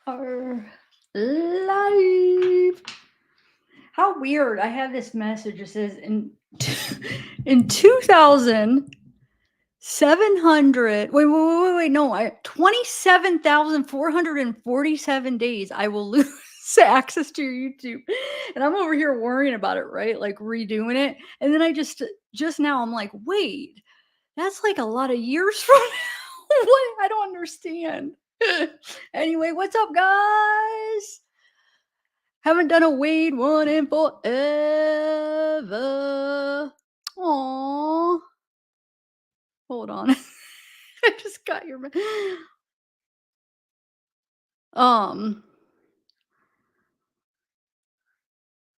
are live. How weird. I have this message that says in 2,700 wait, no, 27,447 days I will lose access to your YouTube. And I'm over here worrying about it, right? Like redoing it. And then just now I'm like, wait, that's like a lot of years from now. What? I don't understand. Anyway, what's up, guys? Haven't done a Wade one in forever. Aww. Hold on. I just got your. Um.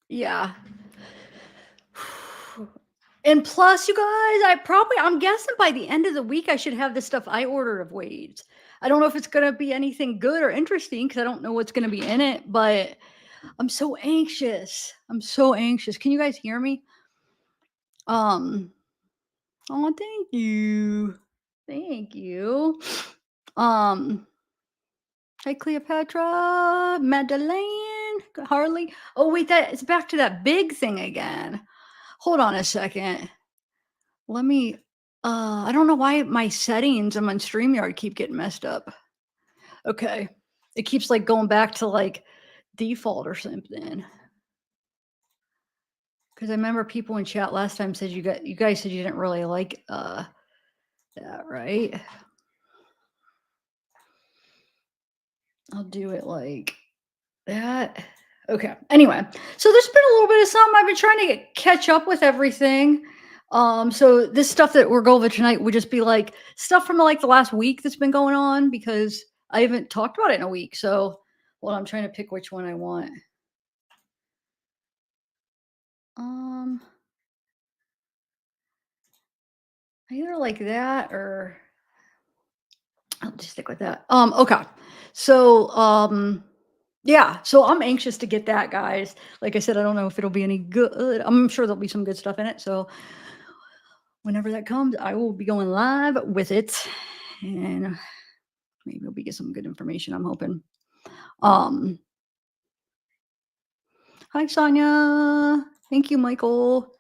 Yeah. And plus, you guys, I'm guessing by the end of the week, I should have the stuff I ordered of Wade's. I don't know if it's gonna be anything good or interesting because I don't know what's gonna be in it, but I'm so anxious. I'm so anxious. Can you guys hear me? Um. Oh, thank you. Thank you. Um. Hi, Cleopatra, Madeleine, Harley. Oh, wait, it's back to that big thing again. Hold on a second. Let me. I don't know why my settings on my StreamYard keep getting messed up. Okay, it keeps like going back to like default or something. Because I remember people in chat last time said you guys said you didn't really like that, right? I'll do it like that. Okay. Anyway, so there's been a little bit of something. I've been trying to catch up with everything. So this stuff that we're going over tonight would just be like stuff from like the last week that's been going on because I haven't talked about it in a week. So, well, I'm trying to pick which one I want. Um, Either like that or I'll just stick with that. Okay. So, yeah, so I'm anxious to get that, guys. Like I said, I don't know if it'll be any good. I'm sure there'll be some good stuff in it. So whenever that comes, I will be going live with it, and maybe we'll get some good information. I'm hoping. Um, Hi, Sonia. Thank you, Michael.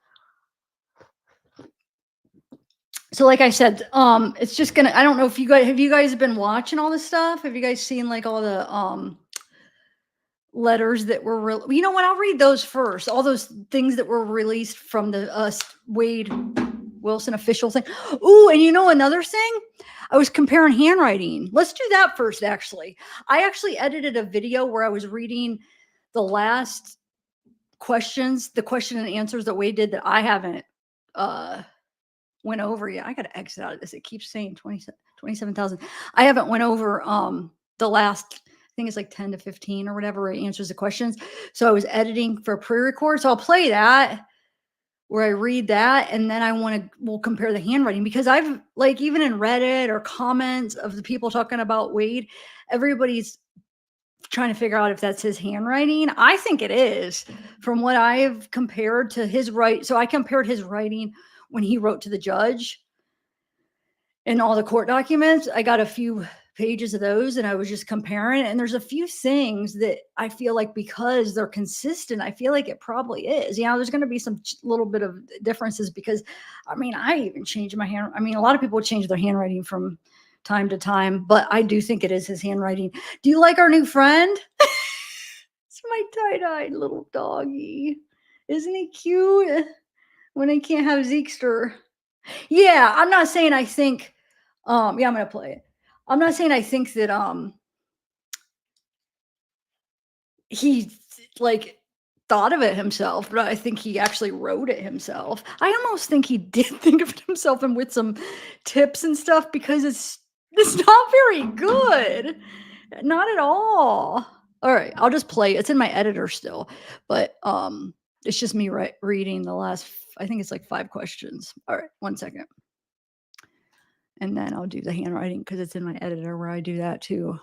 So, like I said, it's just gonna. I don't know if you guys been watching all this stuff. Have you guys seen like all the letters that were you know what, I'll read those first, all those things that were released from the Wade Wilson official thing. Ooh, and you know another thing, I was comparing handwriting. Let's do that first. Actually, I actually edited a video where I was reading the last questions, the question and answers that Wade did that I haven't went over yet. I gotta exit out of this. It keeps saying 27,000. I haven't went over the last, I think it's like 10 to 15 or whatever, it answers the questions. So I was editing for a pre-record. So I'll play that where I read that, and then we'll compare the handwriting because I've like even in Reddit or comments of the people talking about Wade, everybody's trying to figure out if that's his handwriting. I think it is from what I've compared to his so I compared his writing when he wrote to the judge and all the court documents. I got a few pages of those and I was just comparing, and there's a few things that I feel like because they're consistent, I feel like it probably is. There's going to be some little bit of differences because I mean, I even changed my hand. I mean, a lot of people change their handwriting from time to time, but I do think it is his handwriting. Do you like our new friend? It's my tie-dyed little doggy. Isn't he cute? When I can't have Zeekster. Yeah, I'm not saying I think yeah, I'm gonna play it. I'm not saying I think that he like thought of it himself, but I think he actually wrote it himself. I almost think he did think of it himself and with some tips and stuff because it's not very good. Not at all. All right, I'll just play. It's in my editor still, but it's just me reading the last I think it's like 5 questions. All right, 1 second. And then I'll do the handwriting because it's in my editor where I do that too.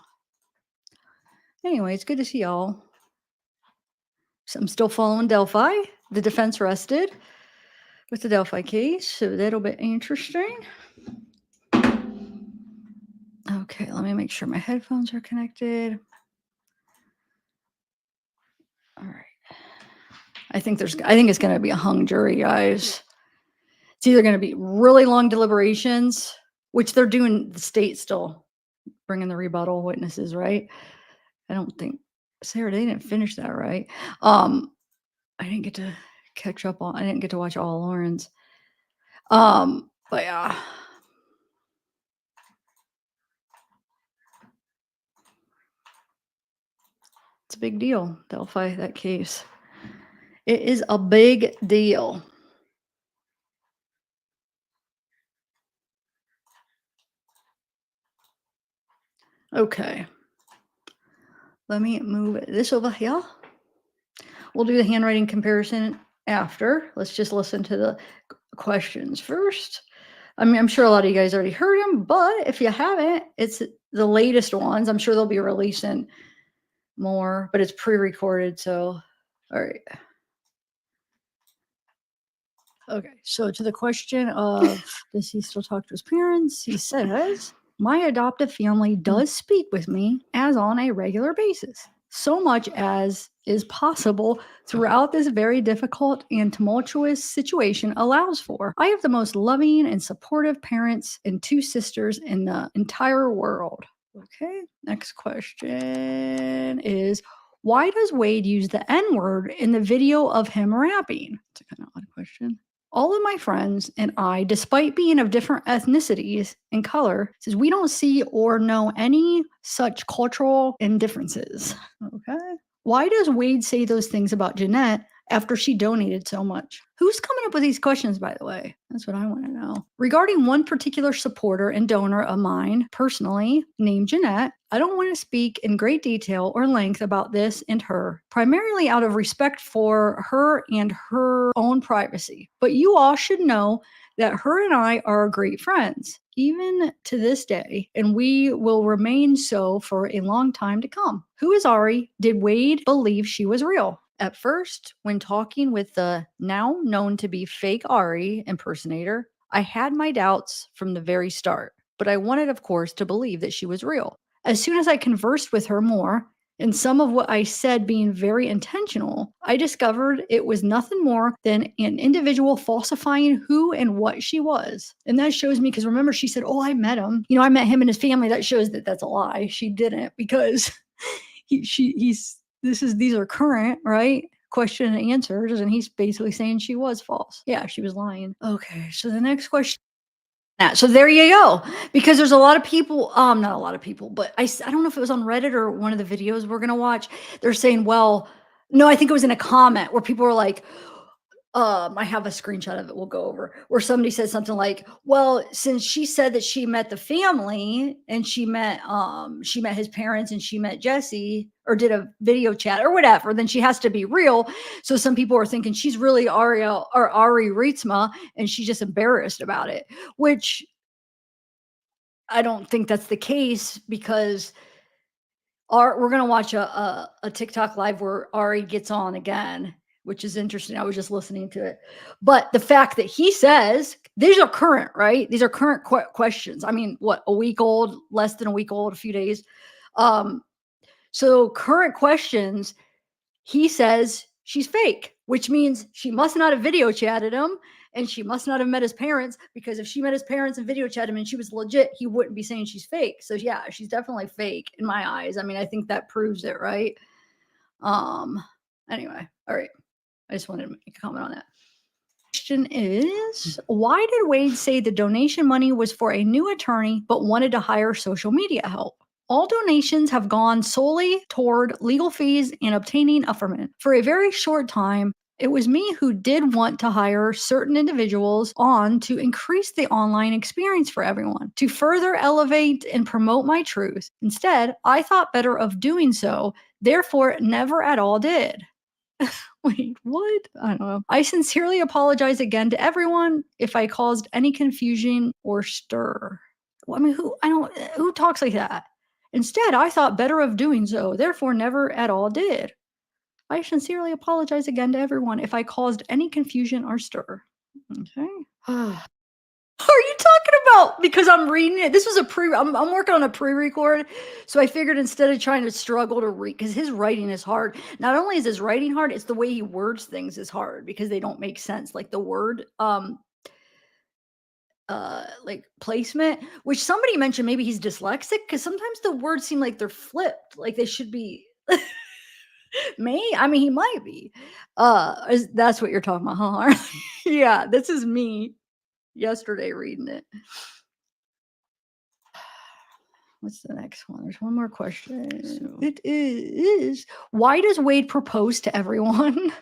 Anyway, it's good to see y'all. So I'm still following Delphi. The defense rested with the Delphi case, so that'll be interesting. Okay, let me make sure my headphones are connected. I think it's gonna be a hung jury, guys. It's either gonna be really long deliberations, which they're doing the state still bringing the rebuttal witnesses, right? I don't think Sarah, they didn't finish that, right? Um, I didn't get to catch up on I didn't get to watch all Lauren's. But yeah, it's a big deal. They'll fight that case. It is a big deal. Okay. Let me move this over here. We'll do the handwriting comparison after. Let's just listen to the questions first. I mean, I'm sure a lot of you guys already heard them, but if you haven't, it's the latest ones. I'm sure they'll be releasing more, but it's pre-recorded. So, all right. Okay. So to the question of does he still talk to his parents? He says, my adoptive family does speak with me as on a regular basis, so much as is possible throughout this very difficult and tumultuous situation allows for. I have the most loving and supportive parents and two sisters in the entire world. Okay. Next question is why does Wade use the N word in the video of him rapping? It's a kind of odd question. All of my friends and I, despite being of different ethnicities and color, says we don't see or know any such cultural indifferences. Okay. Why does Wade say those things about Jeanette after she donated so much? Who's coming up with these questions, by the way? That's what I want to know. Regarding one particular supporter and donor of mine, personally, named Jeanette, I don't want to speak in great detail or length about this and her, primarily out of respect for her and her own privacy. But you all should know that her and I are great friends, even to this day, and we will remain so for a long time to come. Who is Ari? Did Wade believe she was real? At first, when talking with the now known to be fake Ari impersonator, I had my doubts from the very start, but I wanted, of course, to believe that she was real. As soon as I conversed with her more, and some of what I said being very intentional, I discovered it was nothing more than an individual falsifying who and what she was. And that shows me because remember, she said, oh, I met him. You know, I met him and his family. That shows that that's a lie. She didn't because these are current, right? Question and answers. And he's basically saying she was false. Yeah, she was lying. Okay. So the next question. So there you go. Because there's a lot of people, not a lot of people, but I don't know if it was on Reddit or one of the videos we're gonna watch. They're saying, well, no, I think it was in a comment where people were like, I have a screenshot of it we'll go over, where somebody said something like, "Well, since she said that she met the family and she met his parents and she met Jesse or did a video chat or whatever, then she has to be real." So some people are thinking she's really Ariel or Ari Ritzma and she's just embarrassed about it, which I don't think that's the case because we're gonna watch a TikTok live where Ari gets on again, which is interesting. I was just listening to it, but the fact that he says these are current, right? These are current questions. I mean, what, a week old, less than a week old, a few days. Um, so current questions. He says she's fake, which means she must not have video chatted him and she must not have met his parents because if she met his parents and video chatted him and she was legit, he wouldn't be saying she's fake. So yeah, she's definitely fake in my eyes. I mean, I think that proves it, right? Um anyway, all right. I just wanted to make a comment on that. Question is why did Wade say the donation money was for a new attorney but wanted to hire social media help? All donations have gone solely toward legal fees and obtaining affirmation. For a very short time, it was me who did want to hire certain individuals on to increase the online experience for everyone, to further elevate and promote my truth. Instead, I thought better of doing so, therefore, never at all did. Wait, what? I don't know. I sincerely apologize again to everyone if I caused any confusion or stir. Well, I mean, who talks like that? Instead, I thought better of doing so, therefore never at all did. I sincerely apologize again to everyone if I caused any confusion or stir. Okay. Are you talking Well, because I'm reading it. This was a I'm working on a pre-record, so I figured instead of trying to struggle to read, because his writing is hard. Not only is his writing hard, it's the way he words things is hard because they don't make sense. Like the word, like placement, which somebody mentioned maybe he's dyslexic because sometimes the words seem like they're flipped, like they should be. Me? I mean, he might be. That's what you're talking about, huh? Harley? Yeah, this is me yesterday reading it. What's the next one? There's one more question. So- It is why does Wade propose to everyone?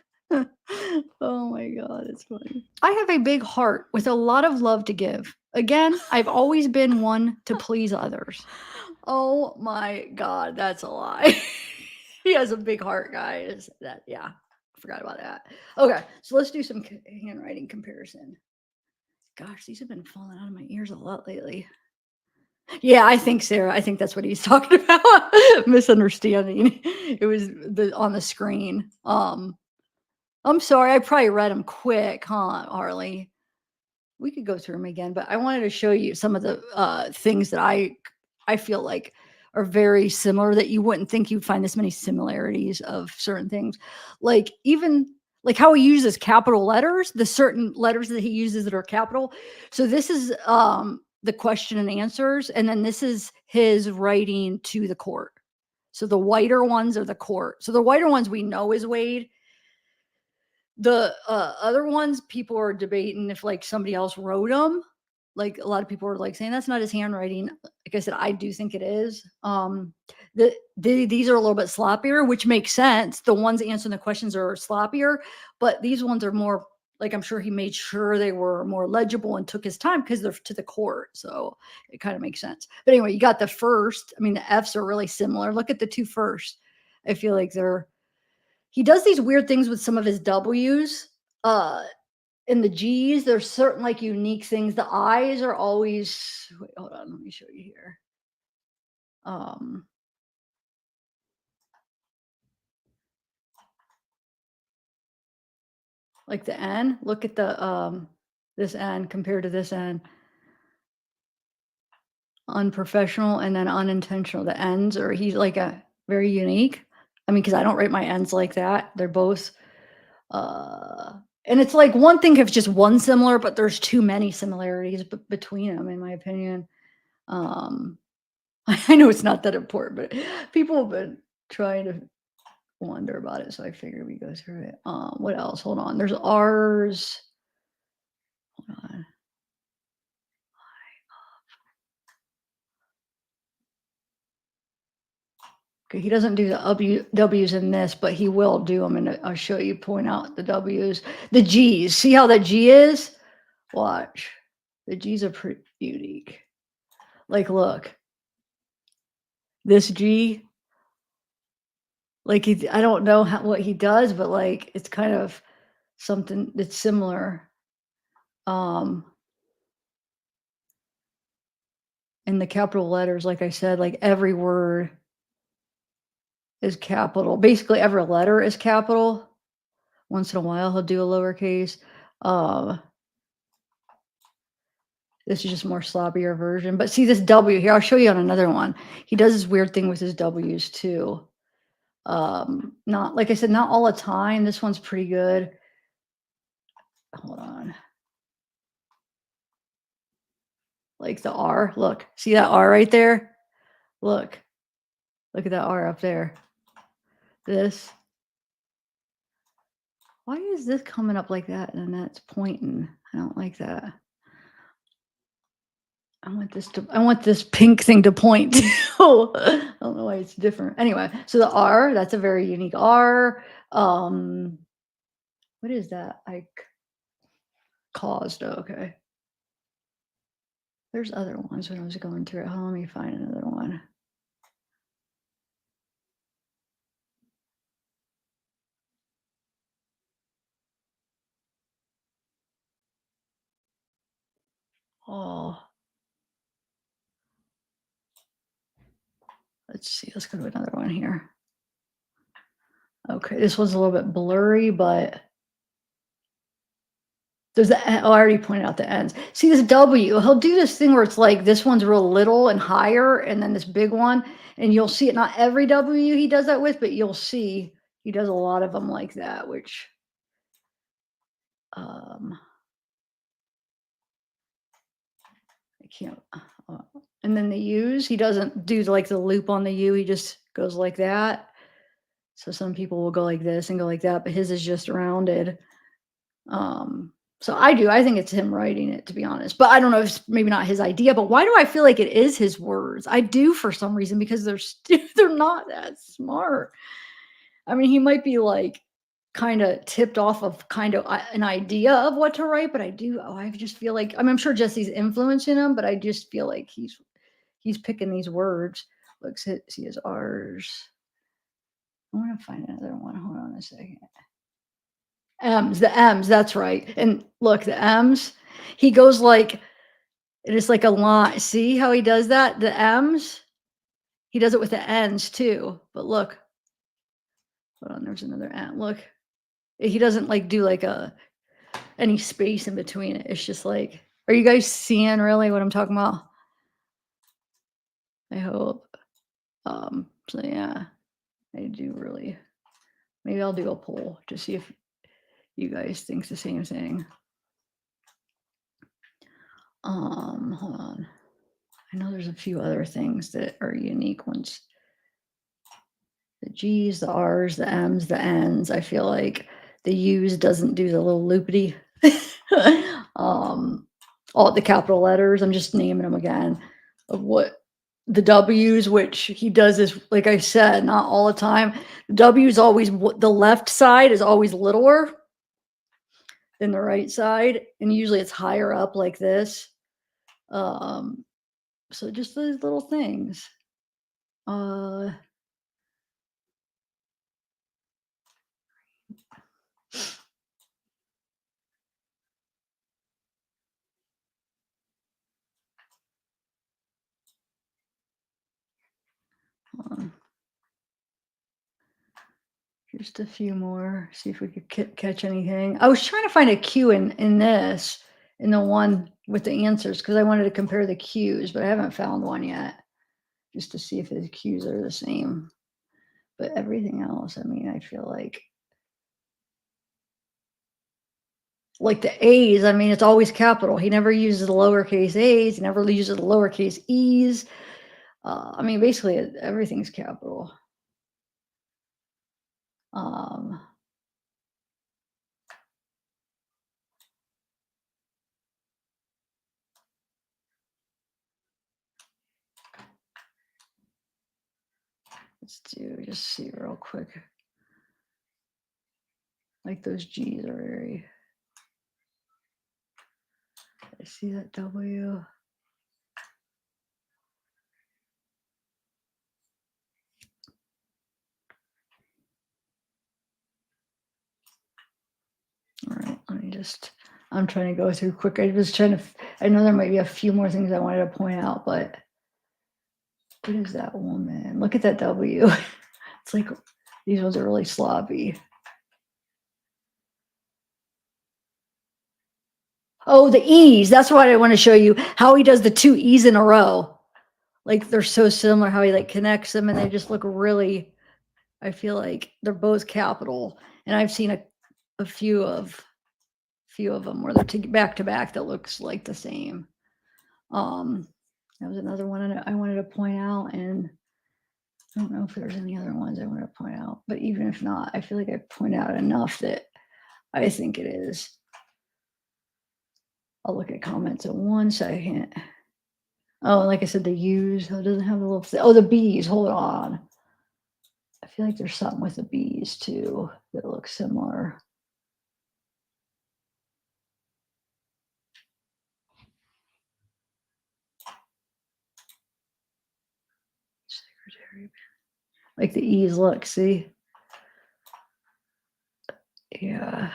Oh my god, it's funny. I have a big heart with a lot of love to give. Again, I've always been one to please others. Oh my god, that's a lie. He has a big heart, guys. That yeah, I forgot about that. Okay, so let's do some handwriting comparison. Gosh, these have been falling out of my ears a lot lately. Yeah, I think Sarah. I think that's what he's talking about. Misunderstanding. It was on the screen. I'm sorry. I probably read them quick, huh, Harley? We could go through them again, but I wanted to show you some of the things that I feel like are very similar that you wouldn't think you'd find this many similarities of certain things. Like even like how he uses capital letters, the certain letters that he uses that are capital. So this is the question and answers, and then this is his writing to the court. So the whiter ones are the court. So the whiter ones we know is Wade. The other ones, people are debating if like somebody else wrote them. Like a lot of people are like saying that's not his handwriting. Like I said, I do think it is. These are a little bit sloppier, which makes sense. The ones answering the questions are sloppier, but these ones are more like I'm sure he made sure they were more legible and took his time because they're to the court. So it kind of makes sense. But anyway, you got the first. I mean, the F's are really similar. Look at the two first. I feel like he does these weird things with some of his W's. In the G's, there's certain like unique things. The I's are always wait, hold on, let me show you here. Um like the N, look at the this N compared to this N. Unprofessional and then unintentional. The N's are he's like a very unique. I mean, because I don't write my N's like that. They're both uh and it's like one thing if just one similar, but there's too many similarities between them, in my opinion. Um I know it's not that important, but people have been trying to wonder about it, so I figured we go through it. What else? Hold on. There's R's. Hold on. Okay, he doesn't do the W's in this, but he will do them, and I'll show you. Point out the W's, the G's. See how that G is? Watch. The G's are pretty unique. Like, look. This G. Like I don't know what he does, but like it's kind of something that's similar. In the capital letters, like I said, like every word is capital. Basically, every letter is capital. Once in a while, he'll do a lowercase. This is just more sloppier version. But see this W here. I'll show you on another one. He does this weird thing with his W's too. Not like I said, not all the time. This one's pretty good. Hold on. Like the R. Look, see that R right there? Look at that R up there. This. Why is this coming up like that and then that's pointing? I don't like that. I want this pink thing to point to. I don't know why it's different. Anyway, so the R, that's a very unique R. What is that? I caused. Okay. There's other ones when I was going through it. Let me find another one. Oh. Let's see. Let's go to another one here. Okay, this one's a little bit blurry, but There's oh, I already pointed out the ends. See this W, he'll do this thing where it's like this one's real little and higher, and then this big one, and you'll see it. Not every W he does that with, but you'll see he does a lot of them like that, which, um, I can't. Uh, and then the U's, he doesn't do like the loop on the U. He just goes like that. So some people will go like this and go like that, but his is just rounded. Um, so I do. I think it's him writing it, to be honest. But I don't know if it's maybe not his idea. But why do I feel like it is his words? I do for some reason because they're not that smart. I mean, he might be like kind of tipped off of kind of an idea of what to write, but I do. Oh, I just feel like I'm sure Jesse's influencing him, but I just feel like he's picking these words. Look, see his R's. I want to find another one. Hold on a second. The M's, that's right. And look, the M's, he goes like it is like a line. See how he does that? The M's, he does it with the N's too. But look, hold on, there's another M. Look, he doesn't like do like any space in between it. It's just like, are you guys seeing really what I'm talking about? I hope. So yeah, I do really. Maybe I'll do a poll to see if you guys think the same thing. Hold on. I know there's a few other things that are unique ones. The G's, the R's, the M's, the N's. I feel like the U's doesn't do the little loopity. um, all the capital letters. I'm just naming them again. Of what the W's, which he does is like I said, not all the time. The W's always the left side is always littler than the right side, and usually it's higher up like this. Um, so just those little things. Uh, just a few more. See if we could catch anything. I was trying to find a Q in this, in the one with the answers, because I wanted to compare the Q's, but I haven't found one yet, just to see if the Q's are the same. But everything else, I mean, I feel like the A's, I mean, it's always capital. He never uses the lowercase a's. He never uses the lowercase e's. I mean, basically everything's capital. Um, let's just see real quick. Like those G's are very. I see that W. All right, let me just, I'm trying to go through quick. I was trying to, I know there might be a few more things I wanted to point out, but what is that woman? Look at that W. It's like, these ones are really sloppy. Oh, the E's. That's what I want to show you, how he does the two E's in a row. Like they're so similar, how he like connects them and they just look really, I feel like they're both capital. And I've seen a few of them where they're back to back that looks like the same. That was another one I wanted to point out, and I don't know if there's any other ones I want to point out, but even if not, I feel like I pointed out enough that I think it is. I'll look at comments in 1 second. Oh, like I said, the U's, oh, it doesn't have a little, oh, the B's, hold on. I feel like there's something with the B's too that looks similar. Secretary. Like the E's, look, see? Yeah.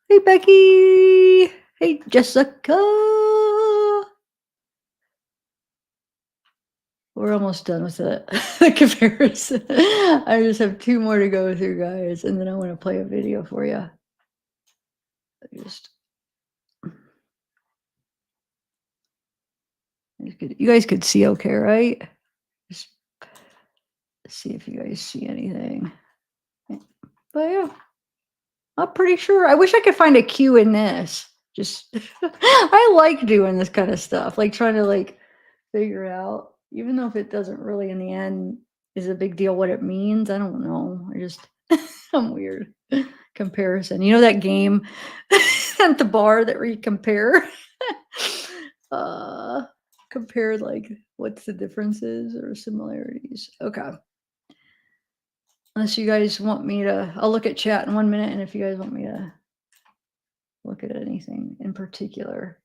Hey, Becky. Hey, Jessica. We're almost done with the comparison. I just have 2 more to go through, guys, and then I want to play a video for you. You guys could see okay, right? Just see if you guys see anything. But yeah, I'm pretty sure. I wish I could find a cue in this. Just I like doing this kind of stuff, like trying to like figure out, even though if it doesn't really in the end is a big deal what it means. I don't know. I just I'm weird. Comparison. You know that game at the bar that we compare? Compare like what's the differences or similarities. Okay. Unless you guys want me to, I'll look at chat in 1 minute, and if you guys want me to look at anything in particular.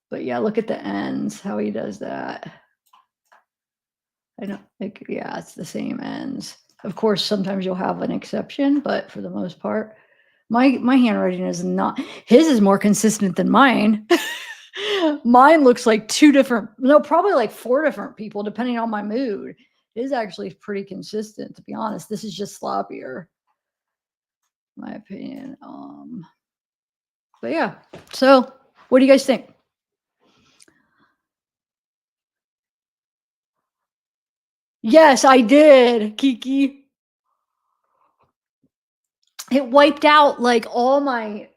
But yeah, look at the ends, how he does that. I don't think, yeah, it's the same ends. Of course, sometimes you'll have an exception, but for the most part, my handwriting is not, his is more consistent than mine. Mine looks like 2 different, no, probably like 4 different people, depending on my mood. His actually pretty consistent, to be honest. This is just sloppier, my opinion. But yeah, so what do you guys think? Yes, I did, Kiki. It wiped out like all my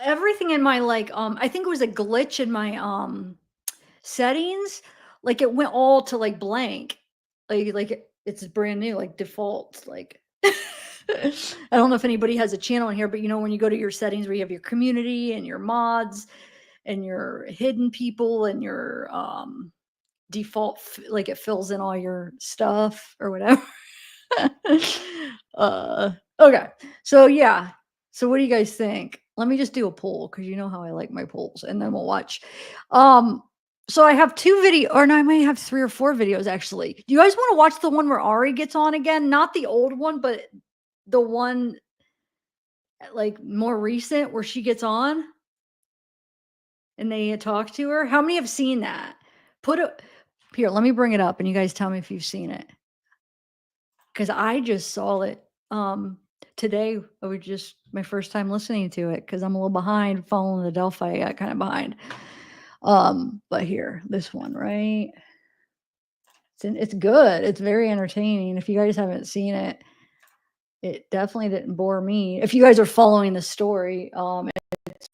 everything in my like I think it was a glitch in my settings. Like it went all to like blank. It's brand new, like default. Like I don't know if anybody has a channel in here, but you know when you go to your settings where you have your community and your mods and your hidden people and your default like it fills in all your stuff or whatever. Okay. So yeah. So what do you guys think? Let me just do a poll because you know how I like my polls, and then we'll watch. So I have 2 video, or no, I might have 3 or 4 videos actually. Do you guys want to watch the one where Ari gets on again? Not the old one, but the one like more recent where she gets on and they talk to her. How many have seen that? Put a here, let me bring it up and you guys tell me if you've seen it. Because I just saw it today. I was just my first time listening to it because I'm a little behind following the Delphi. I got kind of behind. But here, this one, right? It's good. It's very entertaining. If you guys haven't seen it, it definitely didn't bore me. If you guys are following the story, it's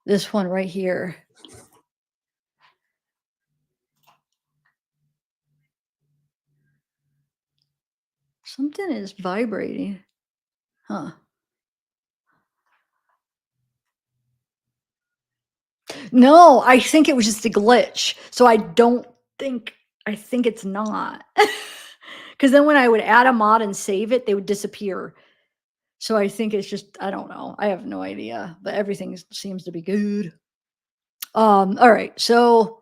this one right here. Something is vibrating. Huh. No, I think it was just a glitch. So I think it's not. Because then when I would add a mod and save it, they would disappear. So I think it's just, I don't know. I have no idea, but everything seems to be good. All right. So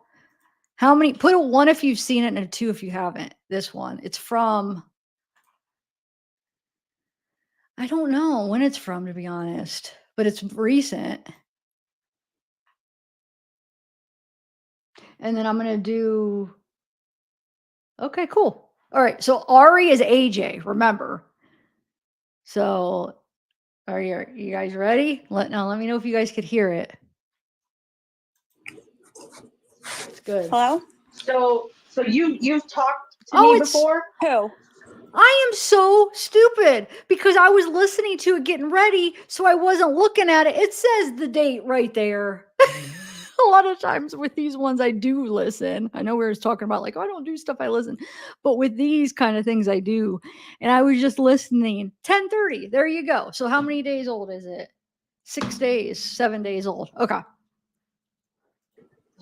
how many, put a 1 if you've seen it and a 2 if you haven't. This one, it's from, I don't know when it's from, to be honest, but it's recent. And then I'm going to do, okay, cool. All right. So Ari is AJ, remember. So are you guys ready? Let me know if you guys could hear it. It's good. Hello? So you've talked to me before? Who? I am so stupid because I was listening to it getting ready, so I wasn't looking at it. It says the date right there. A lot of times with these ones, I do listen. I know we were talking about like, oh, I don't do stuff, I listen. But with these kind of things, I do. And I was just listening. 10:30. There you go. So how many days old is it? 6 days, 7 days old. Okay.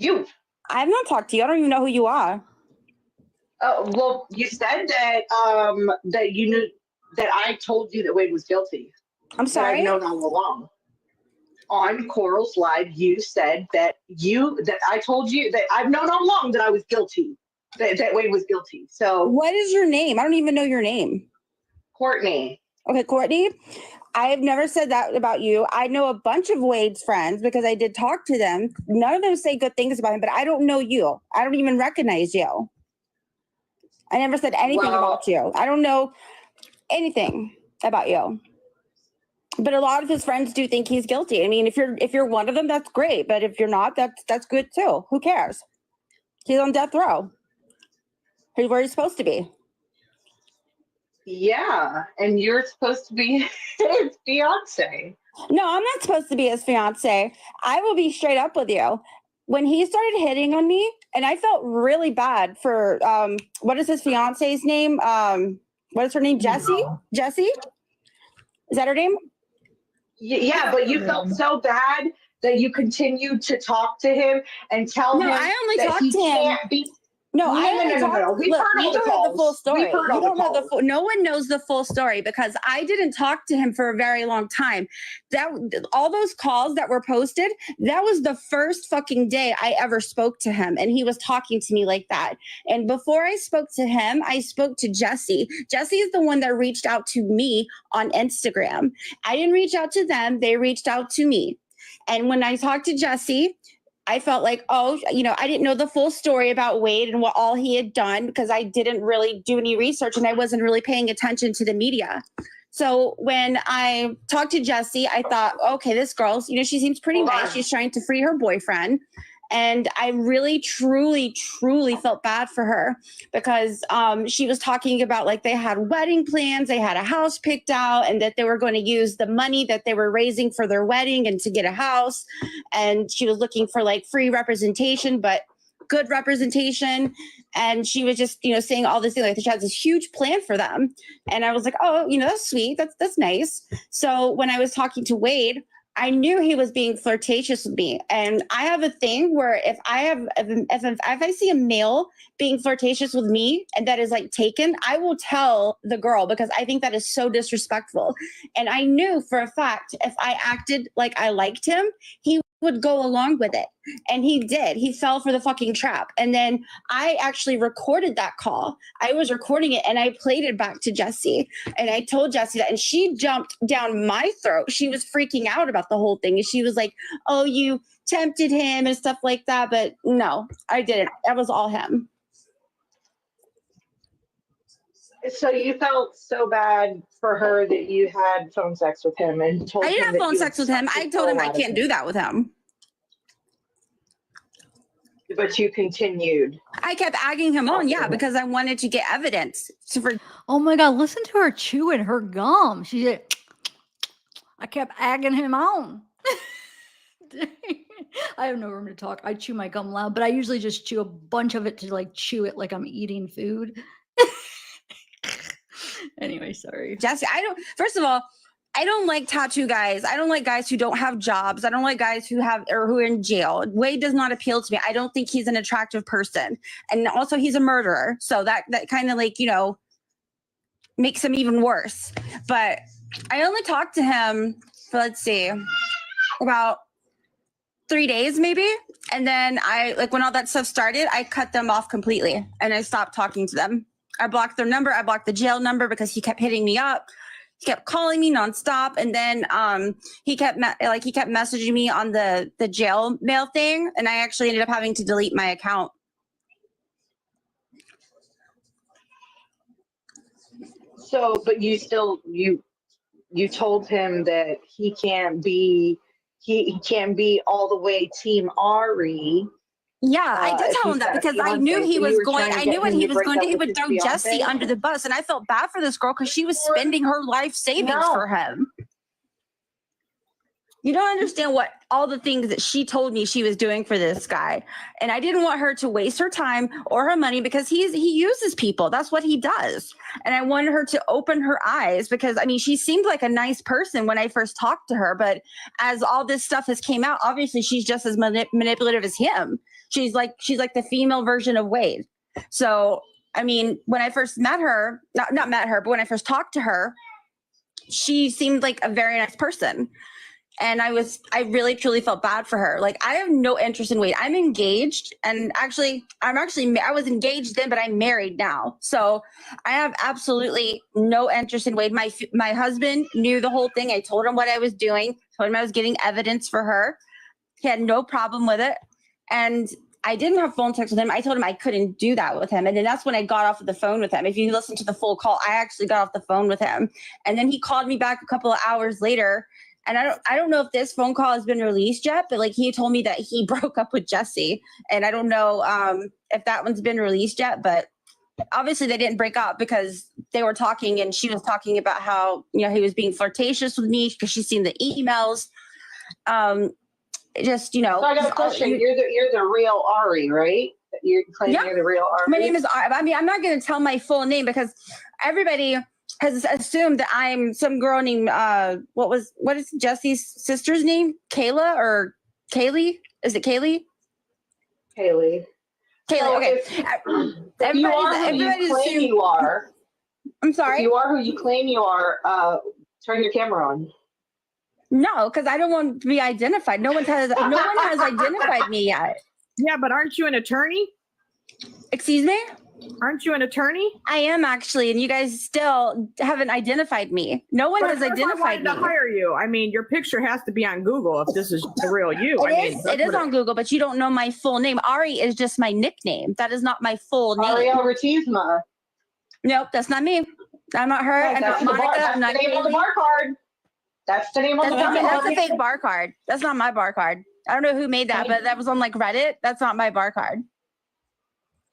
I have not talked to you. I don't even know who you are. Oh, well, you said that that you knew that I told you that Wade was guilty. I'm sorry. I've known all along. On Coral's Live, you said that I told you that I've known all along that I was guilty. That Wade was guilty. So what is your name? I don't even know your name. Courtney. Okay, Courtney. I have never said that about you. I know a bunch of Wade's friends because I did talk to them. None of them say good things about him, but I don't know you. I don't even recognize you. I never said anything about you. I don't know anything about you. But a lot of his friends do think he's guilty. I mean, if you're one of them, that's great. But if you're not, that's good too. Who cares? He's on death row. He's where he's supposed to be. Yeah, and you're supposed to be his fiance. No, I'm not supposed to be his fiance. I will be straight up with you. When he started hitting on me, and I felt really bad for what is his fiance's name? What is her name? Jessie? Jessie? Is that her name? Yeah, but you felt so bad that you continued to talk to him and tell him I only that talked he to him. can't be. No, No. We've heard all you the don't have the full calls. story. We've heard You all the don't know the calls. full. No one knows the full story because I didn't talk to him for a very long time. That all those calls that were posted, that was the first fucking day I ever spoke to him, and he was talking to me like that. And before I spoke to him, I spoke to Jessie. Jessie is the one that reached out to me on Instagram. I didn't reach out to them; they reached out to me. And when I talked to Jessie, I felt like, oh, I didn't know the full story about Wade and what all he had done because I didn't really do any research and I wasn't really paying attention to the media. So when I talked to Jessie, I thought, okay, this girl's, she seems pretty nice. She's trying to free her boyfriend. And I really, truly, truly felt bad for her because she was talking about like they had wedding plans, they had a house picked out, and that they were going to use the money that they were raising for their wedding and to get a house. And she was looking for like free representation, but good representation. And she was just, saying all this thing, like she has this huge plan for them. And I was like, oh, that's sweet. That's nice. So when I was talking to Wade, I knew he was being flirtatious with me. And I have a thing where if I see a male being flirtatious with me and that is like taken, I will tell the girl because I think that is so disrespectful. And I knew for a fact if I acted like I liked him, he would go along with it. And he did. He fell for the fucking trap. And then I actually recorded that call. I was recording it and I played it back to Jessie. And I told Jessie that, and she jumped down my throat. She was freaking out about the whole thing. And she was like, oh, you tempted him and stuff like that. But no, I didn't. That was all him. So you felt so bad for her that you had phone sex with him and told him I didn't have that phone you sex with him. I told him I can't do that with him. But you continued. I kept egging him on, yeah, because I wanted to get evidence. Oh my God, listen to her chewing her gum. She said, I kept egging him on. I have no room to talk. I chew my gum loud, but I usually just chew a bunch of it to like chew it like I'm eating food. Anyway, sorry. Jesse, first of all, I don't like tattoo guys. I don't like guys who don't have jobs. I don't like guys who are in jail. Wade does not appeal to me. I don't think he's an attractive person. And also he's a murderer. So that kind of like, makes him even worse. But I only talked to him for, let's see, about 3 days maybe. And then when all that stuff started, I cut them off completely and I stopped talking to them. I blocked their number. I blocked the jail number because he kept hitting me up. He kept calling me nonstop. And then he kept messaging me on the jail mail thing. And I actually ended up having to delete my account. So, but you still, you told him that he can't be all the way Team Ari. Yeah, I did tell him that because I knew he was going. I knew what he was going to. He would throw Jessie under the bus, and I felt bad for this girl because she was spending her life savings for him. You don't understand what all the things that she told me she was doing for this guy, and I didn't want her to waste her time or her money because he uses people. That's what he does, and I wanted her to open her eyes because she seemed like a nice person when I first talked to her, but as all this stuff has came out, obviously she's just as manipulative as him. She's like the female version of Wade. So, when I first met her, not met her, but when I first talked to her, she seemed like a very nice person. And I really truly felt bad for her. Like, I have no interest in Wade. I'm engaged, and I was engaged then, but I'm married now. So I have absolutely no interest in Wade. My husband knew the whole thing. I told him what I was doing, told him I was getting evidence for her. He had no problem with it. And I didn't have phone sex with him. I told him I couldn't do that with him. And then that's when I got off of the phone with him. If you listen to the full call, I actually got off the phone with him. And then he called me back a couple of hours later. And I don't know if this phone call has been released yet, but like, he told me that he broke up with Jesse. And I don't know if that one's been released yet, but obviously they didn't break up because they were talking, and she was talking about how, you know, he was being flirtatious with me because she's seen the emails. Just, you know. So I got a question. You're the real Ari, right? You're claiming you're the real Ari. My name is Ari. I mean, I'm not going to tell my full name because everybody has assumed that I'm some girl named what is Jesse's sister's name? Kayla or Kaylee? Is it Kaylee? Kaylee. Kaylee. Okay. If you are who you claim you are. I'm sorry. If you are who you claim you are, turn your camera on. No, because I don't want to be identified. No one has identified me yet. Yeah, but aren't you an attorney? Excuse me? Aren't you an attorney? I am actually, and you guys still haven't identified me. No one has identified me. To hire you. I mean, your picture has to be on Google if this is the real you. It is on Google, but you don't know my full name. Ari is just my nickname. That is not my full name. Ariel Ratisma. Nope, that's not me. I'm not her. I'm not Monica. I'm not the name on the bar card. That's the name on the bar card. That's a fake bar card. That's not my bar card. I don't know who made that, but that was on like Reddit. That's not my bar card.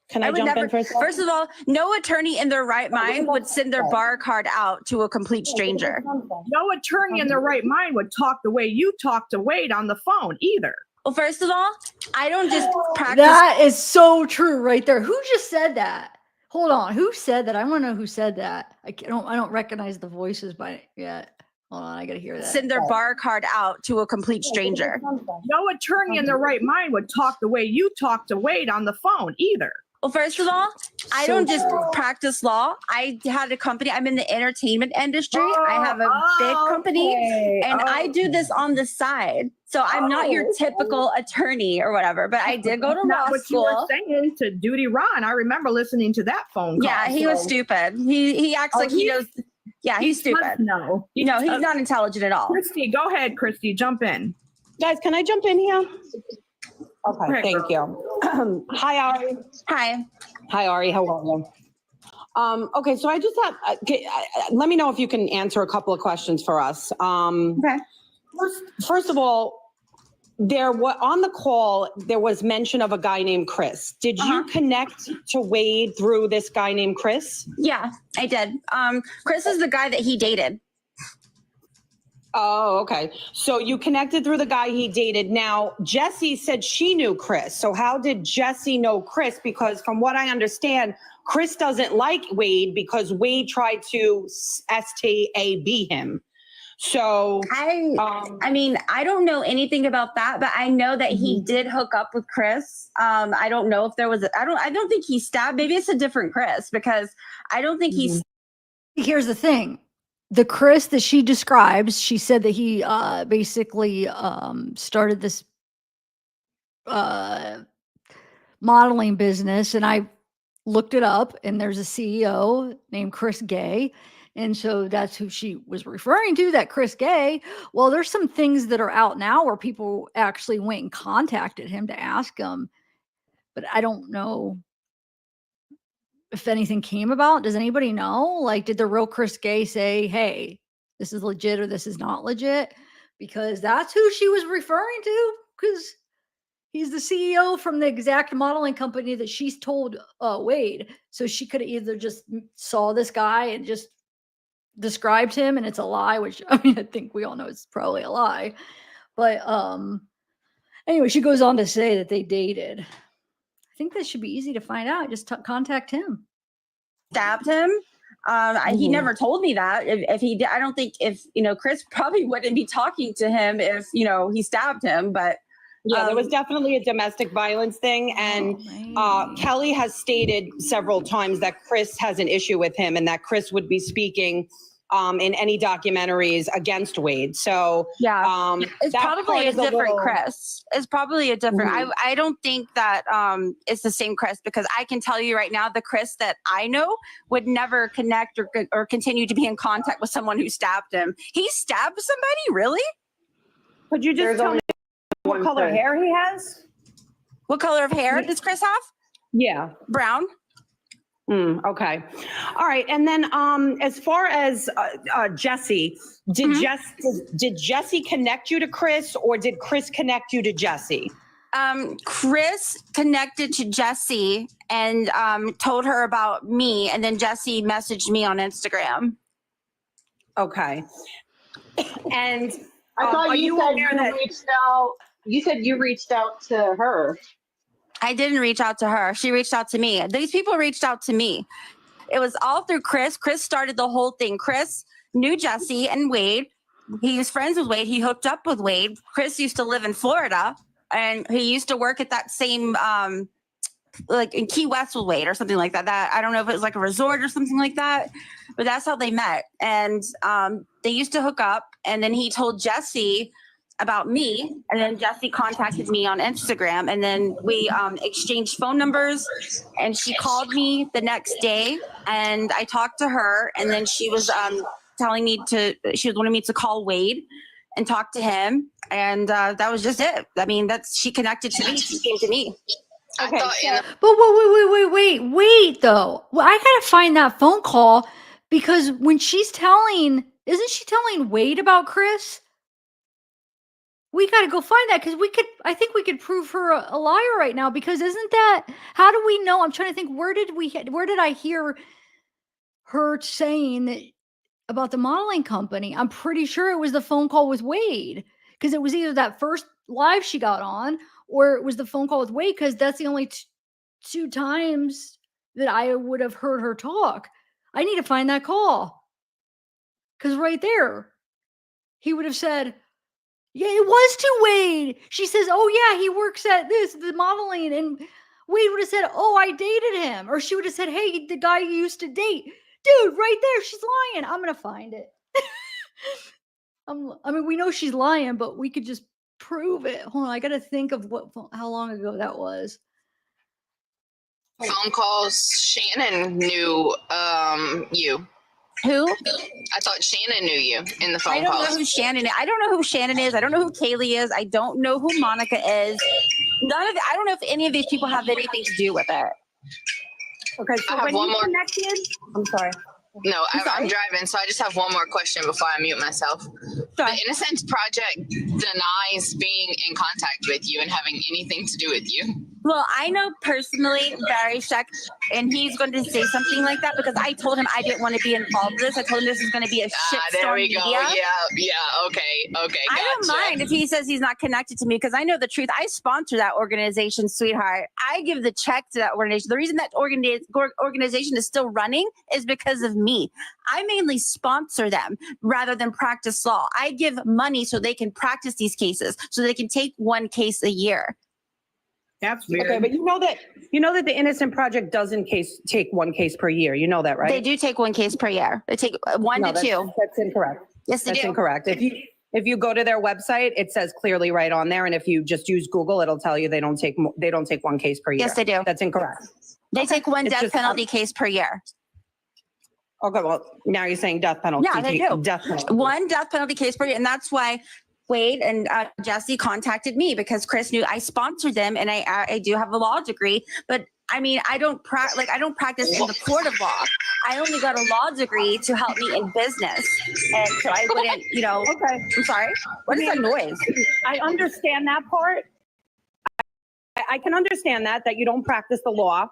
Can I jump in for a second? First of all, no attorney in their right mind would send their bar card out to a complete stranger. No attorney in their right mind would talk the way you talk to Wade on the phone either. Well, first of all, I don't just practice. That is so true right there. Who just said that? Hold on. Who said that? I want to know who said that. I don't recognize the voices by yet. Hold on, I gotta hear that. Send their bar card out to a complete stranger. No attorney in their right mind would talk the way you talk to Wade on the phone either. Well, first of all, I don't just practice law. I had a company. I'm in the entertainment industry. I have a big company, and I do this on the side. So I'm not your typical attorney or whatever, but I did go to law what school. You were saying to Duty Ron. I remember listening to that phone call. Yeah, he was stupid. He acts like he knows. Yeah, he's stupid. No, he's not intelligent at all. Christy, go ahead, Christy, jump in. Guys, can I jump in here? Okay, thank you. Hi, Ari. Hi. Hi, Ari. How are you? Okay, so I just have, let me know if you can answer a couple of questions for us. Okay. First of all, on the call, there was mention of a guy named Chris. Did you connect to Wade through this guy named Chris? Yeah, I did. Chris is the guy that he dated. Oh, okay. So you connected through the guy he dated. Now, Jessie said she knew Chris. So how did Jessie know Chris? Because from what I understand, Chris doesn't like Wade because Wade tried to STAB him. So I mean, I don't know anything about that, but I know that he did hook up with Chris. I don't know if there was I don't think he stabbed. Maybe it's a different Chris because I don't think he's. Here's the thing. The Chris that she describes, she said that he basically started this modeling business, and I looked it up, and there's a CEO named Chris Gay. And so that's who she was referring to, that Chris Gay. Well, there's some things that are out now where people actually went and contacted him to ask him, but I don't know if anything came about. Does anybody know? Like, did the real Chris Gay say, hey, this is legit or this is not legit? Because that's who she was referring to, because he's the CEO from the exact modeling company that she's told Wade. So she could have either just saw this guy and just described him and it's a lie, which I mean, I think we all know it's probably a lie. But anyway, she goes on to say that they dated. I think that should be easy to find out. Just contact him. Stabbed him. He never told me that. If he did, I don't think Chris probably wouldn't be talking to him if, he stabbed him. But yeah, there was definitely a domestic violence thing. And Kelly has stated several times that Chris has an issue with him and that Chris would be speaking in any documentaries against Wade. So Yeah. It's that probably part a is different little- Chris. It's probably a different. Mhm. I don't think that it's the same Chris, because I can tell you right now, the Chris that I know would never connect or continue to be in contact with someone who stabbed him. He stabbed somebody, really? Could you just There's tell only me what one color Chris. hair he has? What color of hair does Chris have? Yeah. Brown. Okay. All right. And then as far as Jesse, did Jesse connect you to Chris, or did Chris connect you to Jesse? Chris connected to Jesse and told her about me, and then Jesse messaged me on Instagram. Okay. And I thought are you you said aware you that reached out. You said you reached out to her. I didn't reach out to her. She reached out to me. These people reached out to me. It was all through Chris. Chris started the whole thing. Chris knew Jesse and Wade. He was friends with Wade. He hooked up with Wade. Chris used to live in Florida, and he used to work at that same, like in Key West with Wade or something like that. That I don't know if it was like a resort or something like that, but that's how they met. And they used to hook up. And then he told Jesse about me, and then Jesse contacted me on Instagram, and then we exchanged phone numbers, and she called me the next day, and I talked to her, and then she was wanting me to call Wade and talk to him, and that was just it. I mean, she connected to me. She came to me. okay, But wait, though. Well, I gotta find that phone call, because when isn't she telling Wade about Chris? We gotta go find that, because I think we could prove her a liar right now, because how do we know? I'm trying to think, where did I hear her saying that about the modeling company? I'm pretty sure it was the phone call with Wade, because it was either that first live she got on, or it was the phone call with Wade, because that's the only two times that I would have heard her talk. I need to find that call, because right there, he would have said, yeah, it was to Wade. She says, oh yeah, he works at the modeling. And Wade would have said, oh, I dated him. Or she would have said, hey, the guy you used to date. Dude, right there, she's lying. I'm going to find it. I mean, we know she's lying, but we could just prove it. Hold on, I got to think of how long ago that was. Phone calls. Shannon knew you. Who? I thought Shannon knew you in the phone I don't calls. know who Shannon is. I don't know who Shannon is. I don't know who Kaylee is. I don't know who Monica is. I don't know if any of these people have anything to do with it. okay. So I have when one you more- connected, I'm sorry. No, I'm sorry? driving, so I just have one more question before I mute myself. The Innocence Project denies being in contact with you and having anything to do with you. Well, I know personally Barry Sheck, and he's going to say something like that, because I told him I didn't want to be involved with this. I told him this is going to be a There shitstorm we media. go. Yeah, okay, I don't gotcha. mind if he says he's not connected to me, because I know the truth. I sponsor that organization, sweetheart. I give the check to that organization. The reason that organization is still running is because of me. I mainly sponsor them rather than practice law. I give money so they can practice these cases, so they can take one case a year. That's weird. Okay, but you know that the Innocent Project doesn't take one case per year. You know that, right? They do take one case per year. They take one No, to two. That's incorrect. Yes, they That's do. incorrect. If you go to their website, it says clearly right on there, and if you just use Google, it'll tell you they don't take one case per year. Yes, they do. That's incorrect. They take one It's death just- penalty case per year. Okay, well, now you're saying death penalty. Yeah, they do. Death penalty. One death penalty case per year. And that's why Wade and Jesse contacted me, because Chris knew I sponsored them, and I do have a law degree. But I mean, I don't practice in the court of law. I only got a law degree to help me in business, and so I wouldn't, Okay. I'm sorry. What is that noise? I understand that part. I can understand that you don't practice the law.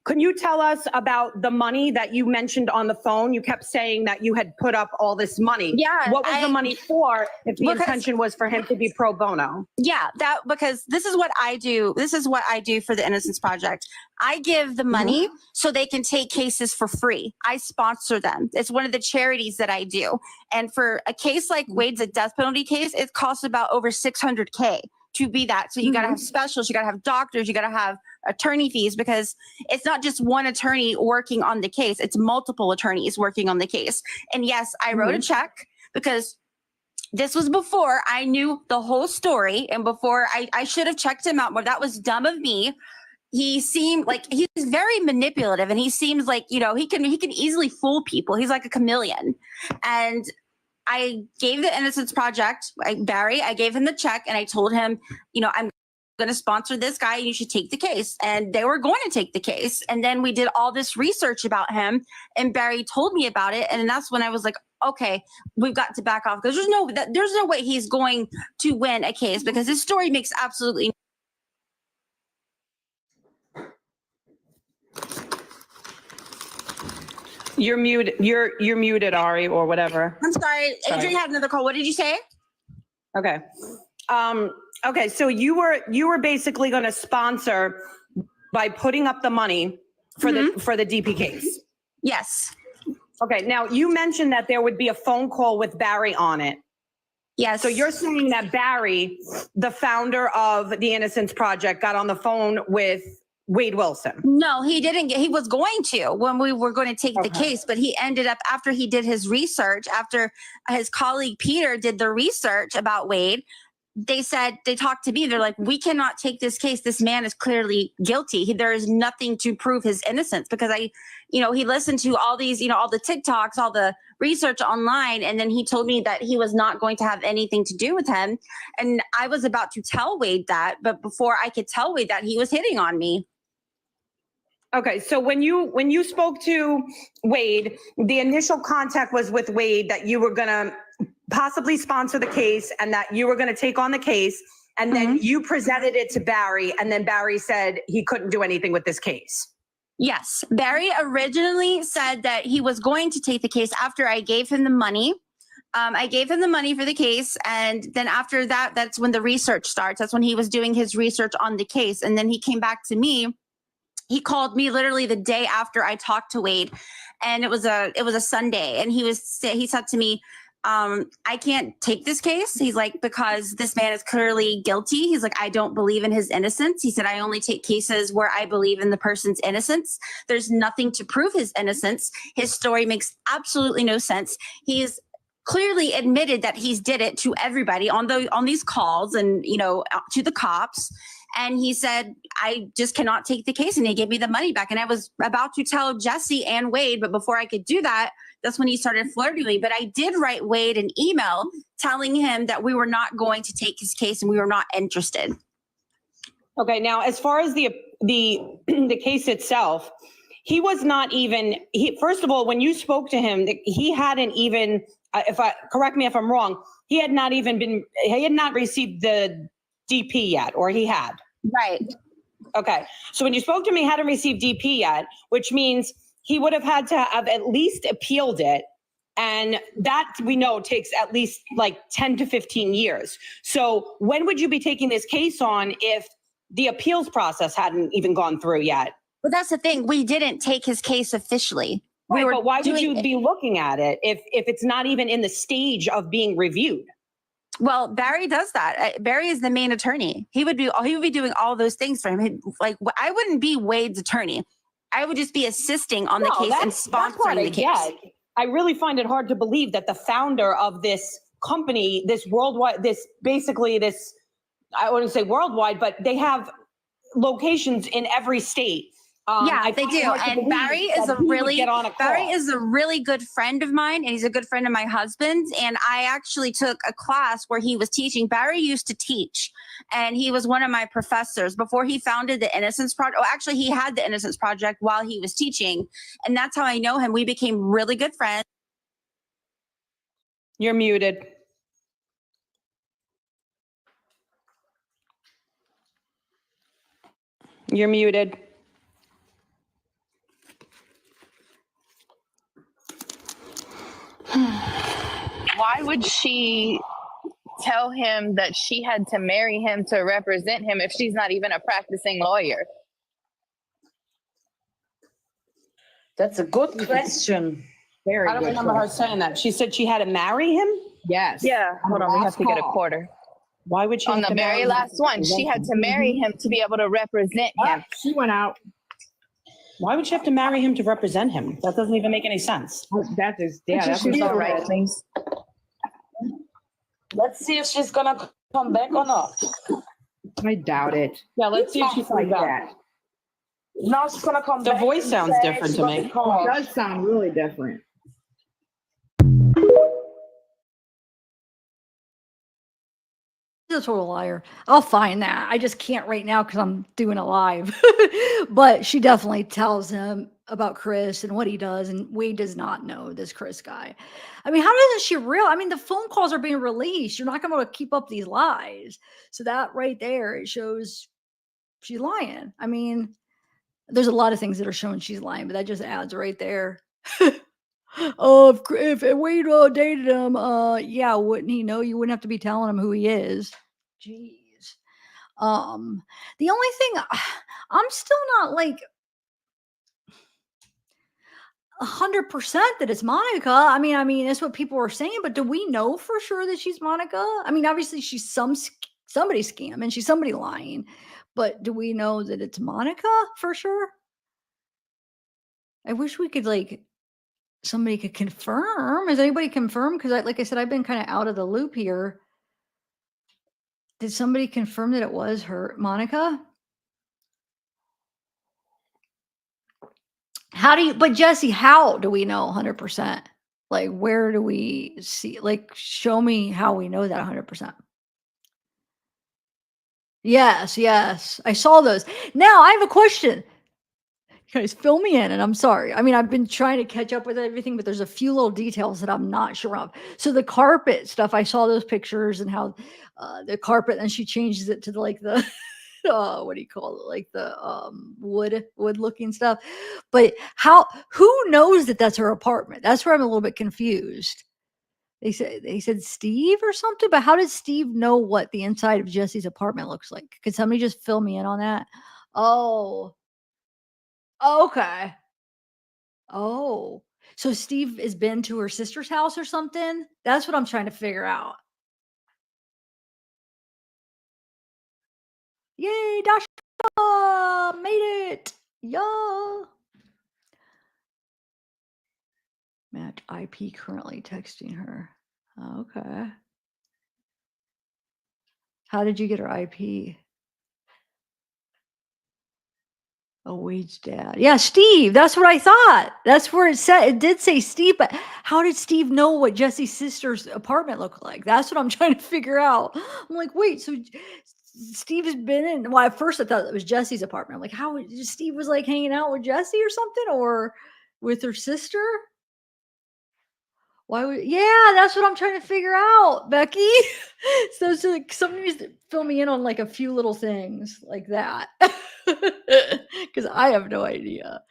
Can you tell us about the money that you mentioned on the phone? You kept saying that you had put up all this money. Yeah, What was the money for if the because- intention was for him to be pro bono? Yeah, because this is what I do. This is what I do for the Innocence Project. I give the money so they can take cases for free. I sponsor them. It's one of the charities that I do. And for a case like Wade's a death penalty case, it costs about over $600K to be that. So you got to have specialists, you got to have doctors, you got to have attorney fees because it's not just one attorney working on the case, it's multiple attorneys working on the case. And yes, I wrote a check because this was before I knew the whole story and before I should have checked him out more. That was dumb of me. He seemed like he's very manipulative and he seems like, you know, he can easily fool people. He's like a chameleon. And I gave the Innocence Project, Barry, I gave him the check and I told him, you know, I'm going to sponsor this guy. You should take the case. And they were going to take the case. And then we did all this research about him and Barry told me about it. And that's when I was like, okay, we've got to back off because there's no way he's going to win a case because his story makes absolutely. You're muted. You're muted, Ari, or whatever. I'm sorry. Adrian had another call. What did you say? Okay. Okay. So you were basically going to sponsor by putting up the money for the DP case. Yes. Okay. Now you mentioned that there would be a phone call with Barry on it. Yes. So you're saying that Barry, the founder of the Innocence Project, got on the phone with Wade Wilson? No, he didn't. He was going to when we were going to take the case, but he ended up after he did his research, after his colleague Peter did the research about Wade, they talked to me. They're like, we cannot take this case. This man is clearly guilty. There is nothing to prove his innocence because he listened to all these, all the TikToks, all the research online. And then he told me that he was not going to have anything to do with him. And I was about to tell Wade that, but before I could tell Wade that, he was hitting on me. Okay, so when you spoke to Wade, the initial contact was with Wade that you were going to possibly sponsor the case and that you were going to take on the case, and then you presented it to Barry, and then Barry said he couldn't do anything with this case. Yes, Barry originally said that he was going to take the case after I gave him the money. I gave him the money for the case, and then after that, that's when the research starts. That's when he was doing his research on the case, and then he came back to me. He called me literally the day after I talked to Wade, and it was a Sunday. And he said to me, I can't take this case. He's like, because this man is clearly guilty. He's like, I don't believe in his innocence. He said, I only take cases where I believe in the person's innocence. There's nothing to prove his innocence. His story makes absolutely no sense. He's clearly admitted that he's did it to everybody on these calls and, to the cops. And he said, I just cannot take the case. And he gave me the money back. And I was about to tell Jesse and Wade, but before I could do that, that's when he started flirting with me. But I did write Wade an email telling him that we were not going to take his case and we were not interested. Okay, now as far as the case itself, he was not even, first of all, when you spoke to him, he hadn't even, correct me if I'm wrong, he had not received the DP yet, or he had? Right. Okay. So when you spoke to him, he hadn't received DP yet, which means he would have had to have at least appealed it. And that we know takes at least like 10 to 15 years. So when would you be taking this case on if the appeals process hadn't even gone through yet? But that's the thing. We didn't take his case officially. Right, but why would you be looking at it if it's not even in the stage of being reviewed? Well, Barry does that. Barry is the main attorney. He would be doing all those things for him. Like, I wouldn't be Wade's attorney. I would just be assisting on the case and sponsoring the case. I really find it hard to believe that the founder of this company, this worldwide, I wouldn't say worldwide, but they have locations in every state. Yeah, they do. And Barry is a really good friend of mine, and he's a good friend of my husband's. And I actually took a class where he was teaching. Barry used to teach, and he was one of my professors before he founded the Innocence Project. Oh, actually, he had the Innocence Project while he was teaching, and that's how I know him. We became really good friends. You're muted. You're muted. Why would she tell him that she had to marry him to represent him if she's not even a practicing lawyer? That's a good question. I don't remember her saying that. She said she had to marry him? Yes. Yeah. Hold on, we have to get a quarter. Why would she On have the to very marry last one, she had to marry him to be able to represent him. She went out. Why would she have to marry him to represent him? That doesn't even make any sense. That is, yeah, that's She's what all right, please. Let's see if she's gonna come back or not. I doubt it. Yeah, let's see if she Talks like comes back. that. Now she's gonna come The back. voice and sounds say different she to got me. the It call. does sound really different. She's a total liar. I'll find that. I just can't right now because I'm doing a live. But she definitely tells him about Chris and what he does, and Wade does not know this Chris guy. I mean, how doesn't she I mean, the phone calls are being released. You're not going to keep up these lies. So that right there, it shows she's lying. I mean, there's a lot of things that are showing she's lying, but that just adds right there. Oh, if Wade dated him, yeah, wouldn't he know? You wouldn't have to be telling him who he is. Jeez. The only thing I'm still not like 100% that it's Monica. I mean, that's what people are saying, but do we know for sure that she's Monica? I mean, obviously she's somebody scamming, she's somebody lying, but do we know that it's Monica for sure? I wish we could like somebody could confirm. Has anybody confirmed? Because like I said, I've been kind of out of the loop here. Did somebody confirm that it was her, Monica? But Jesse, how do we know 100%? Like, where do we see, like, show me how we know that 100%. Yes. I saw those. Now I have a question. You guys fill me in, and I'm sorry. I mean, I've been trying to catch up with everything, but there's a few little details that I'm not sure of. So the carpet stuff, I saw those pictures and how the carpet, and she changes it to like the what do you call it? Like the wood looking stuff. But who knows that that's her apartment? That's where I'm a little bit confused. They said Steve or something, but how did Steve know what the inside of Jesse's apartment looks like? Could somebody just fill me in on that? Oh, okay. Oh, so Steve has been to her sister's house or something? That's what I'm trying to figure out. Yay, Dasha! Made it! Yeah. Match IP currently texting her. Okay. How did you get her IP? Oh, Wade's dad. Yeah, Steve. That's what I thought. That's where it said. It did say Steve, but how did Steve know what Jesse's sister's apartment looked like? That's what I'm trying to figure out. I'm like, wait, so Steve has been in. Well, at first I thought it was Jesse's apartment. I'm like, how Steve was like hanging out with Jesse or something, or with her sister? Why would? Yeah, that's what I'm trying to figure out, Becky. So like somebody needs to fill me in on like a few little things like that, because I have no idea.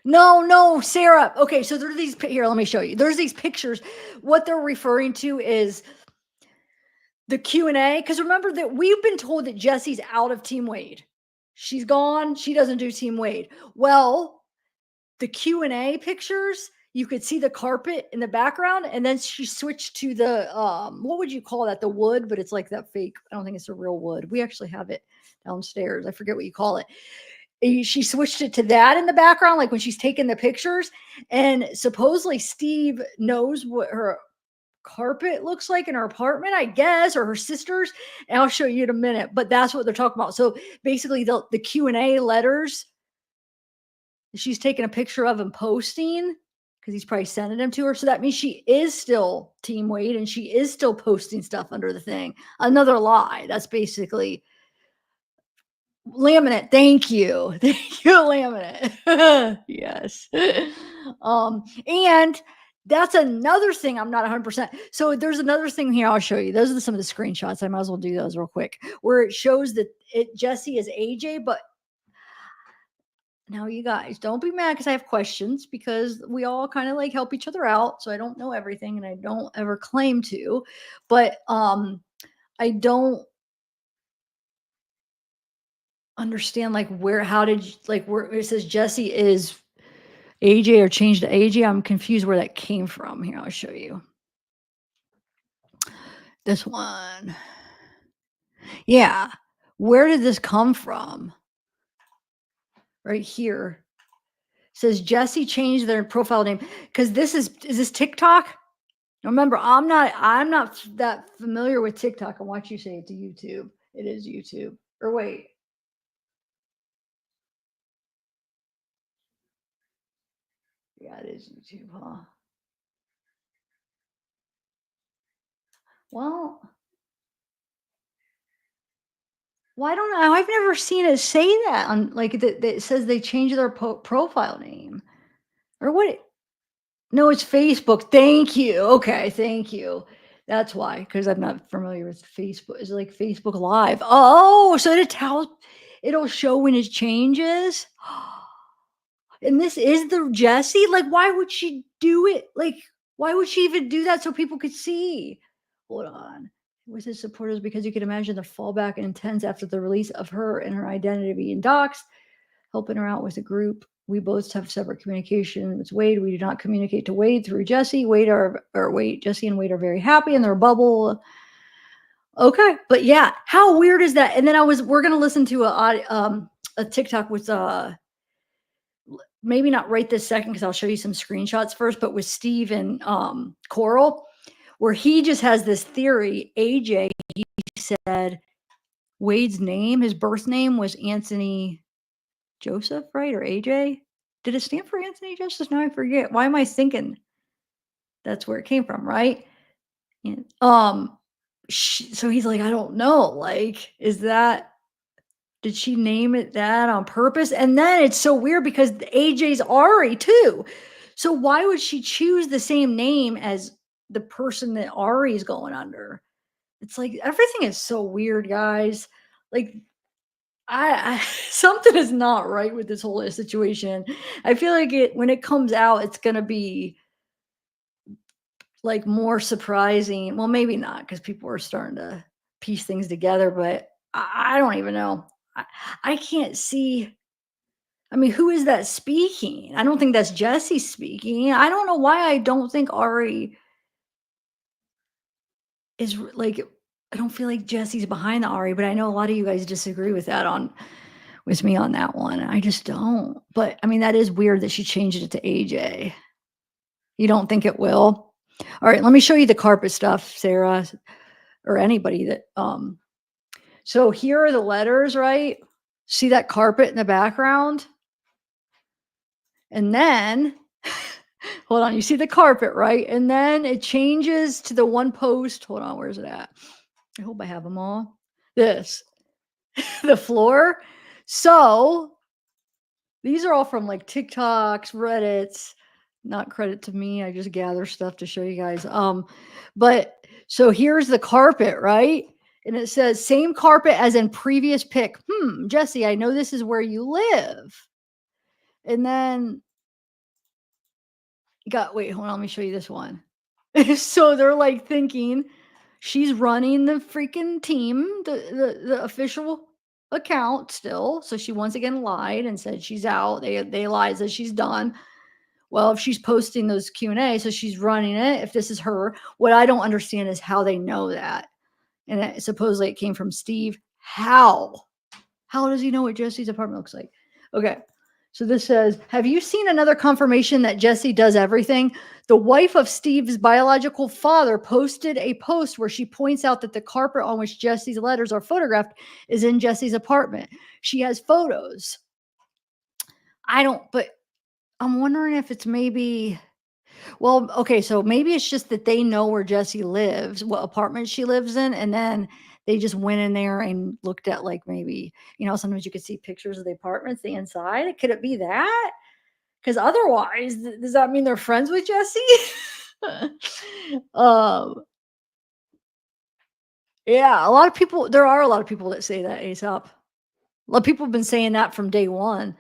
No, Sarah. Okay, so there are these here. Let me show you. There's these pictures. What they're referring to is the Q&A. Because remember that we've been told that Jesse's out of Team Wade. She's gone. She doesn't do Team Wade. Well, the Q&A pictures, you could see the carpet in the background, and then she switched to the what would you call that? The wood, but it's like that fake. I don't think it's a real wood. We actually have it downstairs. I forget what you call it. She switched it to that in the background, like when she's taking the pictures. And supposedly Steve knows what her carpet looks like in her apartment, I guess, or her sister's. And I'll show you in a minute. But that's what they're talking about. So basically, the Q&A letters, she's taking a picture of and posting because he's probably sending them to her. So that means she is still Team Wade, and she is still posting stuff under the thing. Another lie. That's basically laminate. Thank you. Thank you, laminate. Yes. And that's another thing I'm not 100%. So there's another thing here I'll show you. Those are some of the screenshots. I might as well do those real quick, where it shows that Jesse is AJ, but now you guys don't be mad because I have questions, because we all kind of like help each other out. So I don't know everything, and I don't ever claim to, but I don't understand like where it says Jesse is AJ or changed to AJ. I'm confused where that came from. Here, I'll show you. This one. Yeah. Where did this come from? Right here. It says Jesse changed their profile name because this is this TikTok? Remember, I'm not that familiar with TikTok. I want you to say it to YouTube. It is YouTube. Or wait. Yeah, it is YouTube, huh? Well, why don't I? I've never seen it say that on like that. It says they changed their profile name, or what? No, it's Facebook. Thank you. Okay, thank you. That's why, because I'm not familiar with Facebook. It's like Facebook Live. Oh, so it'll show when it changes. And this is the Jessie? Like, why would she do it? Like, why would she even do that so people could see? Hold on. With his supporters, because you can imagine the fallback and intense after the release of her and her identity being doxxed, helping her out with the group. We both have separate communication with Wade. We do not communicate to Wade through Jesse. Jesse and Wade are very happy in their bubble. Okay, but yeah, how weird is that? And then we're gonna listen to a TikTok with maybe not right this second because I'll show you some screenshots first, but with Steve and Coral, where he just has this theory. AJ, he said Wade's name, his birth name was Anthony Joseph, right? Or AJ? Did it stand for Anthony Joseph? No, I forget. Why am I thinking that's where it came from, right? And, so he's like, I don't know. Like, did she name it that on purpose? And then it's so weird because AJ's Ari too. So why would she choose the same name as the person that Ari's going under? It's like everything is so weird, guys. Like I something is not right with this whole situation. I feel like when it comes out, it's gonna be like more surprising. Well, maybe not because people are starting to piece things together, but I don't even know. I can't see. I mean, who is that speaking? I don't think that's Jesse speaking. I don't know why I don't think Ari is like. I don't feel like Jesse's behind the Ari, but I know a lot of you guys disagree with me on that one. I just don't. But I mean, that is weird that she changed it to AJ. You don't think it will? All right, let me show you the carpet stuff, Sarah, or anybody that so here are the letters, right? See that carpet in the background? And then hold on, you see the carpet, right? And then it changes to the one post. Hold on, where's it at? I hope I have them all. This, the floor. So these are all from like TikToks, Reddits. Not credit to me. I just gather stuff to show you guys. But so here's the carpet, right? And it says same carpet as in previous pic. Jesse, I know this is where you live. And then wait, hold on, let me show you this one. So they're like thinking she's running the freaking team, the official account still. So she once again lied and said she's out. They lied that she's done. Well, if she's posting those Q&A, so she's running it. If this is her, what I don't understand is how they know that. And supposedly it came from Steve. How does he know what Jesse's apartment looks like? Okay. So this says, have you seen another confirmation that Jesse does everything? The wife of Steve's biological father posted a post where she points out that the carpet on which Jesse's letters are photographed is in Jesse's apartment. She has photos. But I'm wondering if it's maybe, well, okay, so maybe it's just that they know where Jesse lives, what apartment she lives in, and then they just went in there and looked at like maybe, sometimes you could see pictures of the apartments, the inside. Could it be that? Because otherwise, does that mean they're friends with Jesse? Yeah, there are a lot of people that say that ASAP. A lot of people have been saying that from day one.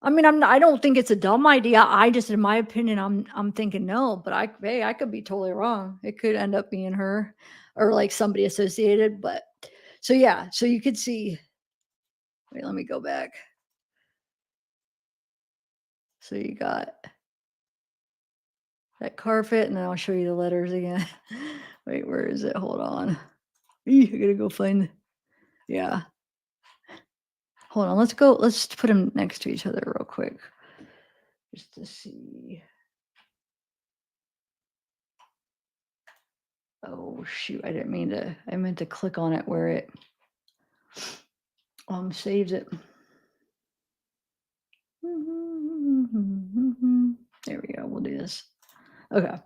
I mean, I don't think it's a dumb idea. I just, in my opinion, I'm thinking no, but I could be totally wrong. It could end up being her or like somebody associated. But so yeah, so you could see. Wait, let me go back. So you got that carpet, and then I'll show you the letters again. Wait, where is it? Hold on. I gotta go find. Yeah. Hold on. Let's put them next to each other real quick, just to see. Oh shoot! I didn't mean to. I meant to click on it where it saves it. There we go. We'll do this. Okay.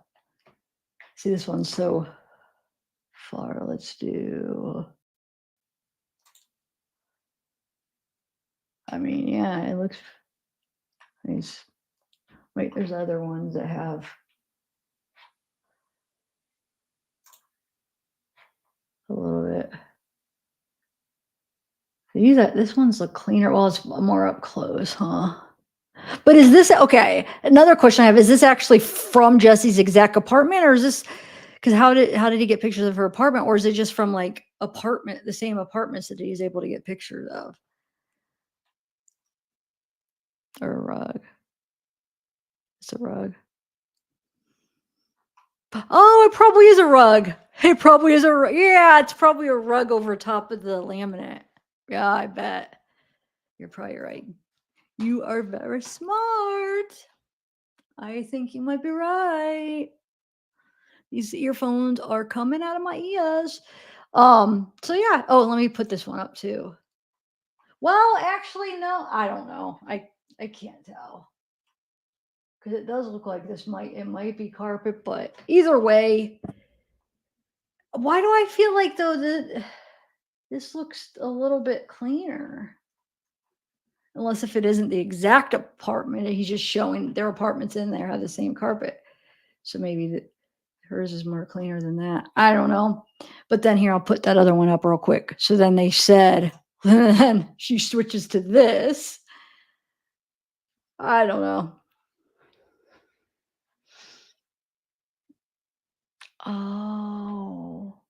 See, this one's so far. Let's do. I mean, yeah, it looks nice. Wait, there's other ones that have a little bit. This one's look cleaner. Well, it's more up close, huh? But is this okay? Another question I have, is this actually from Jesse's exact apartment, or is this because how did he get pictures of her apartment, or is it just from like the same apartments that he's able to get pictures of? Or a rug. It's a rug. Oh, it probably is a rug. It probably is a rug. Yeah, it's probably a rug over top of the laminate. Yeah, I bet. You're probably right. You are very smart. I think you might be right. These earphones are coming out of my ears. So yeah. Oh, let me put this one up too. Well, actually, no, I don't know. I can't tell. Because it does look like it might be carpet, but either way, why do I feel like though that this looks a little bit cleaner? Unless if it isn't the exact apartment, he's just showing their apartments in there have the same carpet. So maybe hers is more cleaner than that. I don't know. But then here, I'll put that other one up real quick. So then they said, then she switches to this. I don't know. Oh.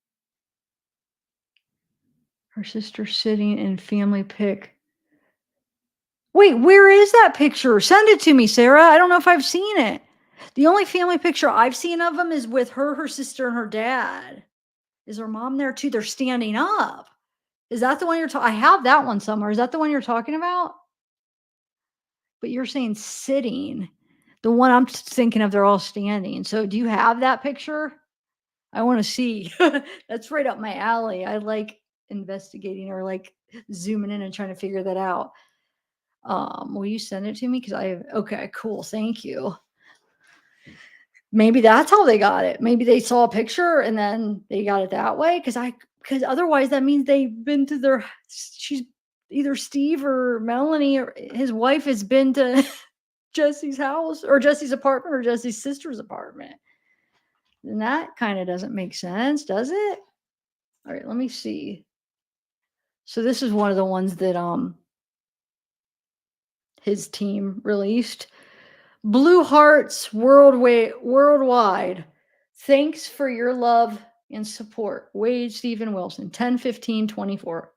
Her sister sitting in family pic. Wait, where is that picture? Send it to me, Sarah. I don't know if I've seen it. The only family picture I've seen of them is with her sister, and her dad. Is her mom there too? They're standing up. Is that the one you're talking? I have that one somewhere. Is that the one you're talking about? But you're saying sitting. The one I'm thinking of, they're all standing. So do you have that picture? I want to see. That's right up my alley. I like investigating or like zooming in and trying to figure that out. Will you send it to me? Okay, cool. Thank you. Maybe that's how they got it. Maybe they saw a picture and then they got it that way. Because otherwise that means they've been to she's either Steve or Melanie or his wife has been to Jesse's house or Jesse's apartment or Jesse's sister's apartment. And that kind of doesn't make sense, does it? All right, let me see. So this is one of the ones that his team released. Blue Hearts worldwide. Thanks for your love and support. Wade Stephen Wilson, 10/15/24.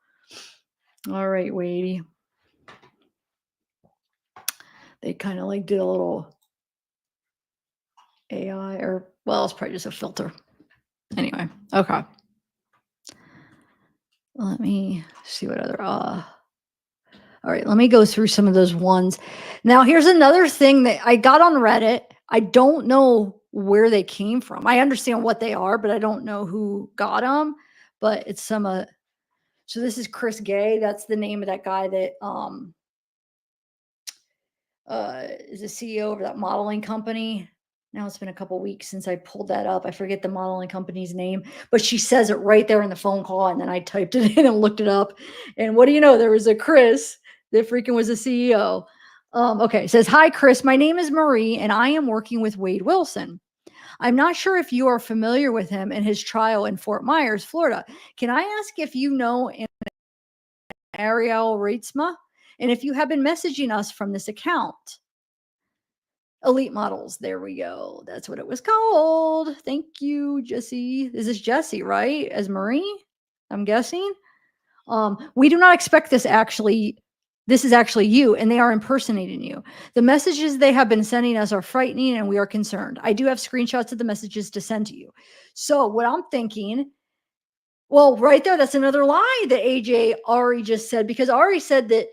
All right, Wadey. They kind of like did a little AI it's probably just a filter. Anyway, okay. Let me see what other all right, let me go through some of those ones. Now, here's another thing that I got on Reddit. I don't know where they came from. I understand what they are, but I don't know who got them. But it's some so this is Chris Gay. That's the name of that guy that is the CEO of that modeling company. Now it's been a couple weeks since I pulled that up. I forget the modeling company's name, but she says it right there in the phone call. And then I typed it in and looked it up. And what do you know? There was a Chris that freaking was the CEO. Okay, it says, "Hi, Chris. My name is Marie, and I am working with Wade Wilson. I'm not sure if you are familiar with him and his trial in Fort Myers, Florida. Can I ask if you know Ariel Reitzma, and if you have been messaging us from this account?" Elite Models. There we go. That's what it was called. Thank you, Jesse. This is Jesse, right? As Marie, I'm guessing. We do not expect this actually This is actually you, and they are impersonating you. The messages they have been sending us are frightening, and we are concerned. I do have screenshots of the messages to send to you. So what I'm thinking, well, right there, that's another lie that AJ Ari just said, because Ari said that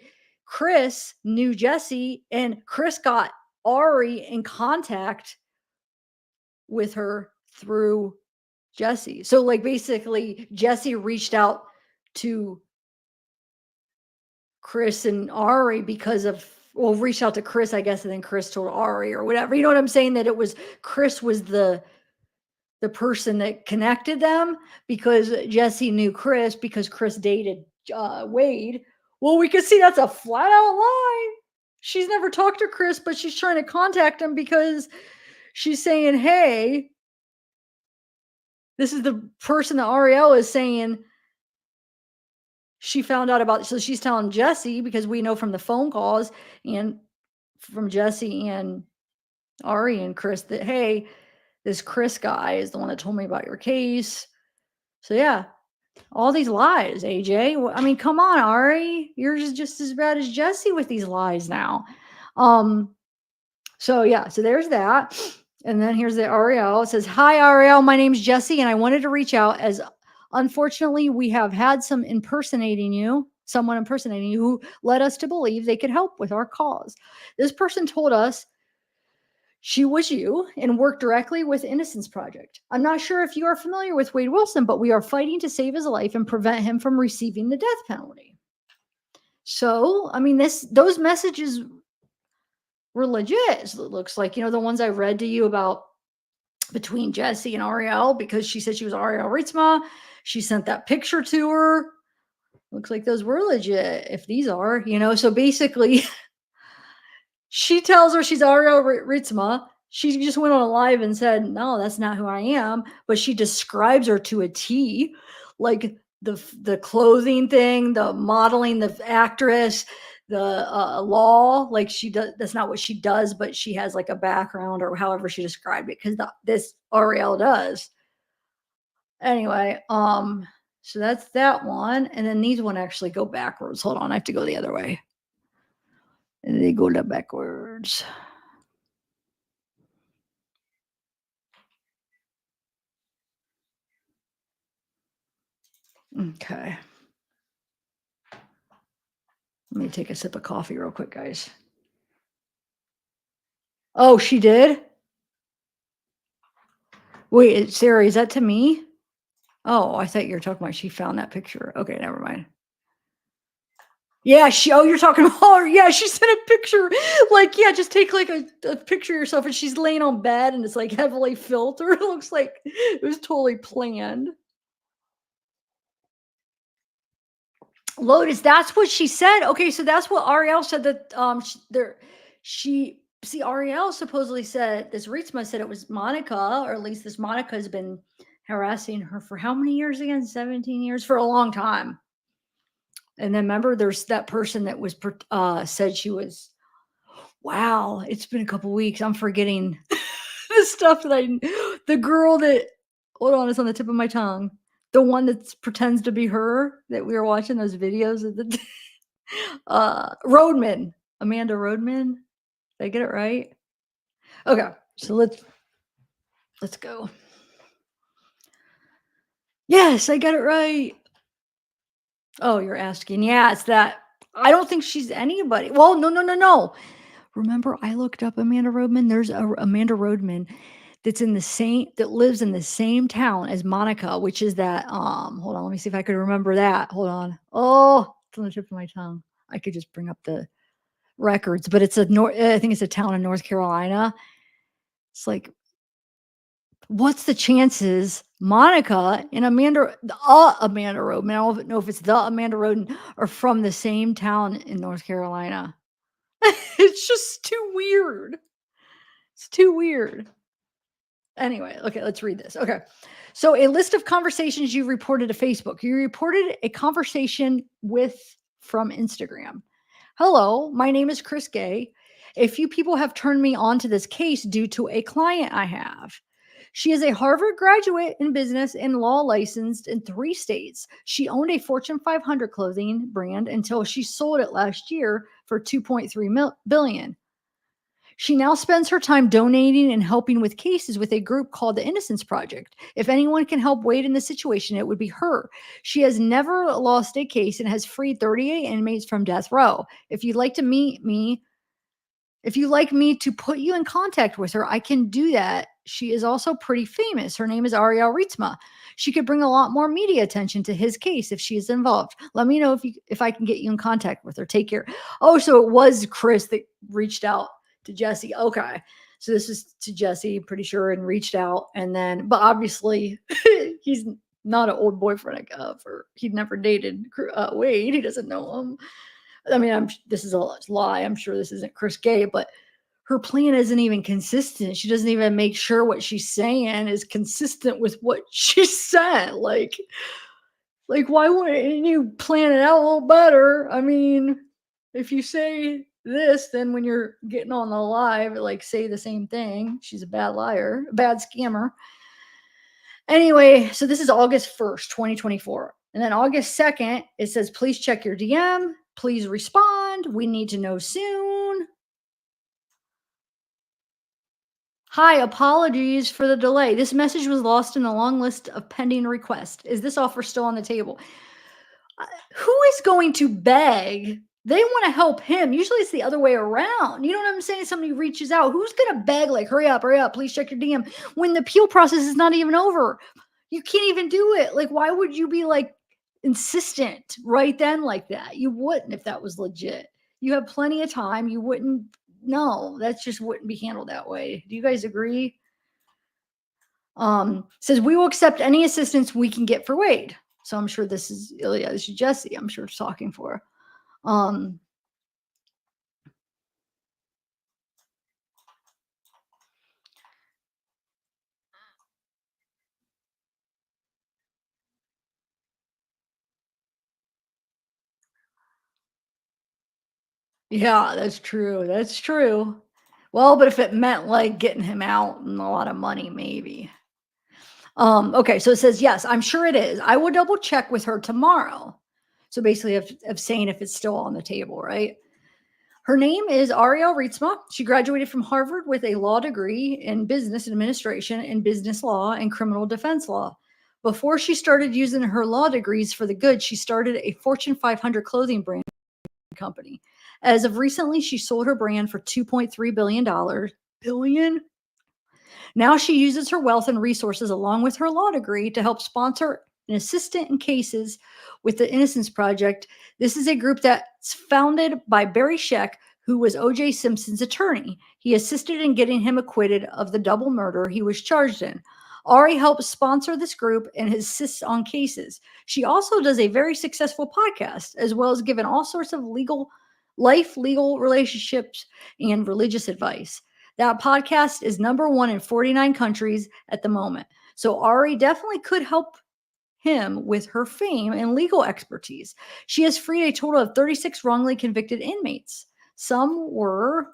Chris knew Jesse, and Chris got Ari in contact with her through Jesse. So like basically Jesse reached out to Chris and Ari because of, well, reached out to Chris, I guess, and then Chris told Ari or whatever. You know what I'm saying? That it was Chris was the person that connected them, because Jesse knew Chris because Chris dated Wade. Well, we could see that's a flat out lie. She's never talked to Chris, but she's trying to contact him because she's saying, hey, this is the person that Ariel is saying she found out about. So she's telling Jesse, because we know from the phone calls and from Jesse and Ari and Chris that, hey, this Chris guy is the one that told me about your case. So yeah, all these lies, AJ. I mean, come on, Ari. You're just as bad as Jesse with these lies now. So yeah, so there's that. And then here's the Ariel. It says, hi, Ariel. My name's Jesse, and I wanted to reach out as unfortunately we have had someone impersonating you who led us to believe they could help with our cause. This person told us she was you and worked directly with Innocence Project. I'm not sure if you are familiar with Wade Wilson, but we are fighting to save his life and prevent him from receiving the death penalty. So, I mean, those messages were legit. It looks like, you know, the ones I read to you about between Jesse and Ariel, because she said she was Ariel Ritzma. She sent that picture to her. Looks like those were legit, if these are, you know. So basically, she tells her she's Ariel Ritzma. She just went on a live and said, no, that's not who I am. But she describes her to a T, like the clothing thing, the modeling, the actress, the law. Like she does, that's not what she does, but she has like a background or however she described it, because this Ariel does. Anyway, so that's that one. And then these one actually go backwards. Hold on, I have to go the other way. And they go backwards. Okay. Let me take a sip of coffee real quick, guys. Oh, she did? Wait, Sarah, is that to me? Oh, I thought you were talking about she found that picture. Okay, never mind. Yeah, you're talking about her. Yeah, she sent a picture. Like, yeah, just take like a picture of yourself, and she's laying on bed and it's like heavily filtered. It looks like it was totally planned. Lotus, that's what she said. Okay, so that's what Ariel said, that Ariel supposedly said, this Ritzma said it was Monica, or at least this Monica has been harassing her for how many years again? 17 years, for a long time. And then remember, there's that person that was said she was, wow, it's been a couple weeks. I'm forgetting the stuff that the girl that, hold on, it's on the tip of my tongue. The one that pretends to be her that we were watching those videos of the Roadman, Amanda Roadman. Did I get it right? Okay, so let's go. Yes, I got it right. Oh, you're asking. Yeah, it's that. I don't think she's anybody. Well, no. Remember, I looked up Amanda Roadman. There's a Amanda Roadman that lives in the same town as Monica, which is that hold on, let me see if I could remember that. Hold on. Oh, it's on the tip of my tongue. I could just bring up the records, but it's I think it's a town in North Carolina. It's like, what's the chances Monica and Amanda Roadman, I don't know if it's the Amanda Roden, are from the same town in North Carolina. It's just too weird. It's too weird. Anyway, okay, let's read this. Okay. So a list of conversations you reported to Facebook. You reported a conversation from Instagram. Hello, my name is Chris Gay. A few people have turned me on to this case due to a client I have. She is a Harvard graduate in business and law licensed in 3 states. She owned a Fortune 500 clothing brand until she sold it last year for 2.3 billion. She now spends her time donating and helping with cases with a group called the Innocence Project. If anyone can help Wade in this situation, it would be her. She has never lost a case and has freed 38 inmates from death row. If you'd like to meet me, if you like me to put you in contact with her, I can do that. She is also pretty famous. Her name is Ariel Rietzma. She could bring a lot more media attention to his case if she is involved. Let me know if I can get you in contact with her. Take care. Oh, so it was Chris that reached out to Jesse. Okay. So this is to Jesse, pretty sure, and reached out. And then, but obviously he's not an old boyfriend he'd never dated Wade. He doesn't know him. I mean, this is a lie. I'm sure this isn't Chris Gay, but her plan isn't even consistent. She doesn't even make sure what she's saying is consistent with what she said. Like why wouldn't you plan it out a little better? I mean, if you say this, then when you're getting on the live, like say the same thing. She's a bad liar, a bad scammer. Anyway, so this is August 1st, 2024. And then August 2nd, it says, please check your DM. Please respond. We need to know soon. Hi, apologies for the delay. This message was lost in the long list of pending requests. Is this offer still on the table? Who is going to beg? They want to help him. Usually it's the other way around. You know what I'm saying? Somebody reaches out. Who's going to beg, like, hurry up, please check your DM, when the appeal process is not even over? You can't even do it. Like, why would you be like insistent right then like that? You wouldn't if that was legit. You have plenty of time. You wouldn't. No, that just wouldn't be handled that way. Do you guys agree? Says we will accept any assistance we can get for Wade. So I'm sure this is Jesse. I'm sure it's talking for. Yeah, that's true. That's true. Well, but if it meant like getting him out and a lot of money, maybe. Okay, so it says, yes, I'm sure it is. I will double check with her tomorrow. So basically of saying if it's still on the table, right? Her name is Ariel Rietzma. She graduated from Harvard with a law degree in business administration and business law and criminal defense law. Before she started using her law degrees for the good, she started a Fortune 500 clothing brand company. As of recently, she sold her brand for $2.3 billion. Now she uses her wealth and resources along with her law degree to help sponsor an assistant in cases with the Innocence Project. This is a group that's founded by Barry Scheck, who was O.J. Simpson's attorney. He assisted in getting him acquitted of the double murder he was charged in. Ari helps sponsor this group and assists on cases. She also does a very successful podcast, as well as giving all sorts of legal relationships, and religious advice. That podcast is #1 in 49 countries at the moment. So Ari definitely could help him with her fame and legal expertise. She has freed a total of 36 wrongly convicted inmates. Some were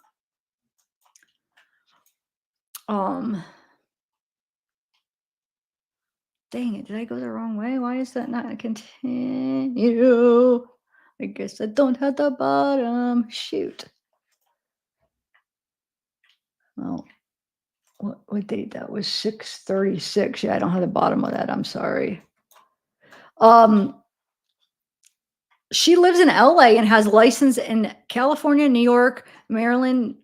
dang it, did I go the wrong way? Why is that not continue? I guess I don't have the bottom. Shoot. Oh, what date? That was 6/36. Yeah, I don't have the bottom of that. I'm sorry. She lives in LA and has license in California, New York, Maryland,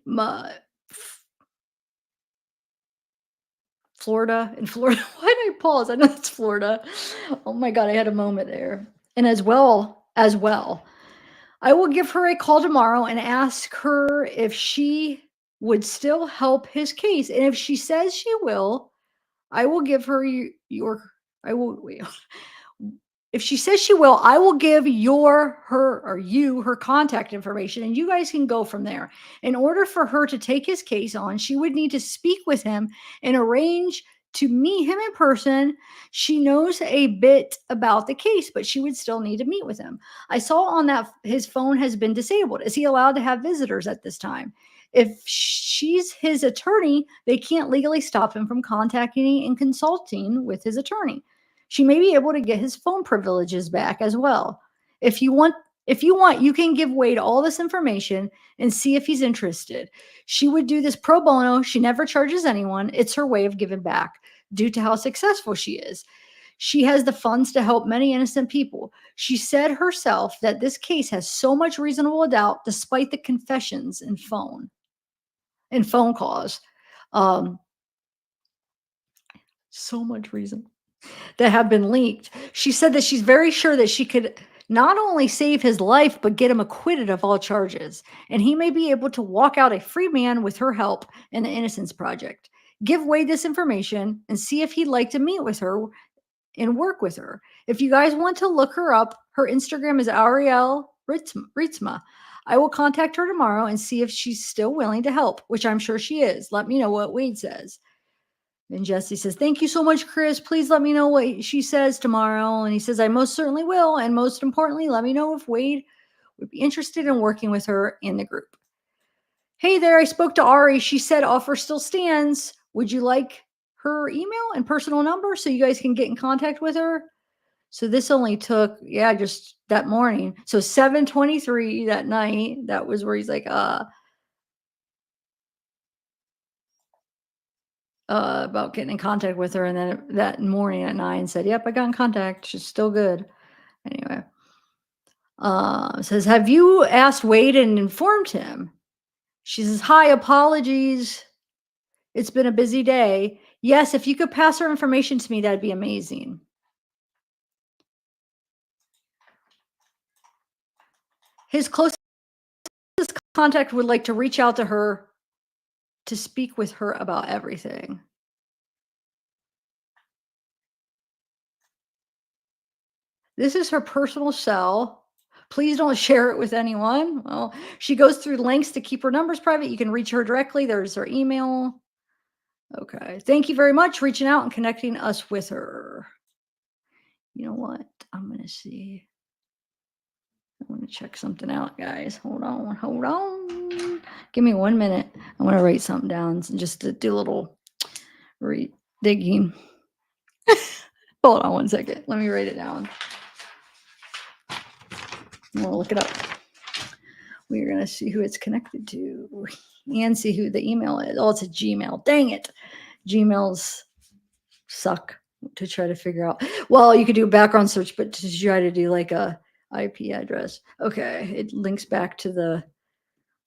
Florida. In Florida, why did I pause? I know it's Florida. Oh my God, I had a moment there. And as well, I will give her a call tomorrow and ask her if she would still help his case. And if she says she will, I will give her if she says she will, I will give her contact information, and you guys can go from there. In order for her to take his case on, she would need to speak with him and arrange to meet him in person. She knows a bit about the case, but she would still need to meet with him. I saw on that his phone has been disabled. Is he allowed to have visitors at this time? If she's his attorney, they can't legally stop him from contacting and consulting with his attorney. She may be able to get his phone privileges back as well. If you want, you can give Wade all this information and see if he's interested. She would do this pro bono. She never charges anyone. It's her way of giving back due to how successful she is. She has the funds to help many innocent people. She said herself that this case has so much reasonable doubt despite the confessions and phone calls. So much reason that have been leaked. She said that she's very sure that she could not only save his life, but get him acquitted of all charges. And he may be able to walk out a free man with her help in the Innocence Project. Give Wade this information and see if he'd like to meet with her and work with her. If you guys want to look her up, her Instagram is Ariel Ritzma. I will contact her tomorrow and see if she's still willing to help, which I'm sure she is. Let me know what Wade says. And Jesse says, thank you so much, Chris. Please let me know what she says tomorrow. And he says, I most certainly will. And most importantly, let me know if Wade would be interested in working with her in the group. Hey there, I spoke to Ari. She said offer still stands. Would you like her email and personal number so you guys can get in contact with her? So this only took, just that morning. So 7:23 that night, that was where he's like, about getting in contact with her. And then that morning at 9 said, yep, I got in contact. She's still good. Anyway, says, have you asked Wade and informed him? She says, hi, apologies. It's been a busy day. Yes, if you could pass her information to me, that'd be amazing. His closest contact would like to reach out to her to speak with her about everything. This is her personal cell. Please don't share it with anyone. Well, she goes through lengths to keep her numbers private. You can reach her directly. There's her email. Okay. Thank you very much for reaching out and connecting us with her. You know what? I'm going to see. I want to check something out, guys. Hold on. Give me 1 minute. I want to write something down just to do a little digging. Hold on 1 second. Let me write it down. I'm going to look it up. We're going to see who it's connected to and see who the email is. Oh, it's a Gmail. Dang it. Gmails suck to try to figure out. Well, you could do a background search, but to try to do like a IP address. Okay. It links back to the,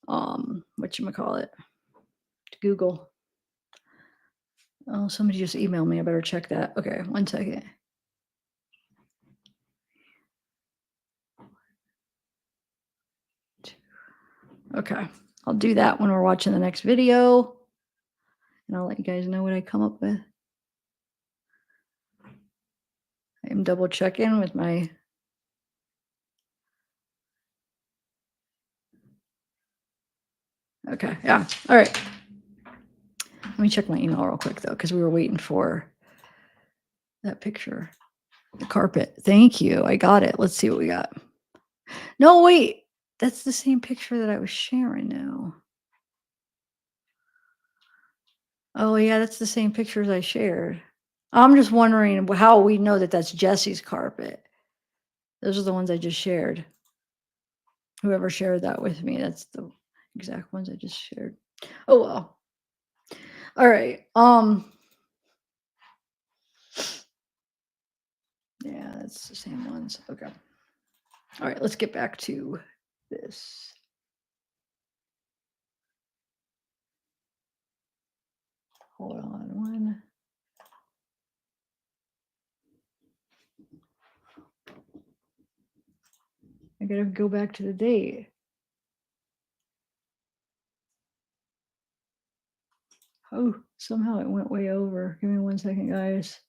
whatchamacallit, to Google. Oh, somebody just emailed me. I better check that. Okay. 1 second. Okay. I'll do that when we're watching the next video. And I'll let you guys know what I come up with. I am double checking with my. Okay. Yeah. All right. Let me check my email real quick, though, because we were waiting for that picture. The carpet. Thank you. I got it. Let's see what we got. No, wait. That's the same picture that I was sharing now. Oh, yeah. That's the same pictures I shared. I'm just wondering how we know that that's Jesse's carpet. Those are the ones I just shared. Whoever shared that with me, that's the exact ones I just shared. Oh, well. All right. Yeah, that's the same ones. Okay. All right, let's get back to this. Hold on one. I gotta go back to the date. Oh, somehow it went way over. Give me 1 second, guys.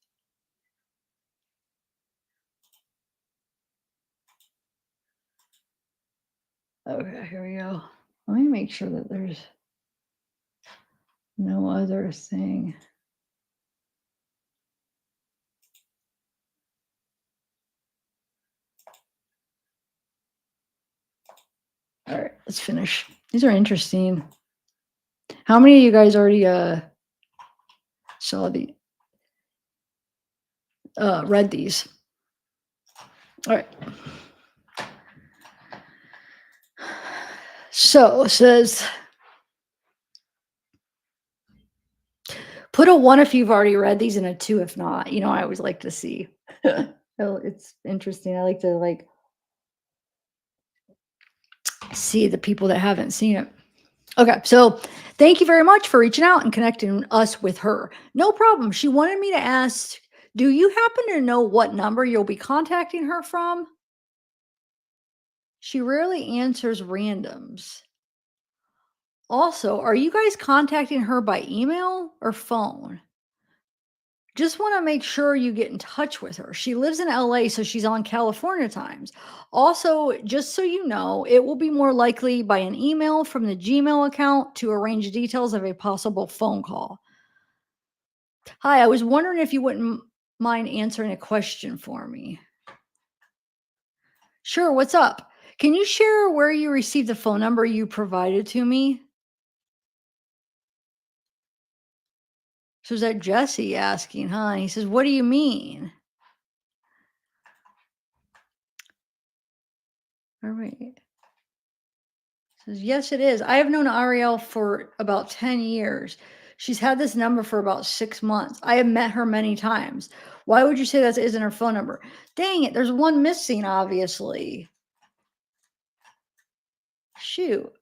Okay, here we go. Let me make sure that there's no other thing. All right, let's finish. These are interesting. How many of you guys already saw the read these? All right. So it says, put a 1 if you've already read these and a 2 if not. You know, I always like to see. It's interesting. I like to see the people that haven't seen it. Okay, so thank you very much for reaching out and connecting us with her. No problem. She wanted me to ask, do you happen to know what number you'll be contacting her from? She rarely answers randoms. Also, are you guys contacting her by email or phone? Just want to make sure you get in touch with her. She lives in LA, so she's on California times. Also, just so you know, it will be more likely by an email from the Gmail account to arrange details of a possible phone call. Hi, I was wondering if you wouldn't mind answering a question for me. Sure, what's up? Can you share where you received the phone number you provided to me? So is that Jesse asking, huh? And he says, what do you mean? All right. Says, yes, it is. I have known Ariel for about 10 years. She's had this number for about 6 months. I have met her many times. Why would you say that isn't her phone number? Dang it, there's one missing, obviously. Shoot.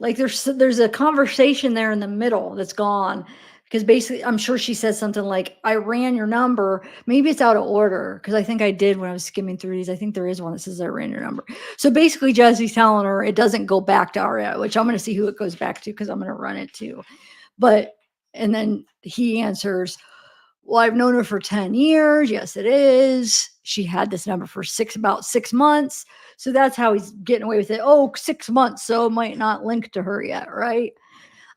Like there's a conversation there in the middle that's gone. Because basically, I'm sure she says something like, I ran your number. Maybe it's out of order. Because I think I did when I was skimming through these. I think there is one that says I ran your number. So basically, Jesse's telling her it doesn't go back to Aria, which I'm going to see who it goes back to because I'm going to run it too. And then he answers, well, I've known her for 10 years. Yes, it is. She had this number for about 6 months. So that's how he's getting away with it. Oh, 6 months. So it might not link to her yet, right?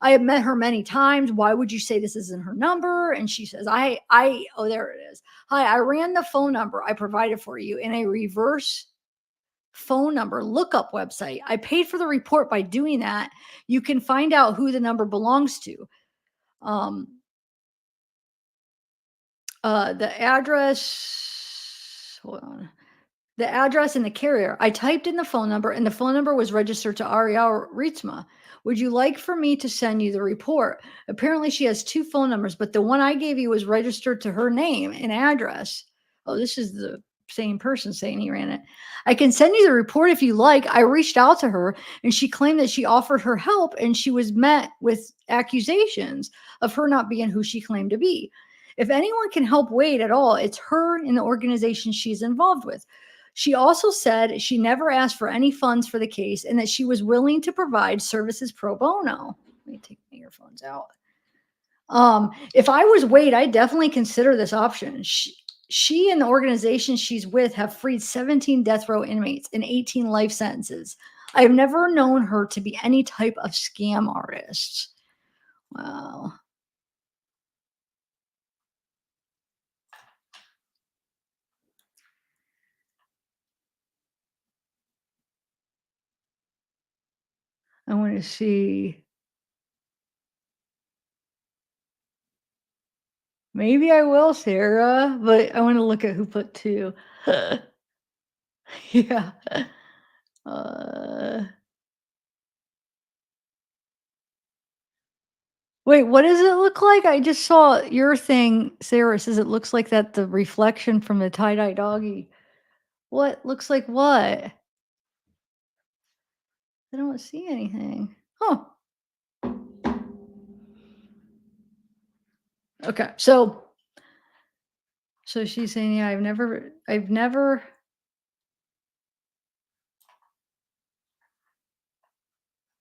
I have met her many times. Why would you say this isn't her number? And she says, oh, there it is. Hi, I ran the phone number I provided for you in a reverse phone number lookup website. I paid for the report by doing that. You can find out who the number belongs to. The address, hold on. The address and the carrier. I typed in the phone number and the phone number was registered to Ariel Ritzma. Would you like for me to send you the report? Apparently she has 2 phone numbers, but the one I gave you was registered to her name and address. Oh, this is the same person saying he ran it. I can send you the report if you like. I reached out to her and she claimed that she offered her help and she was met with accusations of her not being who she claimed to be. If anyone can help Wade at all, it's her and the organization she's involved with. She also said she never asked for any funds for the case and that she was willing to provide services pro bono. Let me take my earphones out. If I was Wade, I'd definitely consider this option. She and the organization she's with have freed 17 death row inmates and 18 life sentences. I have never known her to be any type of scam artist. Wow. I want to see. Maybe I will, Sarah, but I want to look at who put 2. Yeah. Wait, what does it look like? I just saw your thing, Sarah says it looks like that the reflection from the tie-dye doggy. What looks like what? I don't see anything. Huh. Okay, so she's saying, yeah, I've never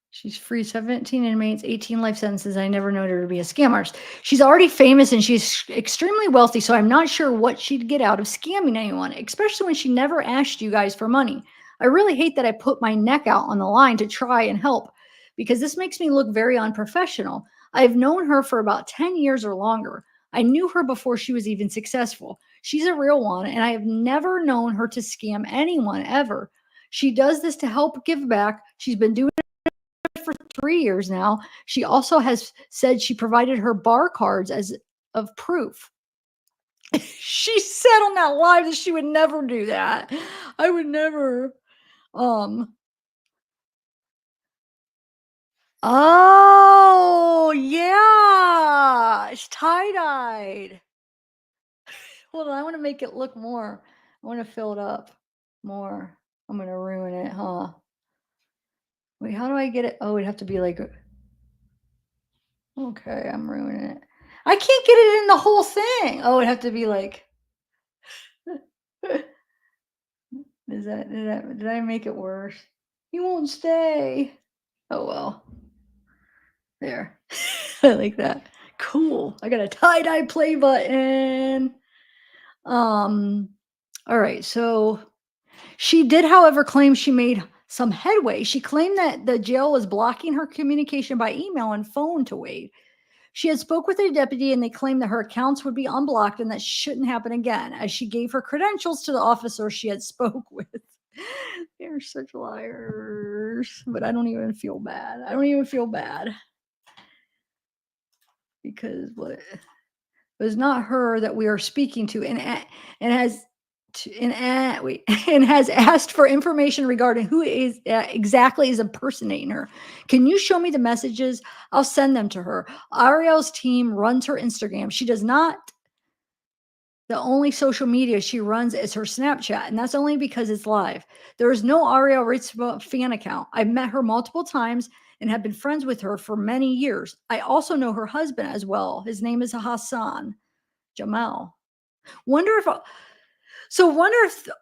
she's free 17 inmates, 18 life sentences. I never known her to be a scam artist. She's already famous and she's extremely wealthy, so I'm not sure what she'd get out of scamming anyone, especially when she never asked you guys for money. I really hate that I put my neck out on the line to try and help because this makes me look very unprofessional. I've known her for about 10 years or longer. I knew her before she was even successful. She's a real one, and I have never known her to scam anyone ever. She does this to help give back. She's been doing it for 3 years now. She also has said she provided her bar cards as of proof. She said on that live that she would never do that. I would never. Oh, yeah. It's tie-dyed. Hold on, I want to make it look more. I want to fill it up more. I'm going to ruin it, huh? Wait, how do I get it? Oh, it'd have to be like, okay, I'm ruining it. I can't get it in the whole thing. Oh, it'd have to be like, did I make it worse? You won't stay. Oh, well. There. I like that. Cool. I got a tie-dye play button. All right. So she did, however, claim she made some headway. She claimed that the jail was blocking her communication by email and phone to Wade. She had spoke with a deputy and they claimed that her accounts would be unblocked and that shouldn't happen again, as she gave her credentials to the officer she had spoke with. They're such liars, but I don't even feel bad. I don't even feel bad. Because what it was not her that we are speaking to, and has and has asked for information regarding who is exactly is impersonating her. Can you show me the messages? I'll send them to her. Ariel's team runs her Instagram. She does not. The only social media she runs is her Snapchat, and that's only because it's live. There is no Ariel Ritzma fan account. I've met her multiple times and have been friends with her for many years. I also know her husband as well. His name is Hassan Jamal. Wonder if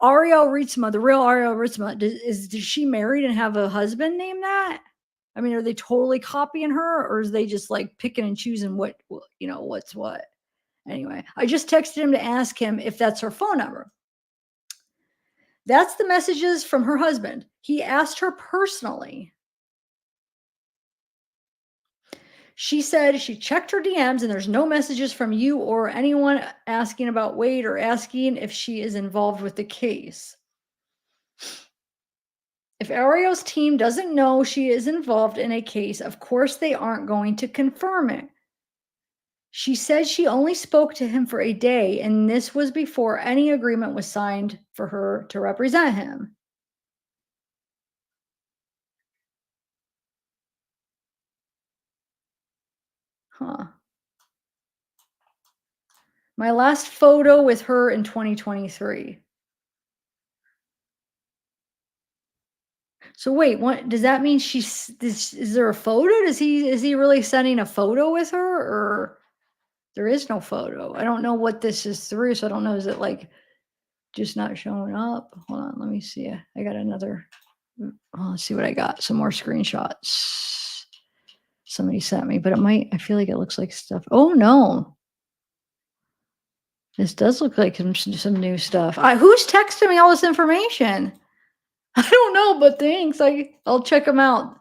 Ariel Ritzma, the real Ariel Ritzma, is she married and have a husband named that? I mean, are they totally copying her, or is they just like picking and choosing what what's what? Anyway, I just texted him to ask him if that's her phone number. That's the messages from her husband. He asked her personally. She said she checked her DMs and there's no messages from you or anyone asking about Wade or asking if she is involved with the case. If Ariel's team doesn't know she is involved in a case, of course they aren't going to confirm it. She said she only spoke to him for a day, and this was before any agreement was signed for her to represent him. Huh. My last photo with her in 2023. So wait, what does that mean? Is there a photo? Is he really sending a photo with her, or there is no photo? I don't know what this is through, so I don't know. Is it like just not showing up? Hold on, let me see. I got another. Let's see what I got. Some more screenshots somebody sent me, but it might. I feel like it looks like stuff. Oh no, this does look like some new stuff. Who's texting me all this information? I don't know, but thanks. I'll check them out.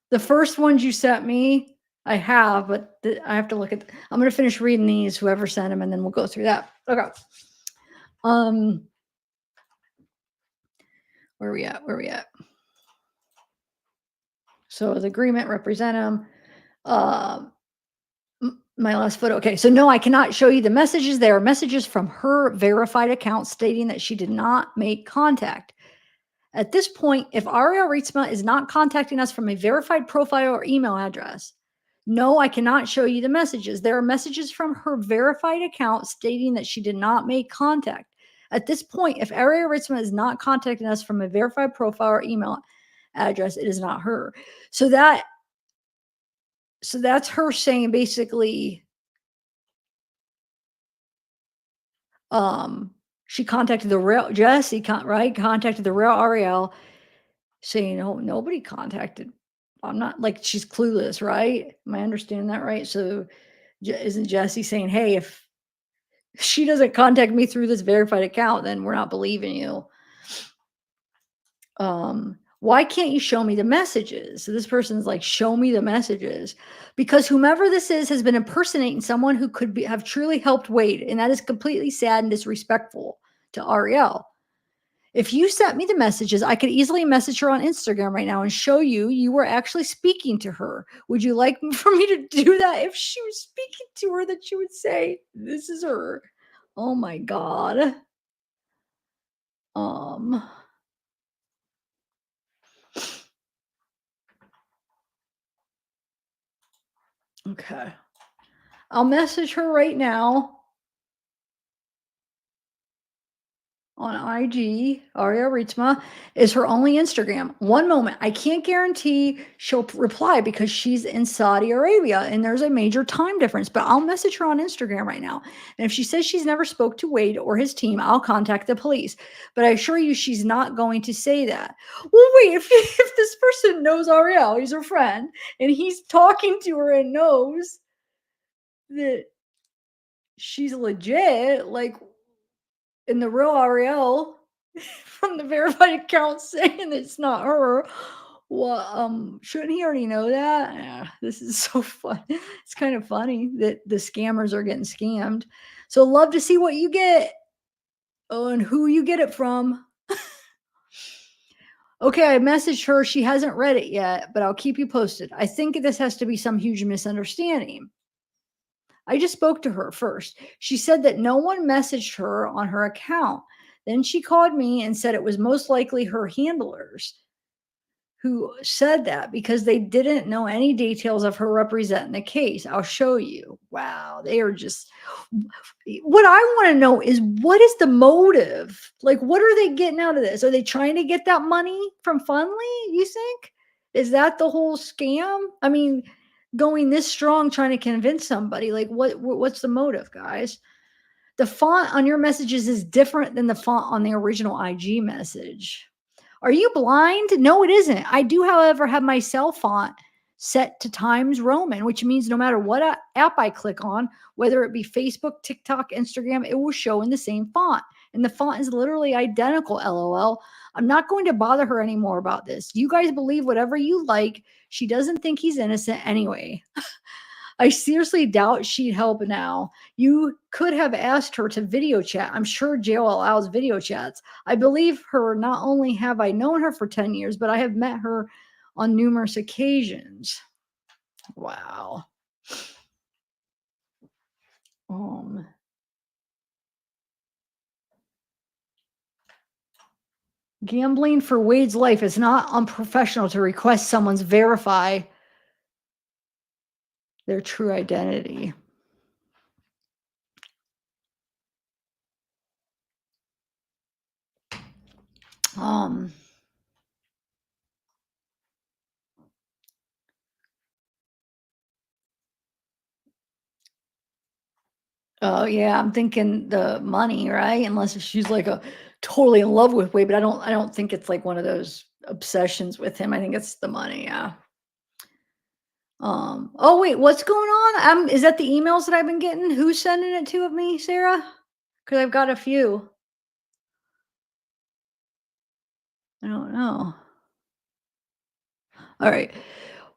The first ones you sent me, I have, but I have to look at. I'm going to finish reading these, whoever sent them, and then we'll go through that. Okay. Where are we at? So the agreement represent him. My last photo. Okay, so no, I cannot show you the messages. There are messages from her verified account stating that she did not make contact. At this point, if Ariel Ritzma is not contacting us from a verified profile or email address, no, I cannot show you the messages. There are messages from her verified account stating that she did not make contact. At this point, if Ariel Ritzma is not contacting us from a verified profile or email address, it is not her. So that's her saying basically, she contacted the real Jesse, right? Contacted the real Ariel, saying, "Oh, nobody contacted. I'm not like she's clueless, right? Am I understanding that right?" So, isn't Jesse saying, "Hey, if she doesn't contact me through this verified account, then we're not believing you." Why can't you show me the messages? So this person's like, show me the messages, because whomever this is has been impersonating someone who could have truly helped Wade, and that is completely sad and disrespectful to Ariel. If you sent me the messages, I could easily message her on Instagram right now and show you were actually speaking to her. Would you like for me to do that? If she was speaking to her, that she would say, this is her. Oh my God. Okay. I'll message her right now on IG. Aria Ritzma is her only Instagram. One moment. I can't guarantee she'll reply because she's in Saudi Arabia and there's a major time difference, but I'll message her on Instagram right now. And if she says she's never spoke to Wade or his team, I'll contact the police. But I assure you she's not going to say that. Well, wait, if this person knows Ariel, he's her friend, and he's talking to her and knows that she's legit, like, in the real Ariel from the verified account saying it's not her. Well, shouldn't he already know that? Yeah, this is so fun. It's kind of funny that the scammers are getting scammed. So love to see what you get. Oh, and who you get it from. Okay, I messaged her. She hasn't read it yet, but I'll keep you posted. I think this has to be some huge misunderstanding. I just spoke to her first. She said that no one messaged her on her account. Then she called me and said it was most likely her handlers who said that because they didn't know any details of her representing the case. I'll show you. Wow, they are just. What I want to know is what is the motive? Like, what are they getting out of this? Are they trying to get that money from Fundly? You think? Is that the whole scam? I mean, going this strong trying to convince somebody, like what's the motive, guys? The font on your messages is different than the font on the original IG message. Are you blind? No, it isn't. I do, however, have my cell font set to Times Roman, which means no matter what app I click on, whether it be Facebook, TikTok, Instagram, it will show in the same font. And the font is literally identical, LOL. I'm not going to bother her anymore about this. You guys believe whatever you like. She doesn't think he's innocent anyway. I seriously doubt she'd help now. You could have asked her to video chat. I'm sure jail allows video chats. I believe her. Not only have I known her for 10 years, but I have met her on numerous occasions. Wow. Gambling for Wade's life is not unprofessional to request someone's verify their true identity. Oh yeah, I'm thinking the money, right? Unless she's like a totally in love with Wade, but I don't think it's like one of those obsessions with him. I think it's the money, yeah. Oh wait, what's going on? Is that the emails that I've been getting? Who's sending it to of me, Sarah? Because I've got a few. I don't know. All right.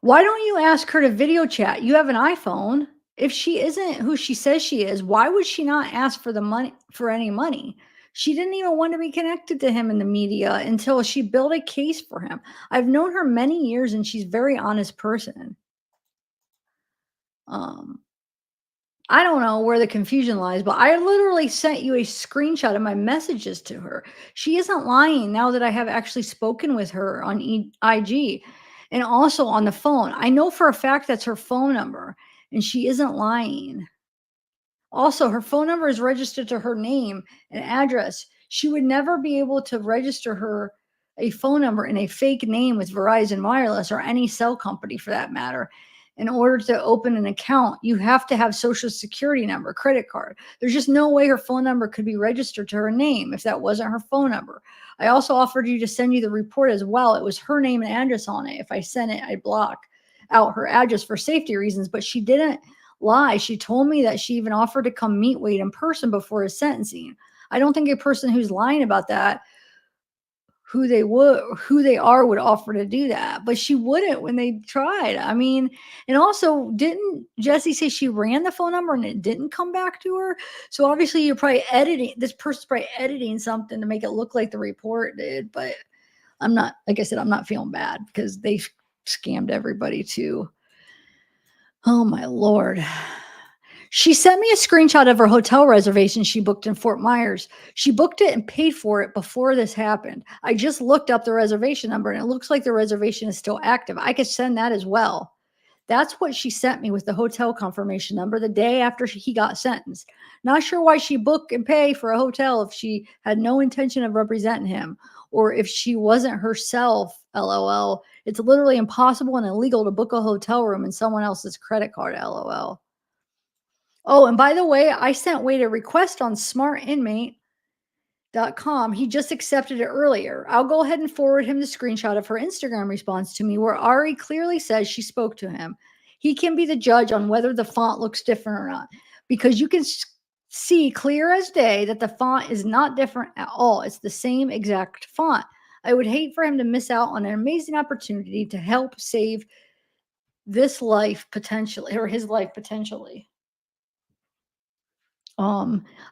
Why don't you ask her to video chat? You have an iPhone. If she isn't who she says she is, why would she not ask for the money for any money? She didn't even want to be connected to him in the media until she built a case for him. I've known her many years and she's a very honest person. I don't know where the confusion lies, but I literally sent you a screenshot of my messages to her. She isn't lying now that I have actually spoken with her on IG and also on the phone. I know for a fact that's her phone number and she isn't lying. Also, her phone number is registered to her name and address. She would never be able to register a phone number in a fake name with Verizon Wireless or any cell company for that matter. In order to open an account, you have to have social security number, credit card. There's just no way her phone number could be registered to her name if that wasn't her phone number. I also offered you to send you the report as well. It was her name and address on it. If I sent it, I'd block out her address for safety reasons, but she didn't lie. She told me that she even offered to come meet Wade in person before his sentencing. I don't think a person who's lying about that, who they are would offer to do that, but she wouldn't when they tried. I mean, and also, didn't Jessie say she ran the phone number and it didn't come back to her? So obviously you're probably editing, this person's probably editing something to make it look like the report did, but I'm not, like I said, I'm not feeling bad because they scammed everybody too. Oh my Lord. She sent me a screenshot of her hotel reservation she booked in Fort Myers. She booked it and paid for it before this happened. I just looked up the reservation number and it looks like the reservation is still active. I could send that as well. That's what she sent me with the hotel confirmation number the day after he got sentenced. Not sure why she booked and pay for a hotel if she had no intention of representing him or if she wasn't herself. LOL. It's literally impossible and illegal to book a hotel room in someone else's credit card. LOL. Oh, and by the way, I sent Wade a request on smartinmate.com. He just accepted it earlier. I'll go ahead and forward him the screenshot of her Instagram response to me where Ari clearly says she spoke to him. He can be the judge on whether the font looks different or not, because you can see clear as day that the font is not different at all. It's the same exact font. I would hate for him to miss out on an amazing opportunity to help save this life potentially, or his life potentially.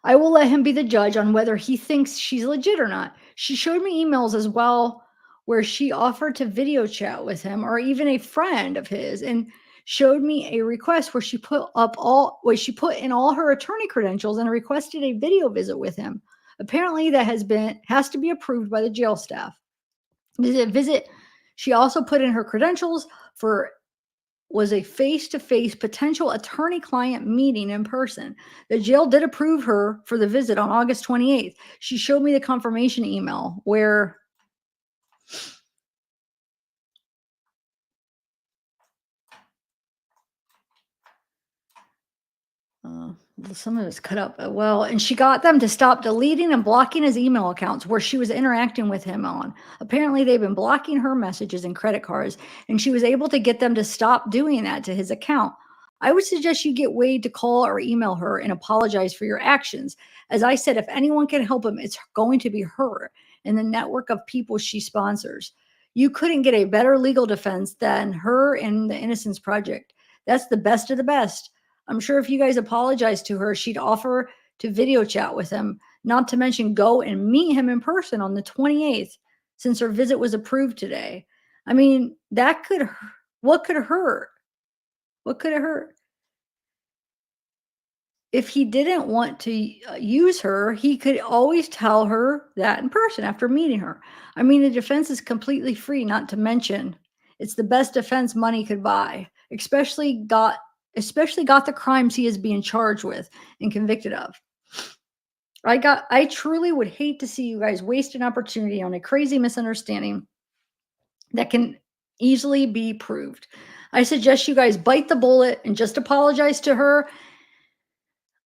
I will let him be the judge on whether he thinks she's legit or not. She showed me emails as well where she offered to video chat with him or even a friend of his, and showed me a request where she put in all her attorney credentials and requested a video visit with him. Apparently that has to be approved by the jail staff. Visit. She also put in her credentials for was a face-to-face potential attorney-client meeting in person. The jail did approve her for the visit on August 28th. She showed me the confirmation email where some of it's cut up well, and she got them to stop deleting and blocking his email accounts where she was interacting with him on. Apparently, they've been blocking her messages and credit cards, and she was able to get them to stop doing that to his account. I would suggest you get Wade to call or email her and apologize for your actions. As I said, if anyone can help him, it's going to be her and the network of people she sponsors. You couldn't get a better legal defense than her and the Innocence Project. That's the best of the best. I'm sure if you guys apologize to her, she'd offer to video chat with him, not to mention go and meet him in person on the 28th, since her visit was approved today. I mean, what could hurt? What could it hurt? If he didn't want to use her, he could always tell her that in person after meeting her. I mean, the defense is completely free, not to mention it's the best defense money could buy, especially got the crimes he is being charged with and convicted of. I truly would hate to see you guys waste an opportunity on a crazy misunderstanding that can easily be proved. I suggest you guys bite the bullet and just apologize to her.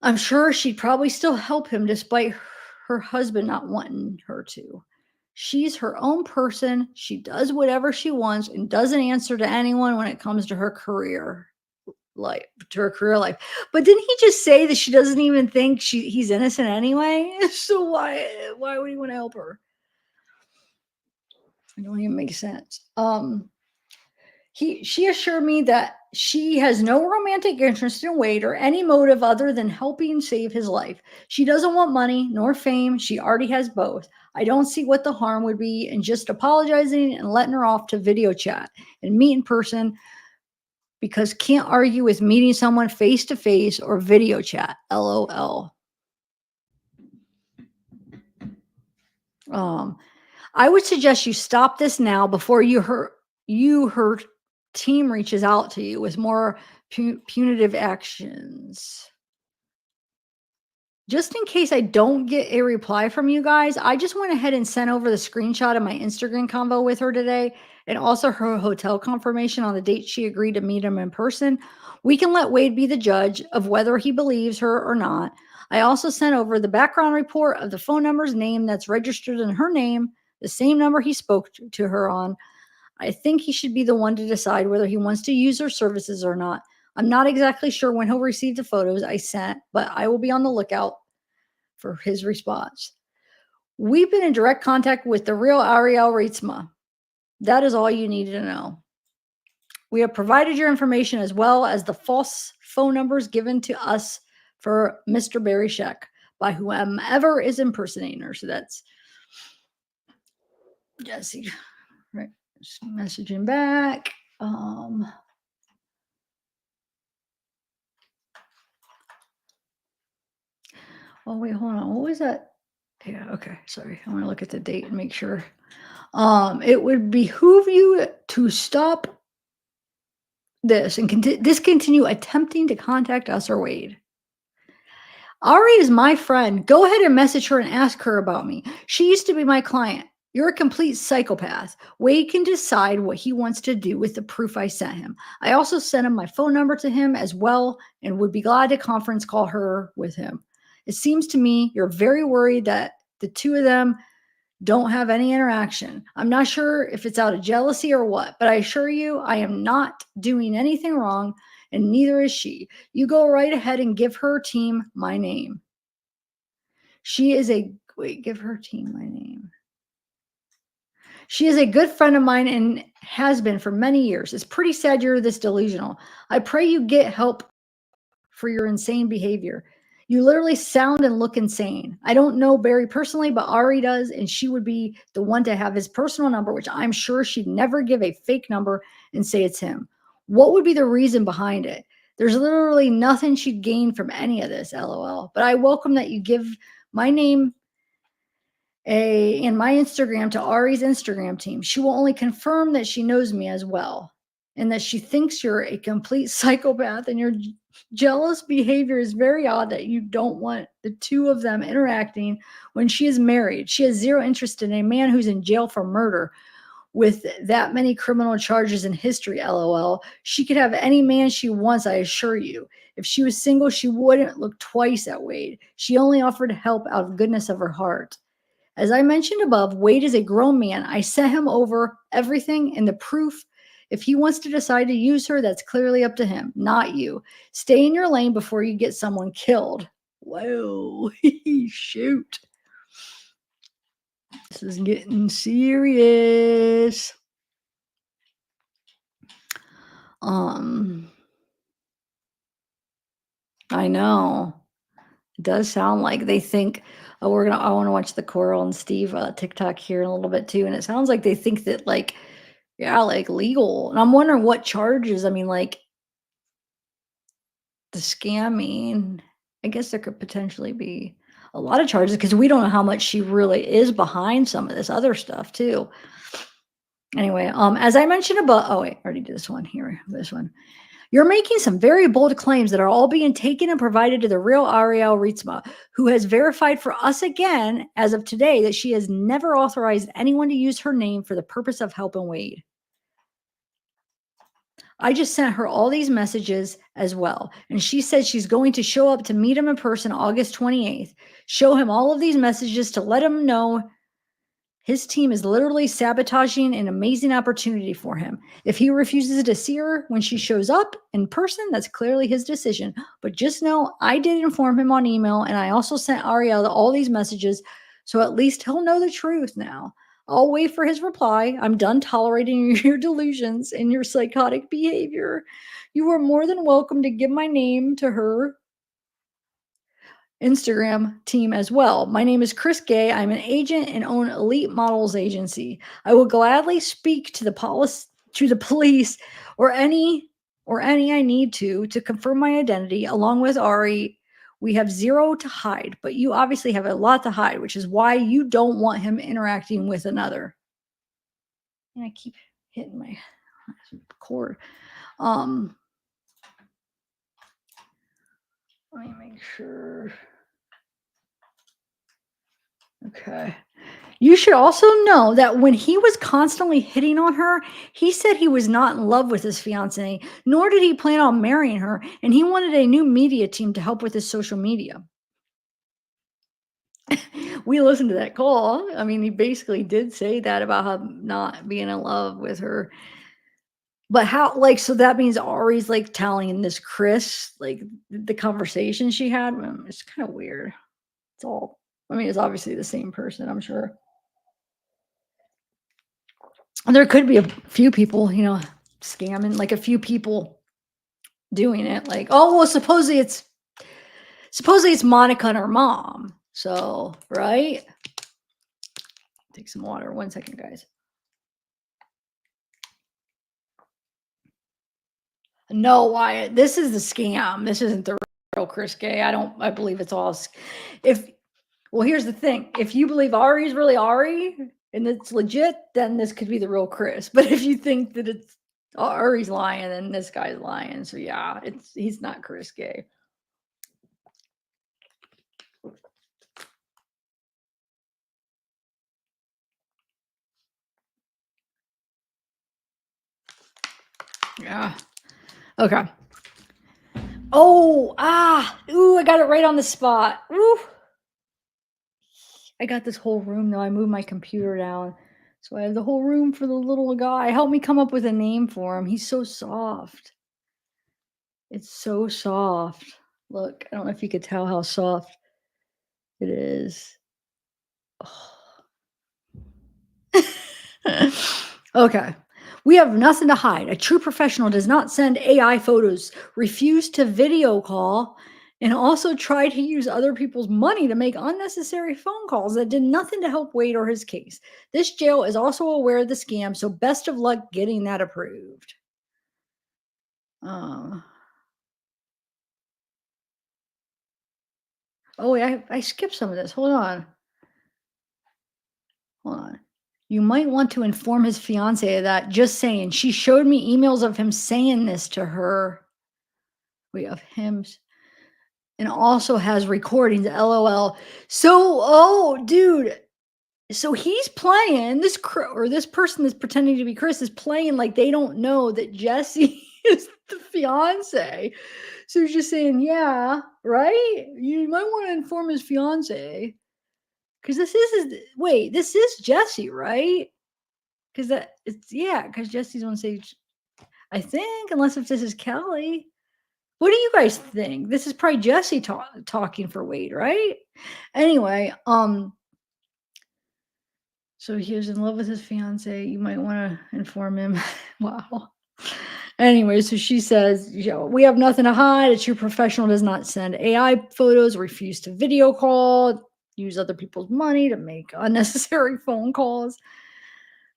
I'm sure she'd probably still help him despite her husband not wanting her to. She's her own person. She does whatever she wants and doesn't answer to anyone when it comes to her career life. But didn't he just say that she doesn't even think he's innocent anyway? So why would he want to help her? It don't even make sense. She assured me that she has no romantic interest in Wade or any motive other than helping save his life. She doesn't want money nor fame. She already has both. I don't see what the harm would be in just apologizing and letting her off to video chat and meet in person, because can't argue with meeting someone face to face or video chat. LOL. I would suggest you stop this now before her team reaches out to you with more punitive actions. Just in case I don't get a reply from you guys, I just went ahead and sent over the screenshot of my Instagram convo with her today, and also her hotel confirmation on the date she agreed to meet him in person. We can let Wade be the judge of whether he believes her or not. I also sent over the background report of the phone number's name that's registered in her name, the same number he spoke to her on. I think he should be the one to decide whether he wants to use her services or not. I'm not exactly sure when he'll receive the photos I sent, but I will be on the lookout for his response. We've been in direct contact with the real Ariel Ritzma. That is all you need to know. We have provided your information as well as the false phone numbers given to us for Mr. Barry Sheck by whomever is impersonating her. So that's Jesse. Right. Just messaging back. Oh, wait, hold on. What was that? Yeah, okay. Sorry. I want to look at the date and make sure. It would behoove you to stop this and discontinue attempting to contact us or Wade. Ari is my friend. Go ahead and message her and ask her about me. She used to be my client. You're a complete psychopath. Wade can decide what he wants to do with the proof I sent him. I also sent him my phone number to him as well and would be glad to conference call her with him. It seems to me you're very worried that the two of them don't have any interaction. I'm not sure if it's out of jealousy or what, but I assure you I am not doing anything wrong and neither is she. You go right ahead and give her team my name. She is a, wait, give her team my name. She is a good friend of mine and has been for many years. It's pretty sad you're this delusional. I pray you get help for your insane behavior. You literally sound and look insane. I don't know Barry personally, but Ari does, and she would be the one to have his personal number, which I'm sure she'd never give a fake number and say it's him. What would be the reason behind it? There's literally nothing she'd gain from any of this, LOL. But I welcome that you give my name and my Instagram to Ari's Instagram team. She will only confirm that she knows me as well and that she thinks you're a complete psychopath and your jealous behavior is very odd that you don't want the two of them interacting when she is married. She has zero interest in a man who's in jail for murder with that many criminal charges in history, LOL. She could have any man she wants, I assure you. If she was single, she wouldn't look twice at Wade. She only offered help out of goodness of her heart. As I mentioned above, Wade is a grown man. I sent him over everything and the proof. If he wants to decide to use her, that's clearly up to him, not you. Stay in your lane before you get someone killed. Whoa, shoot. This is getting serious. I know. It does sound like they think, oh, I want to watch the Coral and Steve TikTok here in a little bit too. And it sounds like they think that like, yeah, like legal. And I'm wondering what charges. I mean, like the scamming, I guess there could potentially be a lot of charges because we don't know how much she really is behind some of this other stuff too. Anyway, as I mentioned above, oh wait, I already did this one here, this one. You're making some very bold claims that are all being taken and provided to the real Ariel Ritzma, who has verified for us again, as of today, that she has never authorized anyone to use her name for the purpose of helping Wade. I just sent her all these messages as well. And she said she's going to show up to meet him in person August 28th, show him all of these messages to let him know his team is literally sabotaging an amazing opportunity for him. If he refuses to see her when she shows up in person, that's clearly his decision. But just know I did inform him on email, and I also sent Ariel all these messages, so at least he'll know the truth now. I'll wait for his reply. I'm done tolerating your delusions and your psychotic behavior. You are more than welcome to give my name to her Instagram team as well. My name is Chris Gay. I'm an agent and own Elite Models Agency. I will gladly speak to the police or any I need to confirm my identity along with Ari. We have zero to hide, but you obviously have a lot to hide, which is why you don't want him interacting with another. And I keep hitting my cord. Let me make sure. Okay. You should also know that when he was constantly hitting on her, he said he was not in love with his fiance, nor did he plan on marrying her, and he wanted a new media team to help with his social media. We listened to that call. I mean, he basically did say that about him not being in love with her. But how, like, so that means Ari's like telling this Chris, like the conversation she had. It's kind of weird. It's all I mean, it's obviously the same person, I'm sure. And there could be a few people, scamming, like a few people doing it. Like, oh, well, supposedly it's Monica and her mom. So, right? Take some water. 1 second, guys. No, Wyatt, this is the scam. This isn't the real Chris Gay. I believe it's all. Well, here's the thing. If you believe Ari's really Ari and it's legit, then this could be the real Chris. But if you think that it's Ari's lying, then this guy's lying. So yeah, he's not Chris Gay. Yeah. Okay. Oh, ooh, I got it right on the spot. Ooh. I got this whole room though. I moved my computer down. So I have the whole room for the little guy. Help me come up with a name for him. He's so soft. It's so soft. Look, I don't know if you could tell how soft it is. Oh. Okay. We have nothing to hide. A true professional does not send AI photos, refuse to video call, and also try to use other people's money to make unnecessary phone calls that did nothing to help Wade or his case. This jail is also aware of the scam, so best of luck getting that approved. Oh, wait, I skipped some of this. Hold on. You might want to inform his fiance of that. Just saying. She showed me emails of him saying this to her. Wait, of him. And also has recordings. LOL. So, dude. So he's playing this person that's pretending to be Chris is playing like they don't know that Jesse is the fiance. So he's just saying, yeah, right? You might want to inform his fiance. Because this is Jesse, right? Because because Jesse's on stage, I think, unless if this is Kelly. What do you guys think? This is probably Jesse talking for Wade, right? Anyway, so he was in love with his fiance. You might want to inform him. Wow. Anyway, so she says, we have nothing to hide. A true professional does not send AI photos, refuse to video call, use other people's money to make unnecessary phone calls.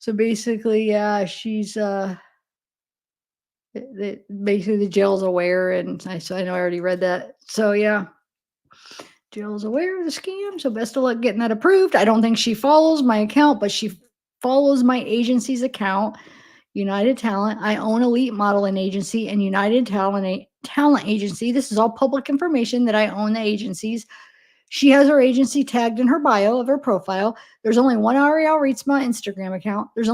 So basically, yeah, she's basically the jail's aware, and I know I already read that. So yeah, jail's aware of the scam. So best of luck getting that approved. I don't think she follows my account, but she follows my agency's account, United Talent. I own Elite Modeling Agency and United Talent Agency. This is all public information that I own the agencies. She has her agency tagged in her bio of her profile. There's only one Ariel Rietzma Instagram account. There's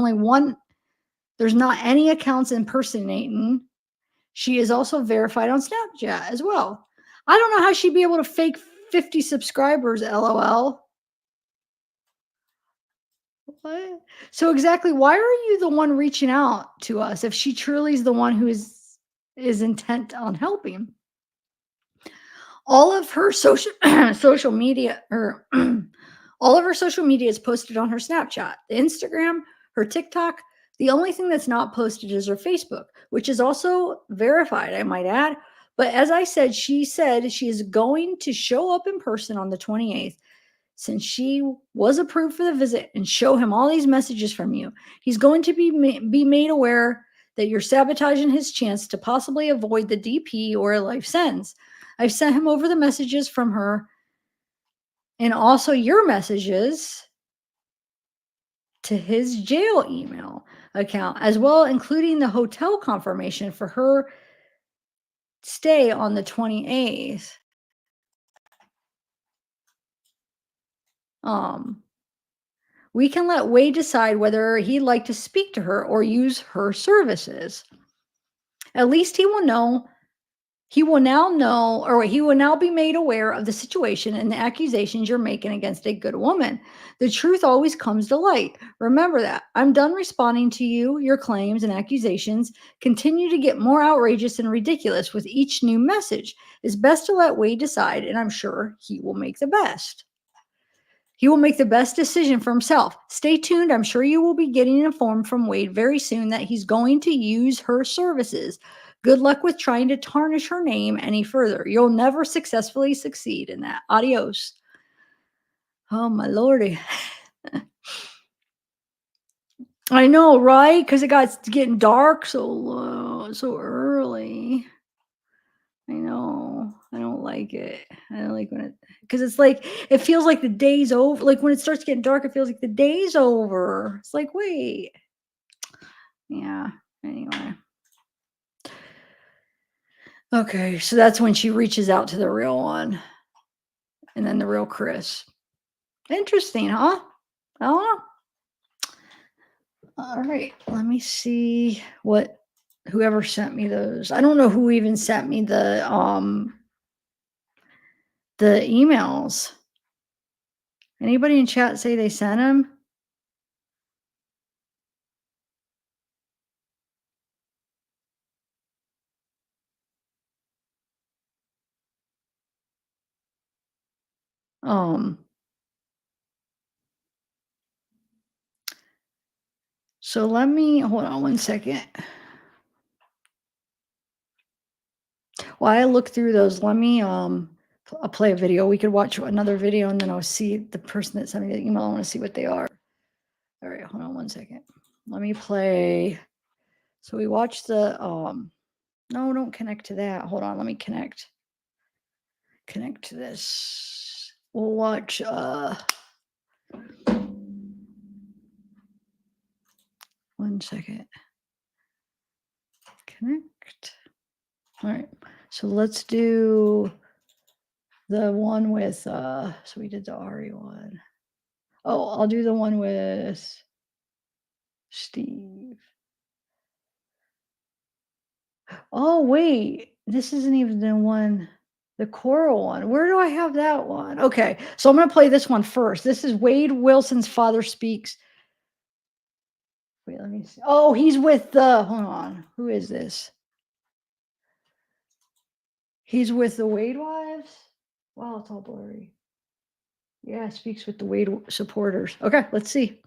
not any accounts impersonating. She is also verified on Snapchat as well. I don't know how she'd be able to fake 50 subscribers, LOL. What? So exactly, why are you the one reaching out to us if she truly is the one who is intent on helping? All of her social media, all of her social media is posted on her Snapchat, the Instagram, her TikTok. The only thing that's not posted is her Facebook, which is also verified, I might add. But as I said she is going to show up in person on the 28th since she was approved for the visit and show him all these messages from you. He's going to be made aware that you're sabotaging his chance to possibly avoid the DP or a life sentence. I've sent him over the messages from her and also your messages to his jail email account, as well, including the hotel confirmation for her stay on the 28th. We can let Wade decide whether he'd like to speak to her or use her services. At least he will now be made aware of the situation and the accusations you're making against a good woman. The truth always comes to light. Remember that. I'm done responding to you. Your claims and accusations continue to get more outrageous and ridiculous with each new message. It's best to let Wade decide, and I'm sure he will make the best. He will make the best decision for himself. Stay tuned. I'm sure you will be getting informed from Wade very soon that he's going to use her services. Good luck with trying to tarnish her name any further. You'll never successfully succeed in that. Adios. Oh, my lordy. I know, right? Because it got getting dark so early. I know. I don't like it. I don't like when it, because it's like it feels like the day's over. Like when it starts getting dark, it feels like the day's over. It's like, wait. Yeah. Anyway. Okay, so that's when she reaches out to the real one. And then the real Chris. Interesting, huh? I don't know. All right, let me see what whoever sent me those. I don't know who even sent me the emails. Anybody in chat say they sent them? So let me hold on one second. While I look through those, let me I'll play a video. We could watch another video and then I'll see the person that sent me the email. I want to see what they are. All right, hold on one second. Let me play. So we watched the no, don't connect to that. Hold on, let me connect to this. We'll watch one second. Connect. All right. So let's do the one with so we did the Ari one. Oh, I'll do the one with Steve. Oh, wait. This isn't even the one, the choral one. Where do I have that one? Okay. So I'm going to play this one first. This is Wade Wilson's Father Speaks. Wait, let me see. Oh, he's with the, hold on. Who is this? He's with the Wade wives? Wow, it's all blurry. Yeah, speaks with the Wade supporters. Okay, let's see.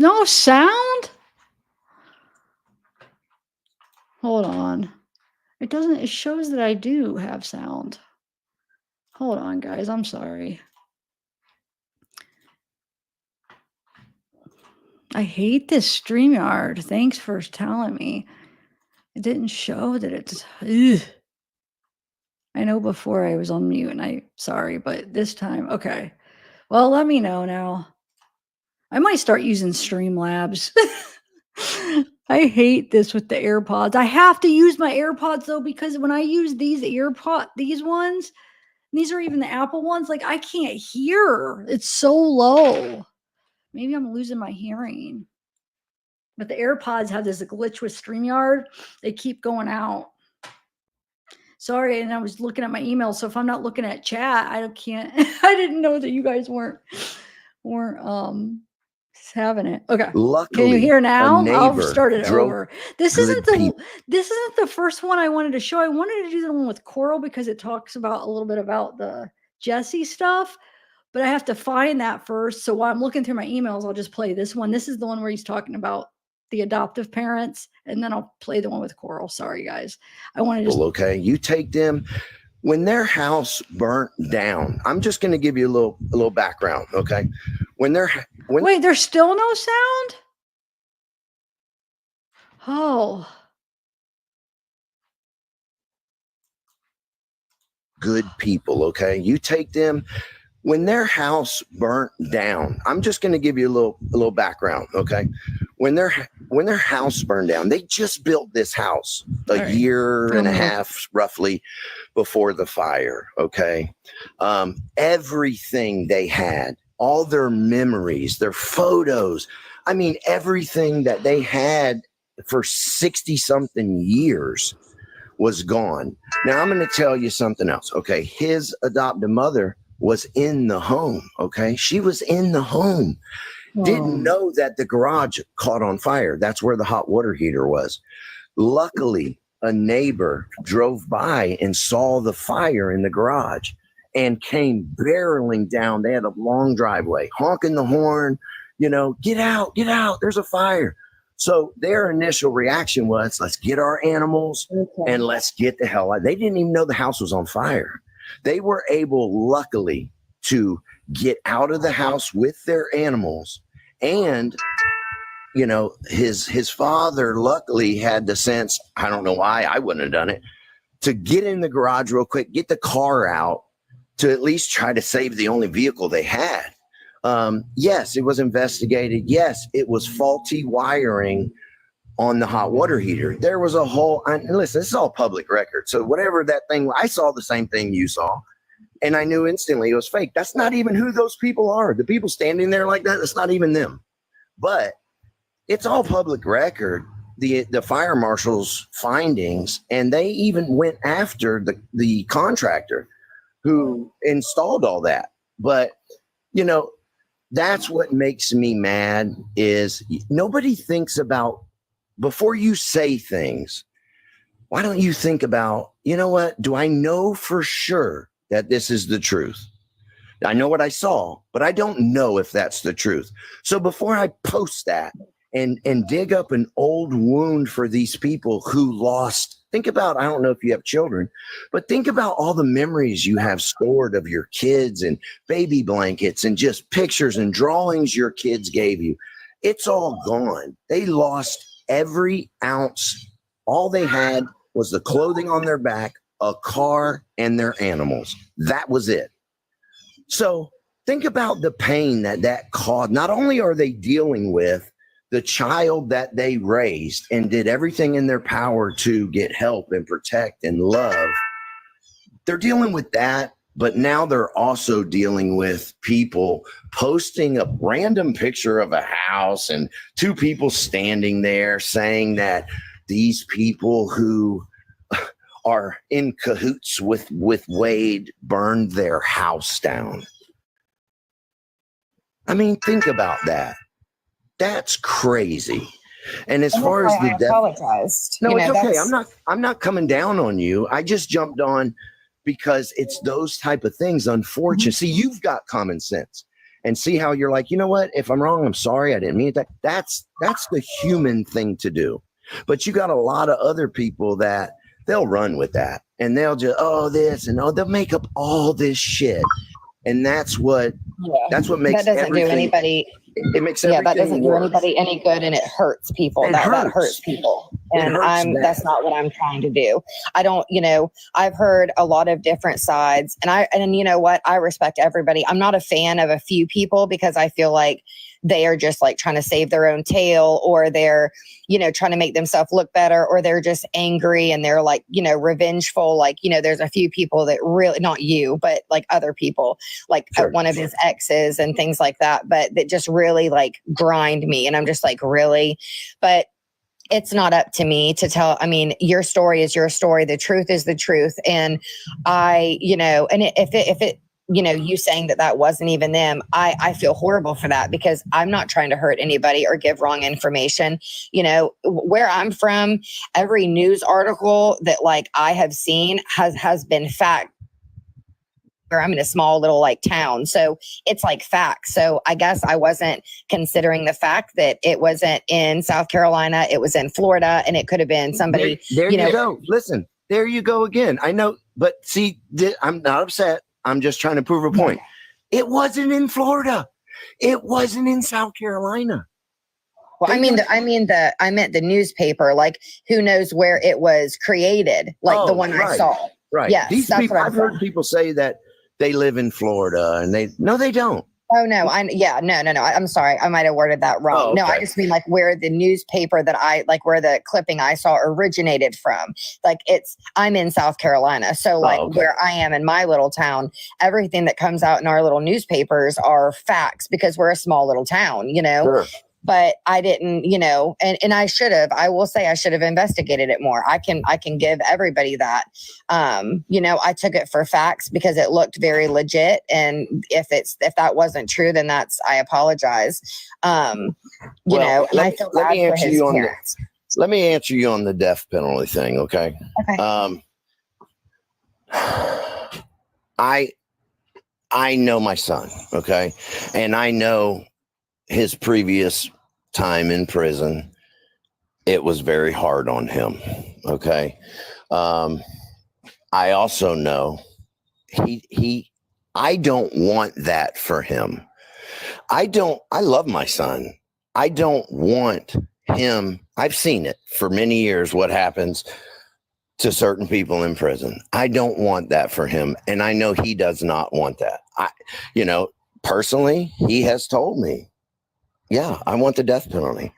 no sound? Hold on. It doesn't, it shows that I do have sound. Hold on, guys. I'm sorry. I hate this StreamYard. Thanks for telling me. It didn't show that it's. Ugh. I know before I was on mute and sorry, but this time, okay. Well, let me know now. I might start using Streamlabs. I hate this with the AirPods. I have to use my AirPods though, because when I use these ones, these are even the Apple ones, like I can't hear. It's so low. Maybe I'm losing my hearing. But the AirPods have this glitch with StreamYard. They keep going out. Sorry, and I was looking at my email. So if I'm not looking at chat, I can't. I didn't know that you guys weren't having it. Okay. Luckily, can you hear now? I'll neighbor start it drove over. This isn't the first one I wanted to show. I wanted to do the one with Coral because it talks about a little bit about the Jesse stuff, but I have to find that first. So while I'm looking through my emails, I'll just play this one. This is the one where he's talking about the adoptive parents, and then I'll play the one with Coral. Sorry, guys. I want to just okay. You take them when their house burnt down. I'm just going to give you a little background, okay? Wait, there's still no sound? Oh. Good people, okay? You take them when their house burnt down. I'm just going to give you a little background, okay? When their house burned down, they just built this house a year and a half roughly before the fire, okay? Everything they had, all their memories, their photos, I mean, everything that they had for 60 something years was gone. Now I'm going to tell you something else, okay? His adoptive mother was in the home, okay? She was in the home. Didn't know that the garage caught on fire. That's where the hot water heater was. Luckily, a neighbor drove by and saw the fire in the garage and came barreling down. They had a long driveway, honking the horn, get out, there's a fire. So their initial reaction was, let's get our animals and let's get the hell out. They didn't even know the house was on fire. They were able, luckily, to get out of the house with their animals. And, his father, luckily, had the sense, I don't know why I wouldn't have done it, to get in the garage real quick, get the car out to at least try to save the only vehicle they had. Yes, it was investigated. Yes, it was faulty wiring on the hot water heater. There was a whole, and listen, this is all public record. So whatever that thing, I saw the same thing you saw, and I knew instantly it was fake. That's not even who those people are. The people standing there like that, that's not even them. But it's all public record, the fire marshal's findings, and they even went after the contractor who installed all that. But, that's what makes me mad is nobody thinks about, before you say things, why don't you think about, what? Do I know for sure that this is the truth? I know what I saw, but I don't know if that's the truth. So before I post that and dig up an old wound for these people who lost, think about, I don't know if you have children, but think about all the memories you have stored of your kids and baby blankets and just pictures and drawings your kids gave you. It's all gone. They lost every ounce. All they had was the clothing on their back, a car, and their animals. That was it. So think about the pain that caused. Not only are they dealing with the child that they raised and did everything in their power to get help and protect and love, they're dealing with that, but now they're also dealing with people posting a random picture of a house and two people standing there saying that these people who are in cahoots with Wade burned their house down. I mean, think about that. That's crazy. And as far as the apologized. No, it's okay. I'm not coming down on you. I just jumped on because it's those type of things. Unfortunately, see, you've got common sense. and see how you're like, you know what? If I'm wrong, I'm sorry. I didn't mean that. That's the human thing to do. But you got a lot of other people that they'll run with that, and they'll just, oh, this and oh, they'll make up all this shit. And that's what makes that doesn't do anybody. It makes That doesn't do worse. anybody any good, and it hurts people. That hurts people, and that's not what I'm trying to do. I don't, I've heard a lot of different sides, and you know what? I respect everybody. I'm not a fan of a few people because I feel like they are just like trying to save their own tail, or they're, trying to make themselves look better, or they're just angry and they're like, revengeful. Like, there's a few people that really, not you, but like other people, like one of his exes and things like that, but that just really like grind me. And I'm just like, really? But it's not up to me to tell. I mean, your story is your story. The truth is the truth. And if it, you saying that wasn't even them, I feel horrible for that, because I'm not trying to hurt anybody or give wrong information. Where I'm from, every news article that like I have seen has been fact. Or I'm in a small little like town, so it's like facts. So I guess I wasn't considering the fact that it wasn't in South Carolina, it was in Florida, and it could have been somebody. There you go. Listen, there you go again. I know, but see, I'm not upset. I'm just trying to prove a point. It wasn't in Florida. It wasn't in South Carolina. Well, I meant the newspaper. Like, who knows where it was created? Like the one I saw. Right. Yes, These that's people, what I've heard people say that they live in Florida, and they don't. Oh no, no. I'm sorry. I might have worded that wrong. Oh, okay. No, I just mean like where the newspaper where the clipping I saw originated from. Like I'm in South Carolina. So where I am in my little town, everything that comes out in our little newspapers are facts, because we're a small little town, Sure. But I didn't, and I should have. I will say I should have investigated it more. I can give everybody that. I took it for facts because it looked very legit. And if that wasn't true, then I apologize. And I feel bad for his parents. Let me answer you on the death penalty thing, okay? Okay. I know my son, okay, and I know his previous time in prison. It was very hard on him. Okay. I also know I don't want that for him. I love my son. I don't want him. I've seen it for many years, what happens to certain people in prison. I don't want that for him. And I know he does not want that. Personally, he has told me, yeah, I want the death penalty.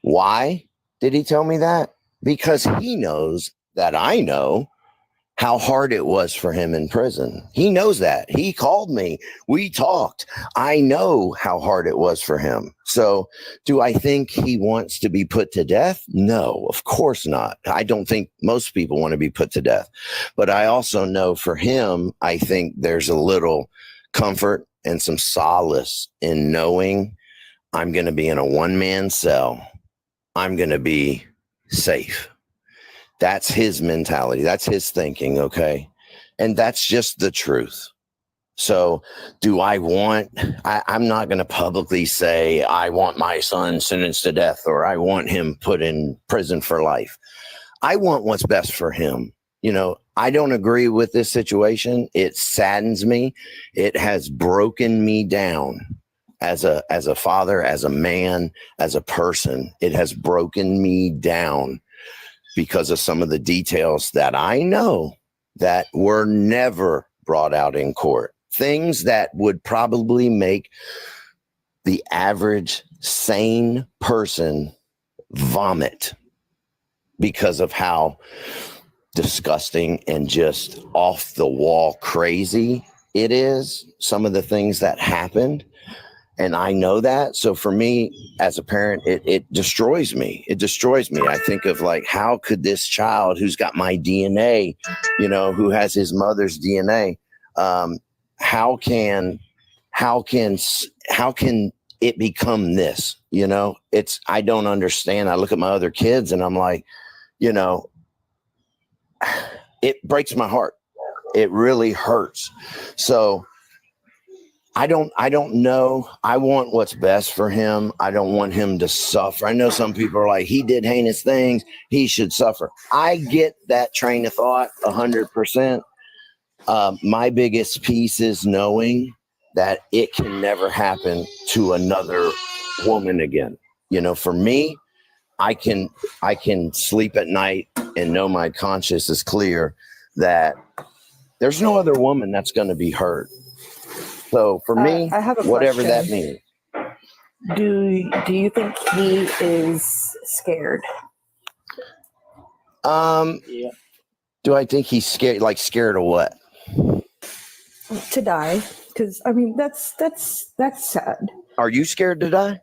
Why did he tell me that? Because he knows that I know how hard it was for him in prison. He knows that. He called me. We talked. I know how hard it was for him. So do I think he wants to be put to death? No, of course not. I don't think most people want to be put to death. But I also know for him, I think there's a little comfort and some solace in knowing I'm going to be in a one-man cell. I'm going to be safe. That's his mentality. That's his thinking. Okay. And that's just the truth. So I'm not going to publicly say, I want my son sentenced to death, or I want him put in prison for life. I want what's best for him. I don't agree with this situation. It saddens me. It has broken me down. As a father, as a man, as a person, it has broken me down because of some of the details that I know that were never brought out in court. Things that would probably make the average sane person vomit because of how disgusting and just off the wall crazy it is. Some of the things that happened. And I know that. So for me as a parent, it destroys me. It destroys me. I think of like, how could this child who's got my DNA, who has his mother's DNA, how can it become this? I don't understand. I look at my other kids and I'm like, it breaks my heart. It really hurts. So I don't know. I want what's best for him. I don't want him to suffer. I know some people are like, he did heinous things, he should suffer. I get that train of thought 100%. My biggest piece is knowing that it can never happen to another woman again. You know, for me, I can sleep at night and know my conscience is clear that there's no other woman that's going to be hurt. So for me, I have a whatever that question. means. Do you think he is scared? Do I think he's scared? Like scared of what? To die? Because I mean, that's sad. Are you scared to die?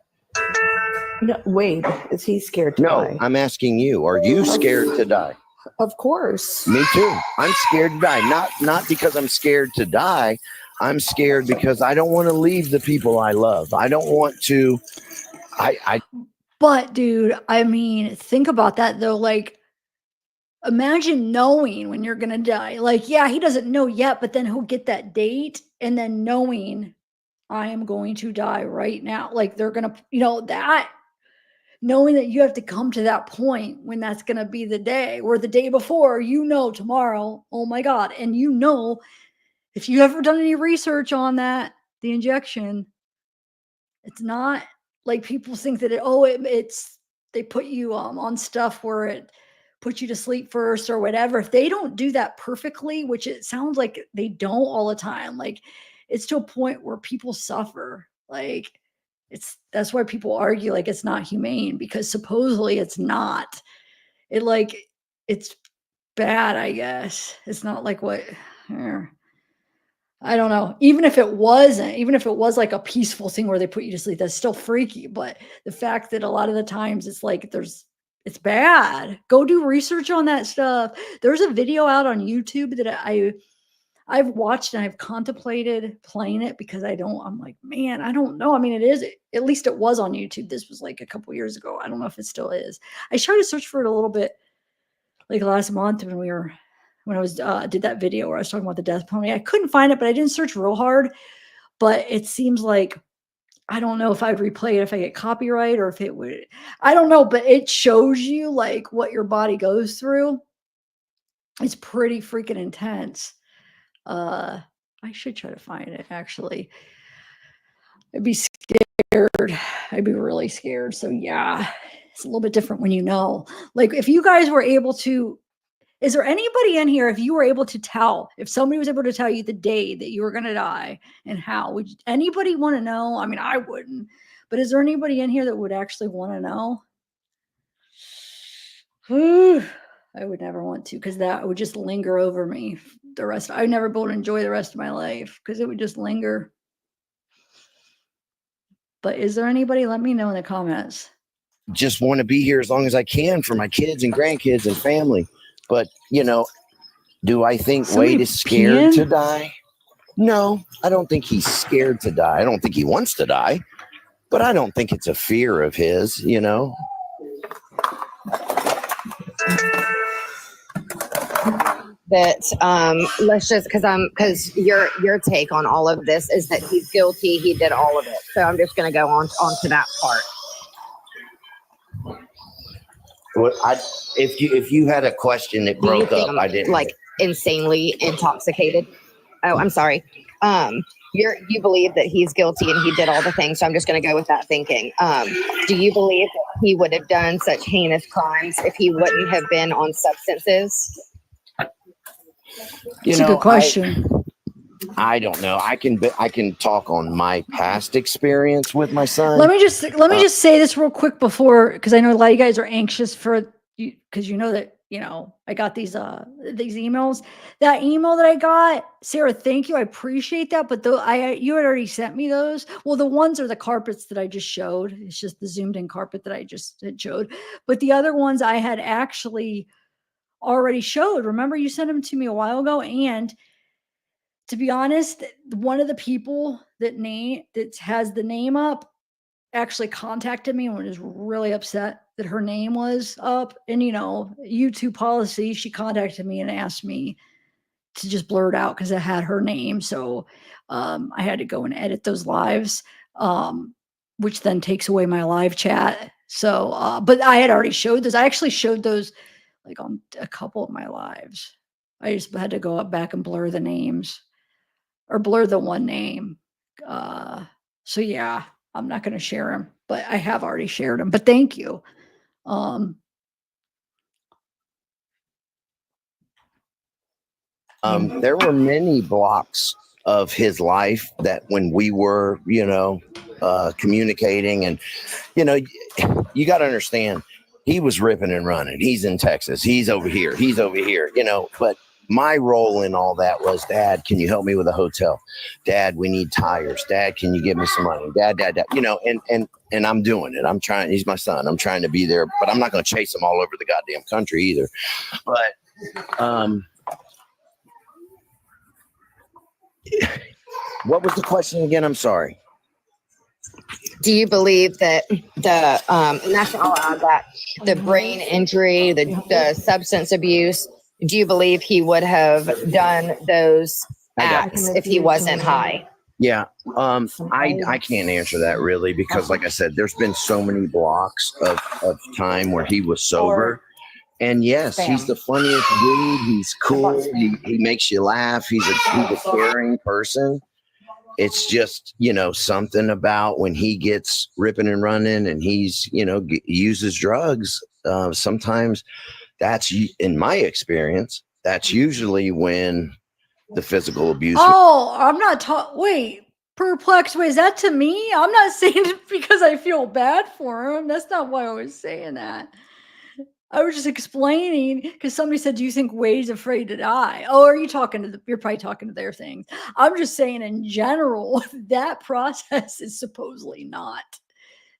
No, Wade, is he scared to No, die? I'm asking you. Are you scared to die? Of course. Me too. I'm scared to die. Not because I'm scared to die. I'm scared because I don't want to leave the people I love. I don't want to. But dude, I mean, think about that though. Like, imagine knowing when you're gonna die. Like, yeah, he doesn't know yet, but then he'll get that date, and then knowing I am going to die right now. Like, they're gonna, that knowing that you have to come to that point when that's gonna be the day, or the day before, tomorrow. Oh my God. And if you ever done any research on that, the injection, it's not like people think that it's they put you on stuff where it puts you to sleep first or whatever. If they don't do that perfectly, which it sounds like they don't all the time, like it's to a point where people suffer. Like that's why people argue like it's not humane, because supposedly it's not. It's bad, I guess. It's not like what. I don't know. Even if it was like a peaceful thing where they put you to sleep, that's still freaky. But the fact that a lot of the times it's like it's bad. Go do research on that stuff. There's a video out on YouTube that I've watched and I've contemplated playing it because I'm like, man, I don't know. I mean, at least it was on YouTube. This was like a couple years ago. I don't know if it still is. I tried to search for it a little bit like last month when I was did that video where I was talking about the death penalty. I couldn't find it, but I didn't search real hard. But it seems like I don't know if I'd replay it if I get copyright or if it would. I don't know, but it shows you like what your body goes through. It's pretty freaking intense. I should try to find it actually. I'd be scared. I'd be really scared. So yeah, it's a little bit different when you know. Like if you guys were able to. Is there anybody in here, if you were able to tell, if somebody was able to tell you the day that you were going to die and how, would anybody want to know? I mean, I wouldn't, but is there anybody in here that would actually want to know? I would never want to, because that would just linger over me the rest. I'd never be able to enjoy the rest of my life because it would just linger. But is there anybody? Let me know in the comments. Just want to be here as long as I can for my kids and grandkids and family. But, do I think Wade is scared to die? No, I don't think he's scared to die. I don't think he wants to die, but I don't think it's a fear of his, That let's just because your take on all of this is that he's guilty, he did all of it. So I'm just going to go on to that part. If you had a question that broke up, I didn't like insanely intoxicated. Oh, I'm sorry. You believe that he's guilty and he did all the things. So I'm just going to go with that thinking. Do you believe that he would have done such heinous crimes if he wouldn't have been on substances? It's a good question. I don't know. I can talk on my past experience with my son. Let me just say this real quick because I know a lot of you guys are anxious for you, because that I got these emails. That email that I got, Sarah, thank you. I appreciate that. But you had already sent me those. Well, the ones are the carpets that I just showed. It's just the zoomed in carpet that I just had showed. But the other ones I had actually already showed. Remember, you sent them to me a while ago. And to be honest, one of the people that has the name up actually contacted me and was really upset that her name was up. And YouTube policy, she contacted me and asked me to just blur it out because it had her name. So I had to go and edit those lives, which then takes away my live chat. So, but I had already showed those. I actually showed those like on a couple of my lives. I just had to go up back and blur the names or blur the one name. So yeah, I'm not going to share them, but I have already shared them. But thank you. There were many blocks of his life that when we were, communicating, and, you got to understand, he was ripping and running. He's in Texas. He's over here. But my role in all that was, Dad, can you help me with a hotel? Dad, we need tires. Dad, can you give me some money? Dad, and I'm doing it. I'm trying. He's my son. I'm trying to be there, but I'm not going to chase him all over the goddamn country either. But, what was the question again? I'm sorry. Do you believe that the national that the brain injury, the substance abuse, do you believe he would have done those acts if he wasn't high? Yeah. I can't answer that really, because like I said, there's been so many blocks of time where he was sober. And yes, he's the funniest dude. He's cool. He makes you laugh. He's a caring person. It's just, something about when he gets ripping and running and he's, uses drugs. Sometimes that's, in my experience, that's usually when the physical abuse. Oh, I'm not wait, perplexed. Wait, is that to me? I'm not saying it because I feel bad for him. That's not why I was saying that. I was just explaining because somebody said, "Do you think Wade's afraid to die?" Oh, are you talking to you're probably talking to their thing. I'm just saying in general, that process is supposedly not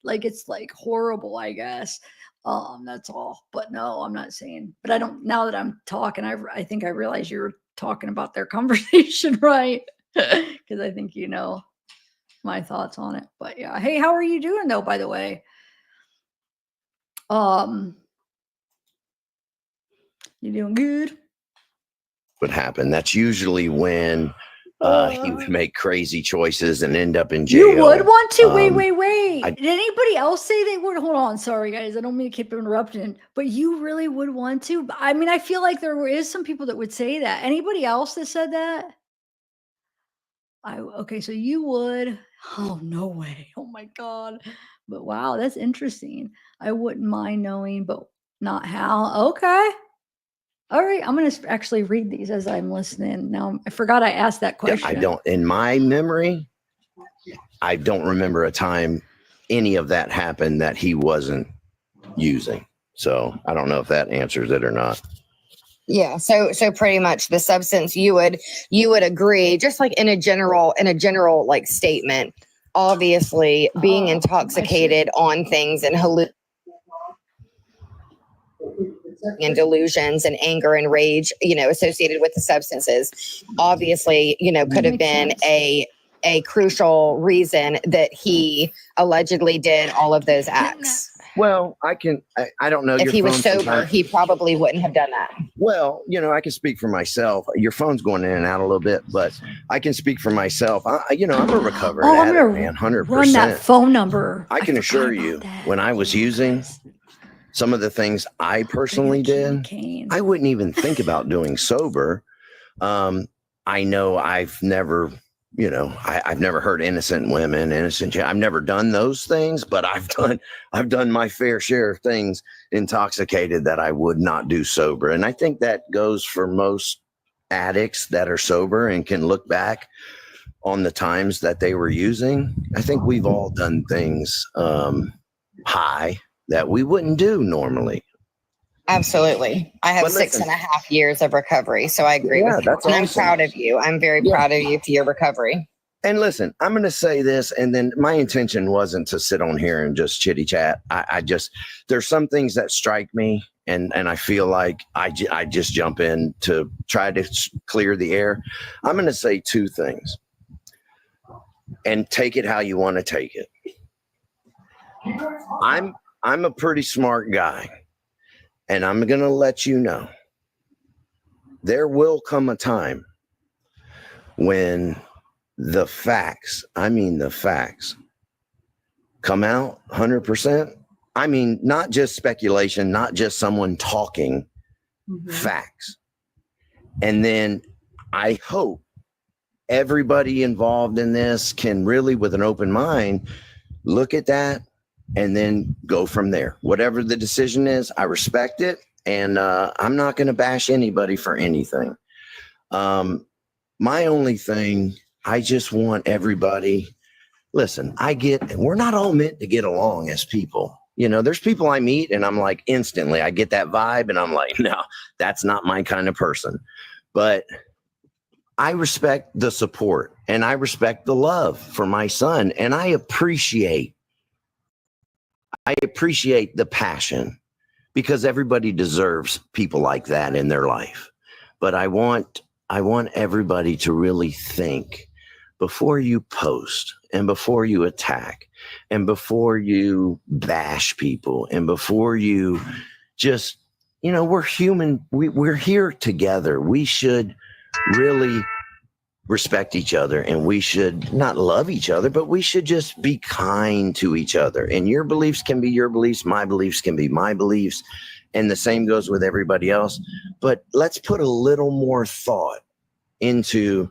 like, it's like horrible, I guess. That's all. But no, I'm not saying. But I don't. Now that I'm talking, I think I realize you're talking about their conversation, right? Because I think my thoughts on it. But yeah, hey, how are you doing though? By the way, you doing good? Would happen. That's usually when he would make crazy choices and end up in jail. You would want to? Wait. Did anybody else say they would? Hold on. Sorry, guys. I don't mean to keep interrupting, but you really would want to? I mean, I feel like there is some people that would say that. Anybody else that said that? Okay, so you would. Oh, no way. Oh my God. But wow, that's interesting. I wouldn't mind knowing, but not how. Okay. All right, I'm going to actually read these as I'm listening. Now, I forgot I asked that question. I don't, in my memory, I don't remember a time any of that happened that he wasn't using. So I don't know if that answers it or not. Yeah. So pretty much the substance you would agree, just like in a general like statement, obviously being intoxicated on things and and delusions and anger and rage, associated with the substances, obviously, could have been a crucial reason that he allegedly did all of those acts. Well, I don't know. If he was sober, he probably wouldn't have done that. Well, I can speak for myself. Your phone's going in and out a little bit, but I can speak for myself. I'm a recovering addict, man, 100%. Run that phone number. I can assure you, when I was using, some of the things I personally did, I wouldn't even think about doing sober. I know I've never, I've never hurt innocent women, I've never done those things, but I've done my fair share of things intoxicated that I would not do sober. And I think that goes for most addicts that are sober and can look back on the times that they were using. I think we've all done things high that we wouldn't do normally. Absolutely. I have 6.5 years of recovery, so I agree with you. And I'm proud of you. I'm very proud of you for your recovery. And listen, I'm going to say this, and then my intention wasn't to sit on here and just chitty chat. There's some things that strike me, and I feel like I just jump in to try to clear the air. I'm going to say two things, and take it how you want to take it. I'm a pretty smart guy, and I'm going to let you know there will come a time when the facts, I mean, the facts come out 100%. I mean, not just speculation, not just someone talking, facts. And then I hope everybody involved in this can really, with an open mind, look at that and then go from there. Whatever the decision is, I respect it. And I'm not going to bash anybody for anything. My only thing, I just want everybody, listen, we're not all meant to get along as people. You know, there's people I meet and I'm like, instantly, I get that vibe and I'm like, no, that's not my kind of person. But I respect the support and I respect the love for my son. And I appreciate the passion, because everybody deserves people like that in their life. But I want everybody to really think before you post and before you attack and before you bash people and before you just, you know, we're human. We're here together. We should really respect each other, and we should not love each other, but we should just be kind to each other. And your beliefs can be your beliefs. My beliefs can be my beliefs. And the same goes with everybody else. But let's put a little more thought into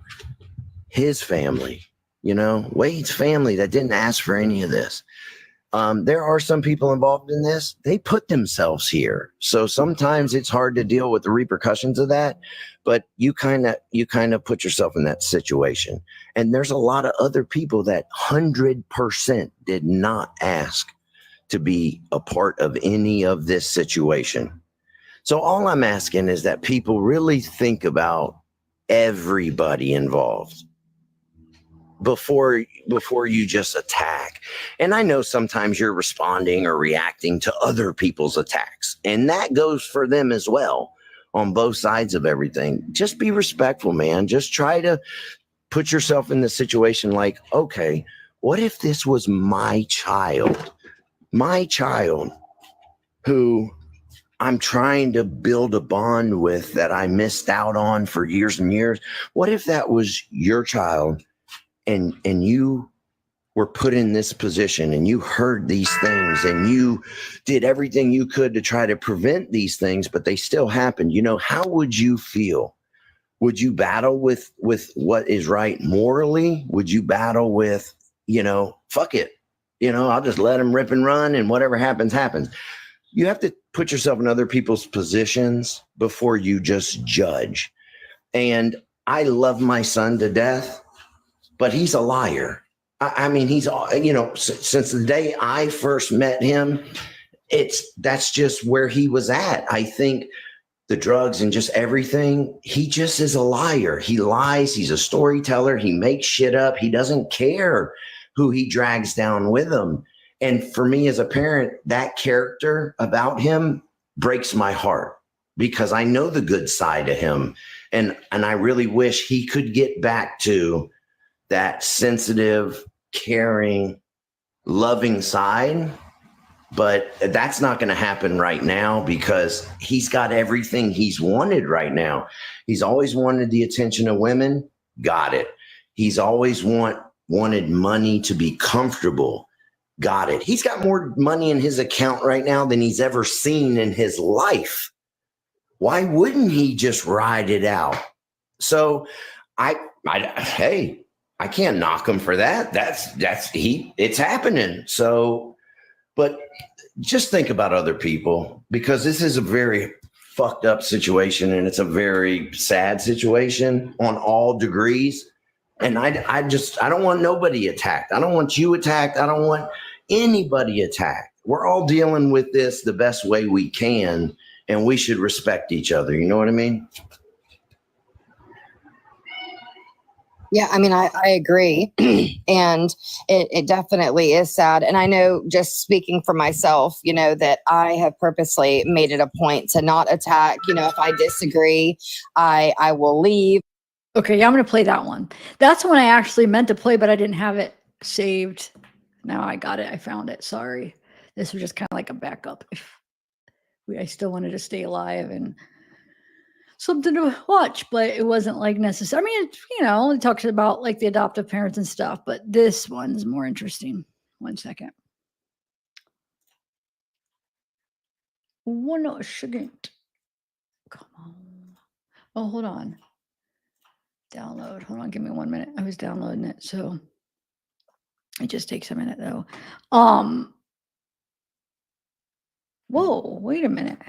his family, you know, Wade's family that didn't ask for any of this. There are some people involved in this. They put themselves here. So sometimes it's hard to deal with the repercussions of that, but you kind of put yourself in that situation. And there's a lot of other people that 100% did not ask to be a part of any of this situation. So all I'm asking is that people really think about everybody involved before you just attack. And I know sometimes you're responding or reacting to other people's attacks, and that goes for them as well on both sides of everything. Just be respectful, man. Just try to put yourself in the situation like, okay, what if this was my child who I'm trying to build a bond with that I missed out on for years and years? What if that was your child and you were put in this position and you heard these things and you did everything you could to try to prevent these things, but they still happened? You know, how would you feel? Would you battle with what is right morally? Would you battle with, you know, fuck it, you know, I'll just let them rip and run and whatever happens, happens? You have to put yourself in other people's positions before you just judge. And I love my son to death, but he's a liar. I mean, he's, you know, since the day I first met him, that's just where he was at. I think the drugs and just everything, he just is a liar. He lies. He's a storyteller. He makes shit up. He doesn't care who he drags down with him. And for me as a parent, that character about him breaks my heart, because I know the good side of him. And I really wish he could get back to that sensitive, caring, loving side. But that's not going to happen right now, because he's got everything he's wanted right now. He's always wanted the attention of women. Got it. He's always wanted money to be comfortable. Got it. He's got more money in his account right now than he's ever seen in his life. Why wouldn't he just ride it out? So hey, I can't knock him for that. It's happening. So, but just think about other people, because this is a very fucked up situation and it's a very sad situation on all degrees. And I don't want nobody attacked. I don't want you attacked. I don't want anybody attacked. We're all dealing with this the best way we can, and we should respect each other. You know what I mean? Yeah, I mean, I agree. And it definitely is sad. And I know, just speaking for myself, you know, that I have purposely made it a point to not attack. You know, if I disagree, I will leave. Okay, yeah, I'm going to play that one. That's the one I actually meant to play, but I didn't have it saved. Now I got it. I found it. Sorry. This was just kind of like a backup. I still wanted to stay alive. And something to watch, but it wasn't like necessary. I mean, it talks about like the adoptive parents and stuff, but this one's more interesting. 1 second. 1 second. Come on. Oh, hold on. Download. Hold on. Give me 1 minute. I was downloading it, so it just takes a minute though. Whoa, wait a minute.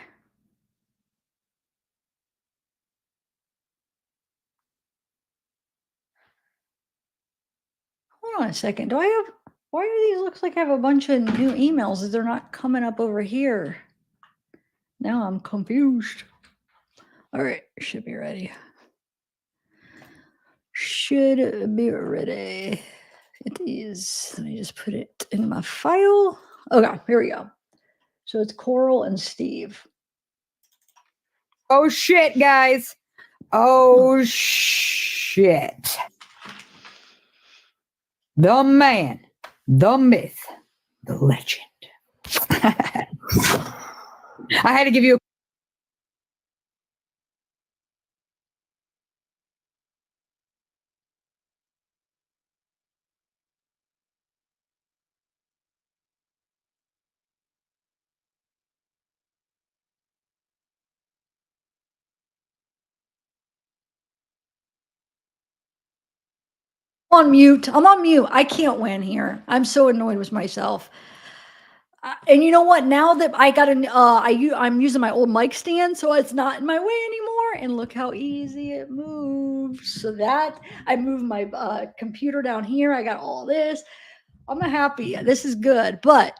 Hold on a second. Why do these looks like I have a bunch of new emails that they're not coming up over here? Now I'm confused. All right, should be ready. Should be ready. It is. Let me just put it in my file. Okay, here we go. So it's Coral and Steve. Oh shit, guys. Oh shit. The man, the myth, the legend. I had to give you a on mute. I'm on mute. I can't win here. I'm so annoyed with myself. And you know what? Now that I got I'm using my old mic stand, so it's not in my way anymore. And look how easy it moves. So that I moved my computer down here. I got all this. I'm not happy. This is good, but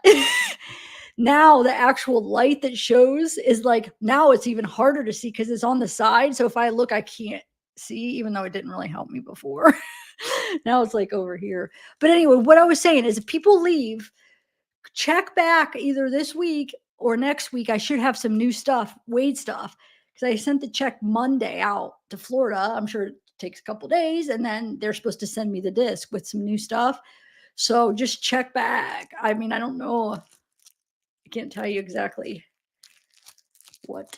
now the actual light that shows is like now it's even harder to see because it's on the side. So if I look, I can't see, even though it didn't really help me before. Now it's like over here. But anyway, what I was saying is if people leave, check back either this week or next week. I should have some new stuff, Wade stuff, because I sent the check Monday out to Florida. I'm sure it takes a couple days, and then they're supposed to send me the disc with some new stuff. So just check back. I mean, I don't know. I can't tell you exactly what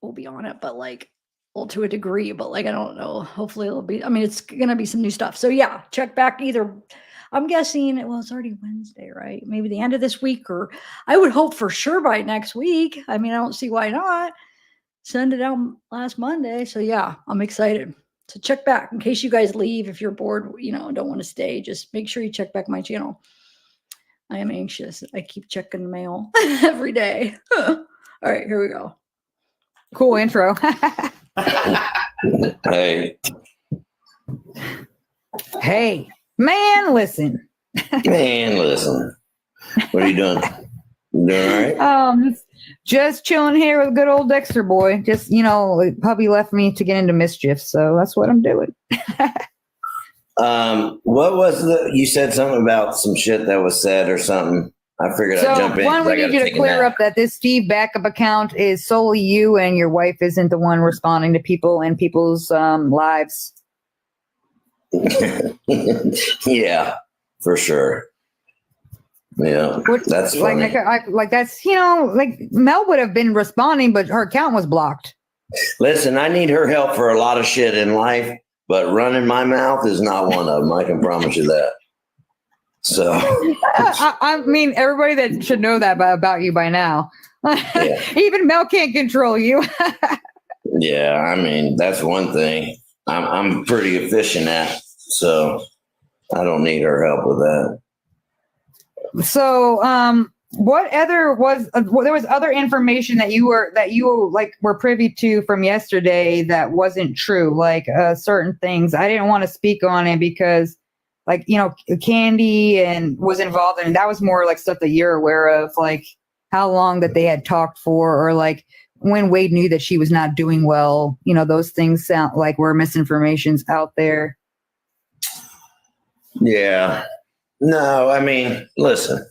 will be on it, but like, well, to a degree, but like, I don't know. Hopefully it'll be, I mean, it's going to be some new stuff. So yeah, check back either. I'm guessing, well, it's already Wednesday, right? Maybe the end of this week, or I would hope for sure by next week. I mean, I don't see why not. Send it out last Monday. So yeah, I'm excited. So check back in case you guys leave. If you're bored, don't want to stay, just make sure you check back my channel. I am anxious. I keep checking the mail every day. All right, here we go. cool intro. Hey, Hey, man, listen. man, listen. What are you doing? You doing all right? Just chilling here with good old Dexter boy. Just, puppy left me to get into mischief, so that's what I'm doing. What was you said something about some shit that was said or something. I figured I'd jump in. So one, we need you to clear up that this Steve backup account is solely you and your wife isn't the one responding to people and people's lives. Yeah, for sure. Yeah, that's funny. Like that's, like Mel would have been responding, but her account was blocked. Listen, I need her help for a lot of shit in life, but running my mouth is not one of them. I can promise you that. So, I mean, everybody that should know that about you by now. Yeah. Even Mel can't control you. Yeah, I mean, that's one thing I'm pretty efficient at, so I don't need her help with that. So, what other was there was other information that you were privy to from yesterday that wasn't true, like certain things. I didn't want to speak on it because, like, Candy and was involved, and that was more like stuff that you're aware of, like how long that they had talked for, or like when Wade knew that she was not doing well. Those things sound like were misinformations out there. Yeah. No, I mean, listen,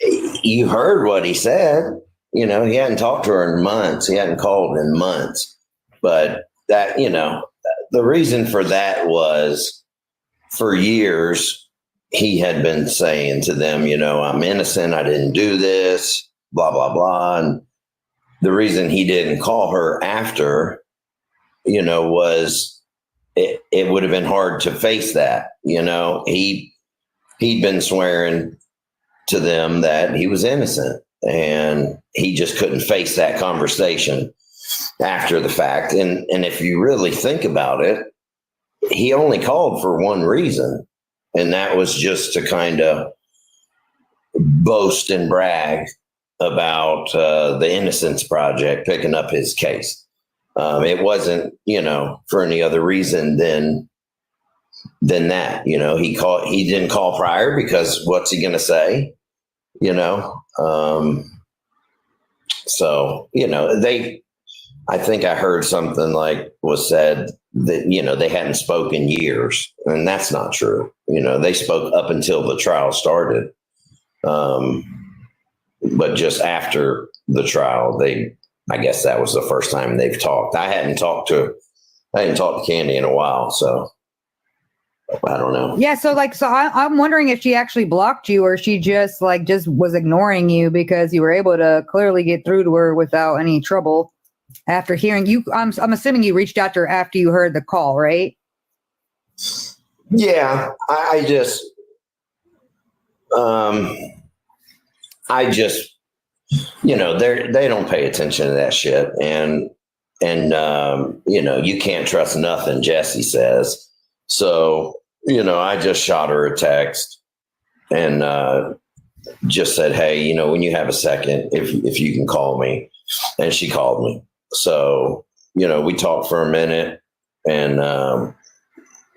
you heard what he said. He hadn't talked to her in months. He hadn't called in months. But that, the reason for that was for years, he had been saying to them, I'm innocent. I didn't do this, blah, blah, blah. And the reason he didn't call her after was it would have been hard to face that. He'd been swearing to them that he was innocent, and he just couldn't face that conversation after the fact. And if you really think about it, he only called for one reason, and that was just to kind of boast and brag about the Innocence Project picking up his case. It wasn't, for any other reason than that. He didn't call prior because what's he going to say? So I think I heard something like was said that, they hadn't spoken years, and that's not true. They spoke up until the trial started. But just after the trial, I guess that was the first time they've talked. I hadn't talked to Candy in a while, so I don't know. Yeah, so I'm wondering if she actually blocked you, or she just was ignoring you because you were able to clearly get through to her without any trouble after hearing you. I'm assuming you reached out to her after you heard the call, right? Yeah, I just they don't pay attention to that shit, and you can't trust nothing Jesse says. So I just shot her a text and just said, hey, when you have a second, if you can call me. And she called me. So we talked for a minute, and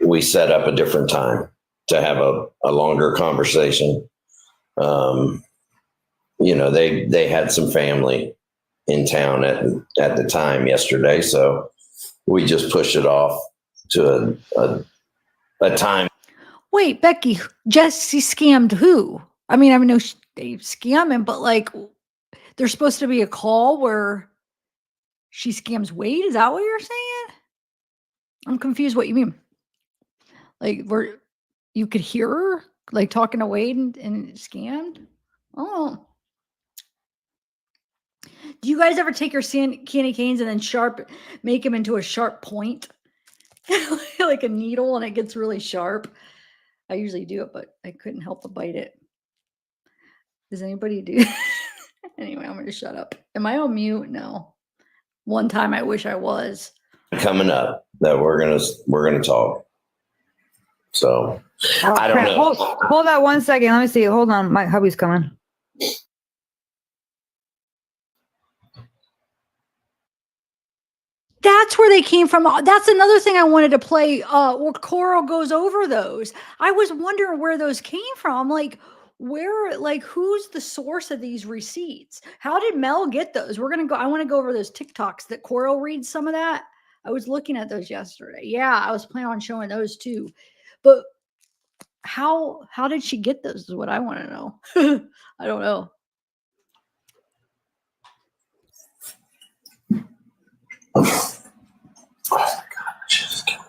we set up a different time to have a longer conversation. They had some family in town at the time yesterday, so we just pushed it off to a time. Wait, Becky, Jesse scammed who? I mean, I know they scam him, but there's supposed to be a call where she scams Wade. Is that what you're saying? I'm confused what you mean. Where you could hear her talking to Wade and scammed? Oh. Do you guys ever take your candy canes and then make them into a sharp point? Like a needle, and it gets really sharp? I usually do it, but I couldn't help but bite it. Does anybody do? Anyway, I'm going to shut up. Am I on mute? No. One time I wish I was. Coming up that we're gonna talk. So I don't know. Hold that 1 second. Let me see. Hold on. My hubby's coming. That's where they came from. That's another thing I wanted to play. Where Coral goes over those. I was wondering where those came from. Who's the source of these receipts? How did Mel get those? I want to go over those TikToks that Coral reads some of that. I was looking at those yesterday. Yeah, I was planning on showing those too. But how did she get those is what I want to know. I don't know. Oh my God, just kidding.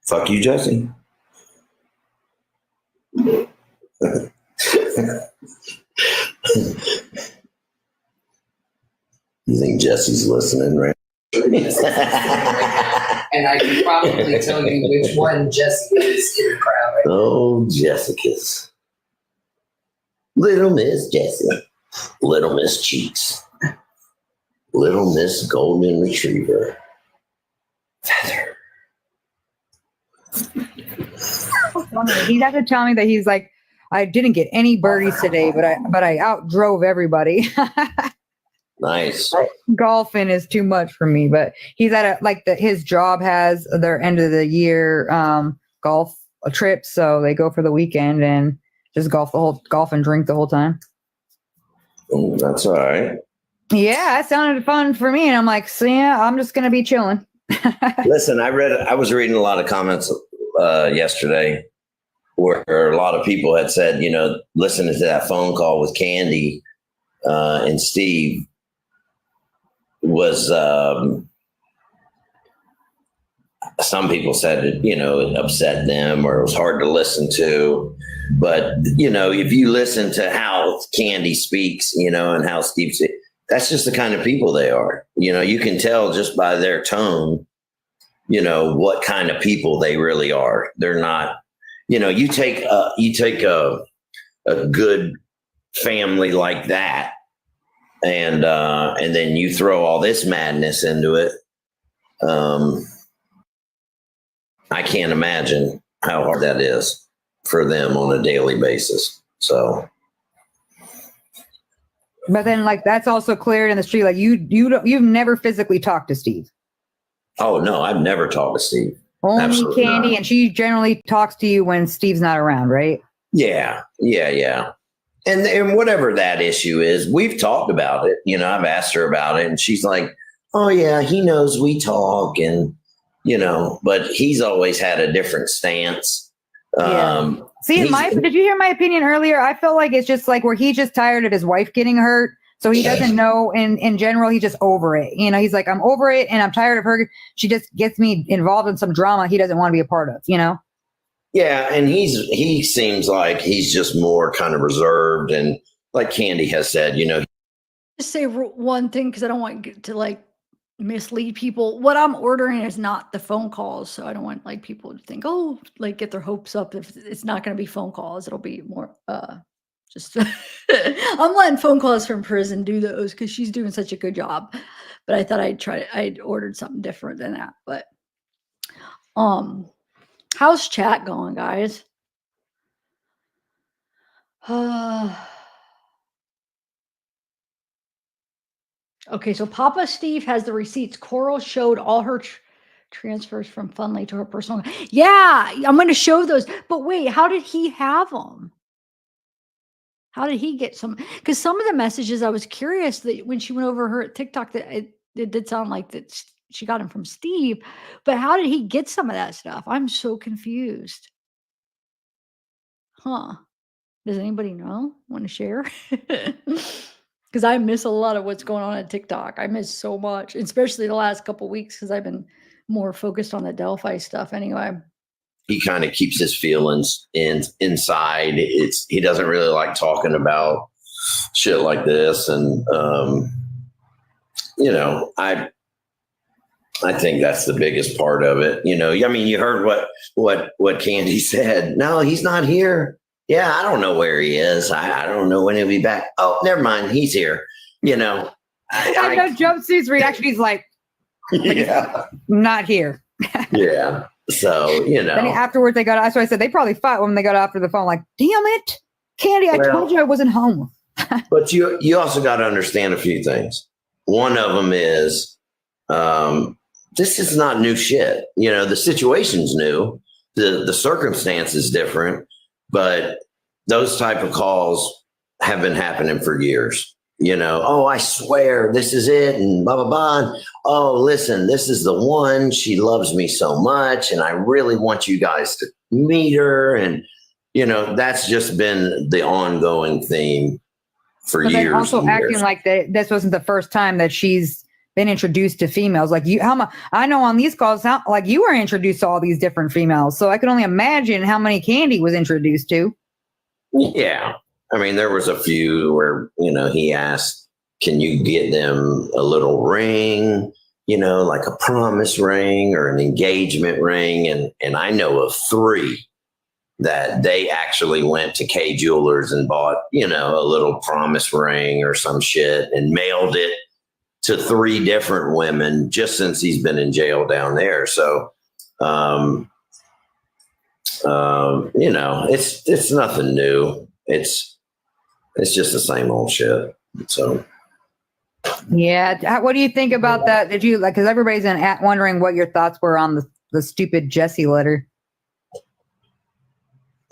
Fuck you, Jesse. You think Jesse's listening, right? And I can probably tell you which one Jesse is in the crowd right now. Oh, Jessica's. Little Miss Jessie. Little Miss Cheeks. Little Miss Golden Retriever. Feather. He'd have to tell me that he's like, I didn't get any birdies today, but I outdrove everybody. Nice. Golfing is too much for me, but he's at his job has their end of the year golf trip, so they go for the weekend and just golf and drink the whole time. Oh, that's all right. Yeah, it sounded fun for me, and I'm like, so yeah, I'm just gonna be chilling. Listen, I was reading a lot of comments yesterday where a lot of people had said, listening to that phone call with Candy and Steve some people said it upset them or it was hard to listen to. But, if you listen to how Candy speaks, and how Steve speaks, that's just the kind of people they are. You can tell just by their tone, what kind of people they really are. They're not, you take a good family like that and then you throw all this madness into it. I can't imagine how hard that is for them on a daily basis. So, but then that's also cleared in the street. Like you've never physically talked to Steve. Oh no, I've never talked to Steve. Only Absolutely Candy, not. and she generally talks to you when Steve's not around, right? Yeah. And whatever that issue is, we've talked about it. I've asked her about it, and she's like, "Oh yeah, he knows we talk," and but he's always had a different stance. Yeah. See, did you hear my opinion earlier? I feel like it's just where he's just tired of his wife getting hurt. So he doesn't know in general, he's just over it. He's like, I'm over it and I'm tired of her. She just gets me involved in some drama he doesn't want to be a part of, Yeah. And he seems like he's just more kind of reserved. And like Candy has said, Just say one thing because I don't want to mislead people. What I'm ordering is not the phone calls, so I don't want people to think, get their hopes up. If it's not going to be phone calls, it'll be more just I'm letting phone calls from prison do those because she's doing such a good job. But I thought I'd ordered something different than that. But how's chat going, guys? Okay, so Papa Steve has the receipts. Coral showed all her transfers from Fundly to her personal. Yeah, I'm going to show those. But wait, how did he have them? How did he get some? Because some of the messages, I was curious that when she went over her TikTok, that it did sound like that she got them from Steve. But how did he get some of that stuff? I'm so confused. Huh? Does anybody know? Want to share? Because I miss a lot of what's going on at TikTok. I miss so much, especially the last couple of weeks because I've been more focused on the Delphi stuff anyway. He kind of keeps his feelings inside. He doesn't really like talking about shit like this. And, I think that's the biggest part of it. You heard what Candy said. No, he's not here. Yeah, I don't know where he is. I don't know when he'll be back. Oh, never mind. He's here. I know Jumpsuit's reaction. He's like, yeah, not here. Yeah. So, Then afterwards they got, that's why I said they probably fought when they got after the phone. Like, damn it, Candy, I told you I wasn't home. But you also got to understand a few things. One of them is this is not new shit. The situation's new. The circumstance is different. But those type of calls have been happening for years. Oh, I swear this is it and blah, blah, blah. And, oh, listen, this is the one. She loves me so much. And I really want you guys to meet her. And, that's just been the ongoing theme for years. But also acting like this wasn't the first time that she's been introduced to females. Like I know on these calls, like you were introduced to all these different females. So I can only imagine how many Candy was introduced to. Yeah. I mean, there was a few where, he asked, can you get them a little ring, like a promise ring or an engagement ring? And I know of 3 that they actually went to K Jewelers and bought, a little promise ring or some shit and mailed it to 3 different women just since he's been in jail down there. So, it's nothing new. It's just the same old shit. So, yeah. What do you think about that? Did you because everybody's wondering what your thoughts were on the stupid Jessie letter?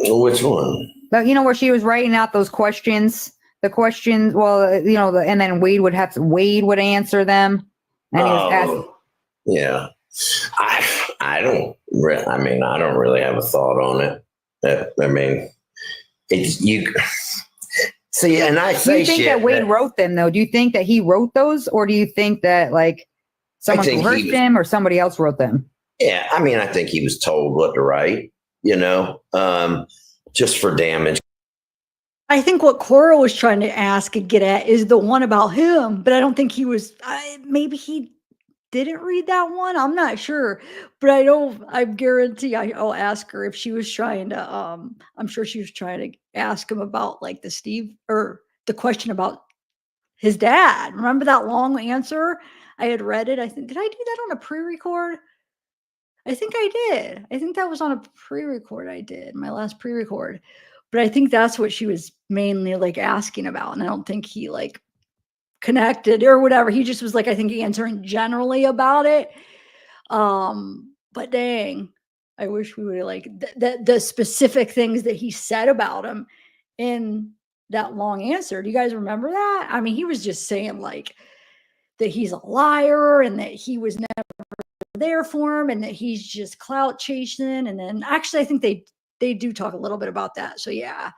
Which one? But where she was writing out those questions. The questions, and then Wade would answer them. And he was asking. Yeah. I don't really have a thought on it. I mean, it's you see, and I say, do you think that Wade wrote them though? Do you think that he wrote those, or do you think that someone coerced him or somebody else wrote them? Yeah, I mean, I think he was told what to write, just for damage. I think what Cora was trying to ask and get at is the one about him, but I don't think he was. Maybe he didn't read that one. I'm not sure, but I guarantee I'll ask her if she was trying to. I'm sure she was trying to ask him about like the Steve or the question about his dad. Remember that long answer? I had read it. I think did I do that on a pre-record? I think I did. I think that was on a pre-record I did, my last pre-record. But I think that's what she was mainly like asking about. And I don't think he like connected or whatever. He just was like, I think answering generally about it. But dang, I wish we would like the specific things that he said about him in that long answer. Do you guys remember that? I mean, he was just saying like that he's a liar and that he was never there for him and that he's just clout chasing. And then actually, I think they do talk a little bit about that. So yeah,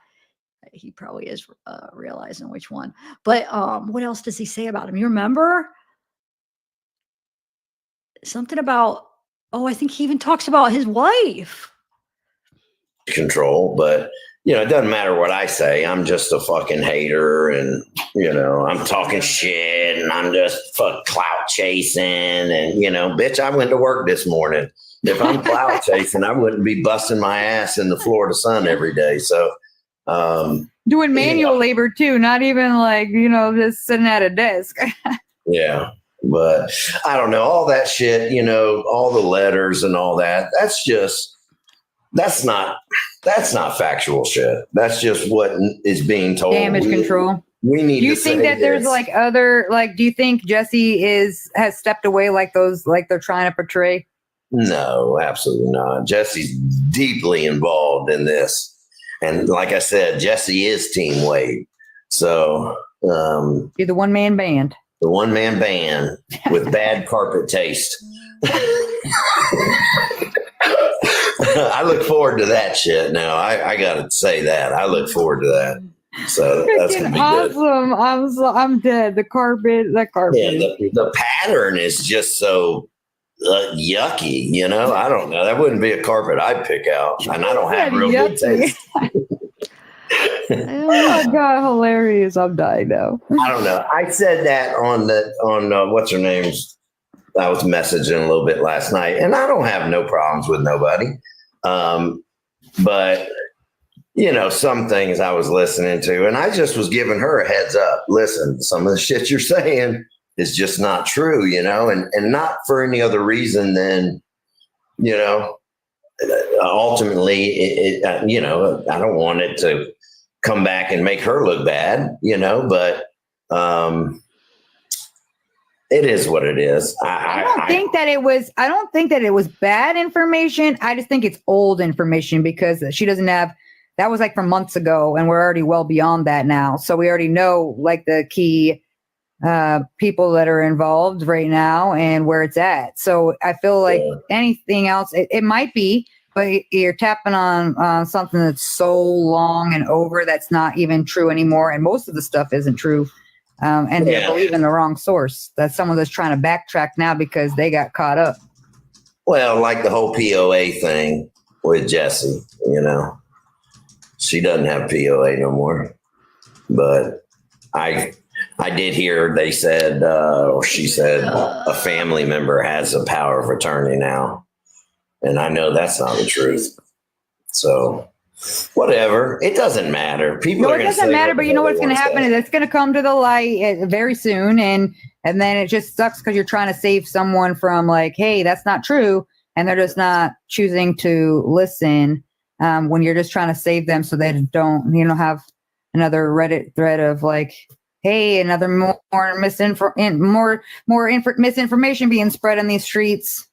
he probably is realizing which one. But what else does he say about him? You remember? Something about, I think he even talks about his wife. Control, but it doesn't matter what I say. I'm just a fucking hater, and I'm talking shit, and I'm just clout chasing, and bitch, I went to work this morning. If I'm clout chasing, I wouldn't be busting my ass in the Florida sun every day. So, doing manual labor too, not even like just sitting at a desk. Yeah, but I don't know all that shit. All the letters and all that. That's not factual shit. That's just what is being told. Damage control. We need. Do you think that there's like other do you think Jesse has stepped away like they're trying to portray? No, absolutely not. Jesse's deeply involved in this, and like I said, Jesse is Team Wade. So you're the one-man band. The one-man band with bad carpet taste. I look forward to that shit now. I gotta say that. I look forward to that. So that's gonna be awesome. Good. I'm dead. The carpet. Yeah, the pattern is just so yucky, I don't know. That wouldn't be a carpet I'd pick out. And I don't have real good taste. Oh God, hilarious. I'm dying now. I don't know. I said that on what's her name's. I was messaging a little bit last night, and I don't have no problems with nobody. But some things I was listening to, and I just was giving her a heads up. Listen, some of the shit you're saying is just not true, and not for any other reason than, ultimately, I don't want it to come back and make her look bad, but it is what it is. I don't think that it was bad information. I just think it's old information because she doesn't have. That was like from months ago, and we're already well beyond that now. So we already know like the key people that are involved right now and where it's at. So I feel like anything else, it might be, but you're tapping on something that's so long and over that's not even true anymore, and most of the stuff isn't true. And they're believing the wrong source. That's someone that's trying to backtrack now because they got caught up. Well, like the whole POA thing with Jessie, she doesn't have POA no more. But I did hear they said, or she said, a family member has a power of attorney now, and I know that's not the truth. So. Whatever. It doesn't matter. It doesn't matter, but you know what's going to happen is it's going to come to the light very soon. And then it just sucks because you're trying to save someone from like, hey, that's not true. And they're just not choosing to listen when you're just trying to save them so they don't, have another Reddit thread of like, hey, another more misinformation being spread on these streets.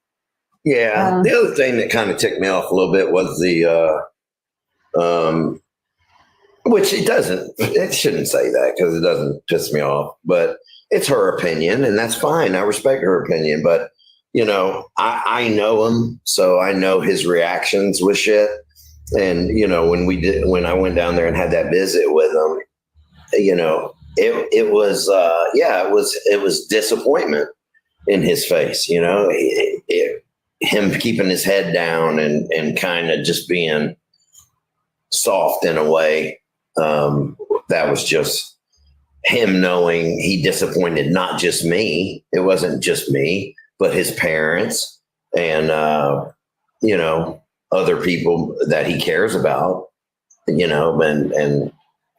Yeah. The other thing that kind of ticked me off a little bit was the, which it shouldn't say that because it doesn't piss me off, but it's her opinion and that's fine. I respect her opinion, but I know him, so I know his reactions with shit. And, when I went down there and had that visit with him, it was disappointment in his face. He him keeping his head down and kind of just being soft in a way. That was just him knowing he disappointed not just me. It wasn't just me, but his parents and, other people that he cares about, and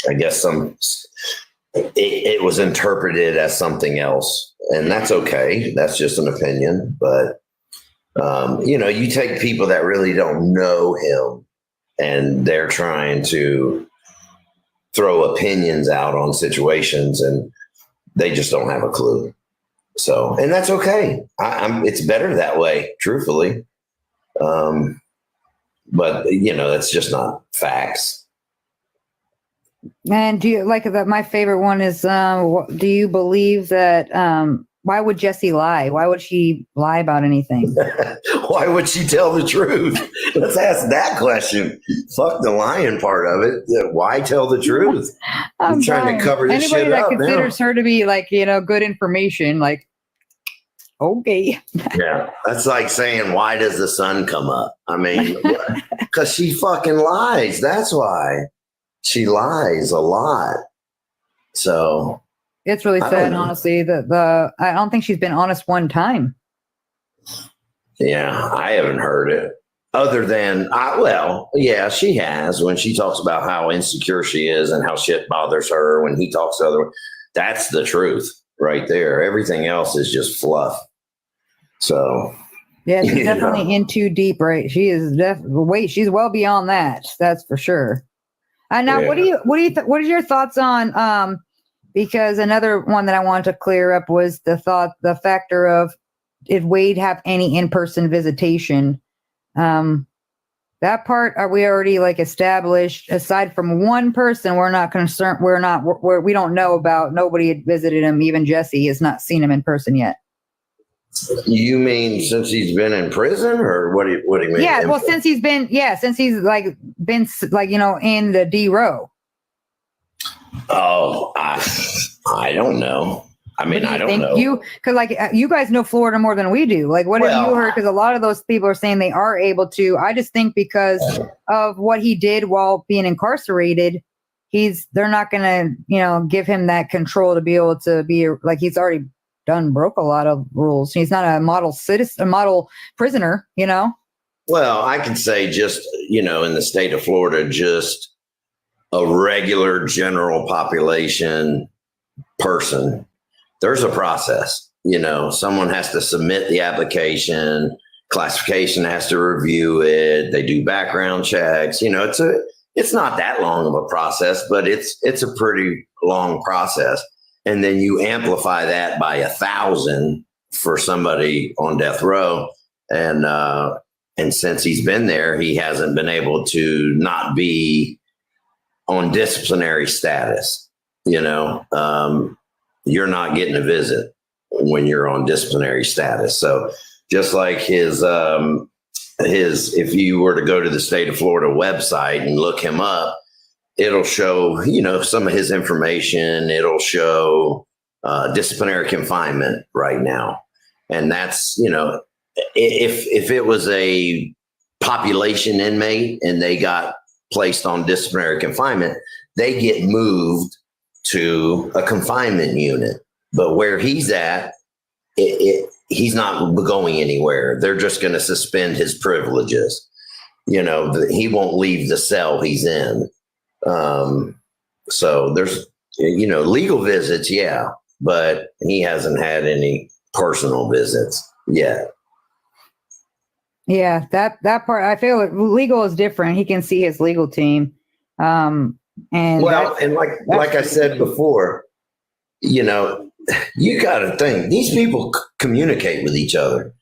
I guess it was interpreted as something else, and that's okay. That's just an opinion. But, you take people that really don't know him and they're trying to throw opinions out on situations and they just don't have a clue. So, and that's okay. It's better that way, truthfully. But that's just not facts. And do you like that? My favorite one is, do you believe that, why would Jessie lie? Why would she lie about anything? Why would she tell the truth? Let's ask that question. Fuck the lying part of it. Why tell the truth? I'm trying to cover this Anybody shit that up considers her to be good information, okay. Yeah. That's like saying, why does the sun come up? I mean, because she fucking lies. That's why. She lies a lot. So it's really sad, honestly, that I don't think she's been honest one time. Yeah, I haven't heard it. Other than, yeah, she has when she talks about how insecure she is and how shit bothers her when he talks to other. That's the truth right there. Everything else is just fluff. So yeah, she's definitely in too deep, right? She is she's well beyond that. That's for sure. Now, yeah. What are your thoughts on? Because another one that I wanted to clear up was the factor of, did Wade have any in-person visitation? That part, are we already established? Aside from one person, we're not concerned. We don't know about. Nobody had visited him. Even Jessie has not seen him in person yet. You mean since he's been in prison, or what do you mean? Yeah, well, since he's been in the D row. Oh, I don't know. I mean, I don't know. Because you guys know Florida more than we do. What have you heard? Because a lot of those people are saying they are able to. I just think because of what he did while being incarcerated, they're not going to, give him that control to be able to be he's already broke a lot of rules. He's not a model citizen, a model prisoner, Well, I can say just, in the state of Florida, just a regular general population person, there's a process. Someone has to submit the application, classification has to review it, they do background checks. It's not that long of a process, but it's a pretty long process. And then you amplify that by 1,000 for somebody on death row. And since he's been there, he hasn't been able to not be on disciplinary status. You're not getting a visit when you're on disciplinary status. So just like his, if you were to go to the state of Florida website and look him up, it'll show, some of his information. It'll show disciplinary confinement right now. And that's, if it was a population inmate and they got placed on disciplinary confinement, they get moved to a confinement unit. But where he's at, he's not going anywhere. They're just going to suspend his privileges. He won't leave the cell he's in. So there's, legal visits. Yeah. But he hasn't had any personal visits yet. Yeah. That part, I feel legal is different. He can see his legal team. And like I said before, you got to think these people communicate with each other.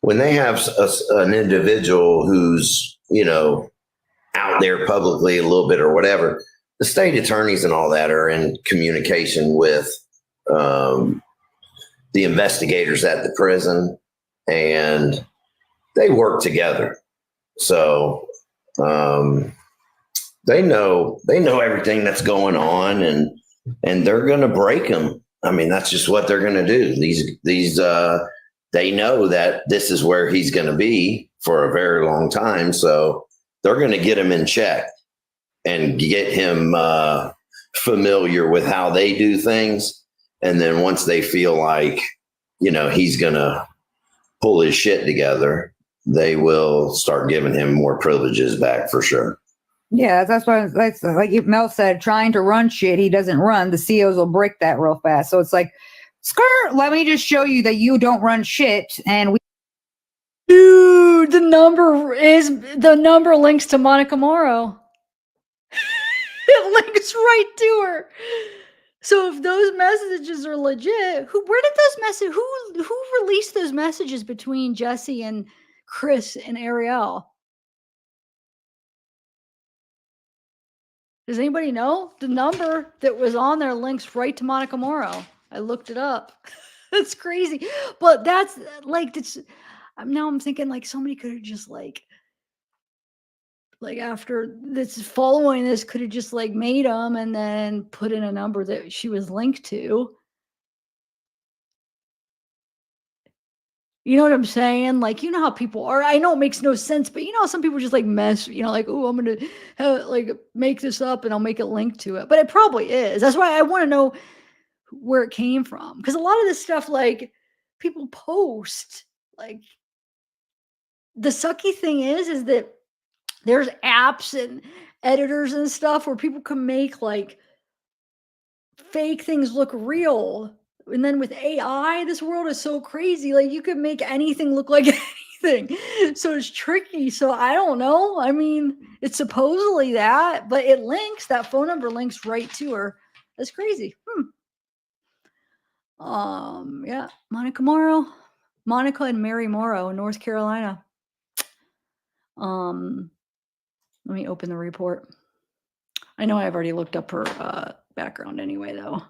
When they have an individual who's, out there publicly a little bit or whatever, the state attorneys and all that are in communication with the investigators at the prison, and they work together. So they know everything that's going on, and they're going to break them. I mean, that's just what they're going to do. These they know that this is where he's going to be for a very long time. So they're going to get him in check and get him familiar with how they do things. And then once they feel like, he's going to pull his shit together, they will start giving him more privileges back for sure. Yeah, that's why, like Mel said, trying to run shit he doesn't run. The CEOs will break that real fast. So it's like, skirt, let me just show you that you don't run shit. And dude, the number links to Monica Morrow. It links right to her. So if those messages are legit, where did those messages, who released those messages between Jesse and Chris and Ariel? Does anybody know? The number that was on there links right to Monica Morrow. I looked it up. That's crazy. But that's like, now I'm thinking like somebody could have just like after this following this could have just like made them and then put in a number that she was linked to. You know what I'm saying? Like, how people are. I know it makes no sense, but some people just like mess, like, oh, I'm going to like make this up and I'll make it link to it. But it probably is. That's why I want to know where it came from. Because a lot of this stuff, like, people post, like, the sucky thing is that there's apps and editors and stuff where people can make like fake things look real. And then with AI, this world is so crazy. Like you could make anything look like anything. So it's tricky. So I don't know. I mean, it's supposedly that, but that phone number links right to her. That's crazy. Yeah. Monica and Mary Morrow in North Carolina. Let me open the report. I know I've already looked up her background anyway, though.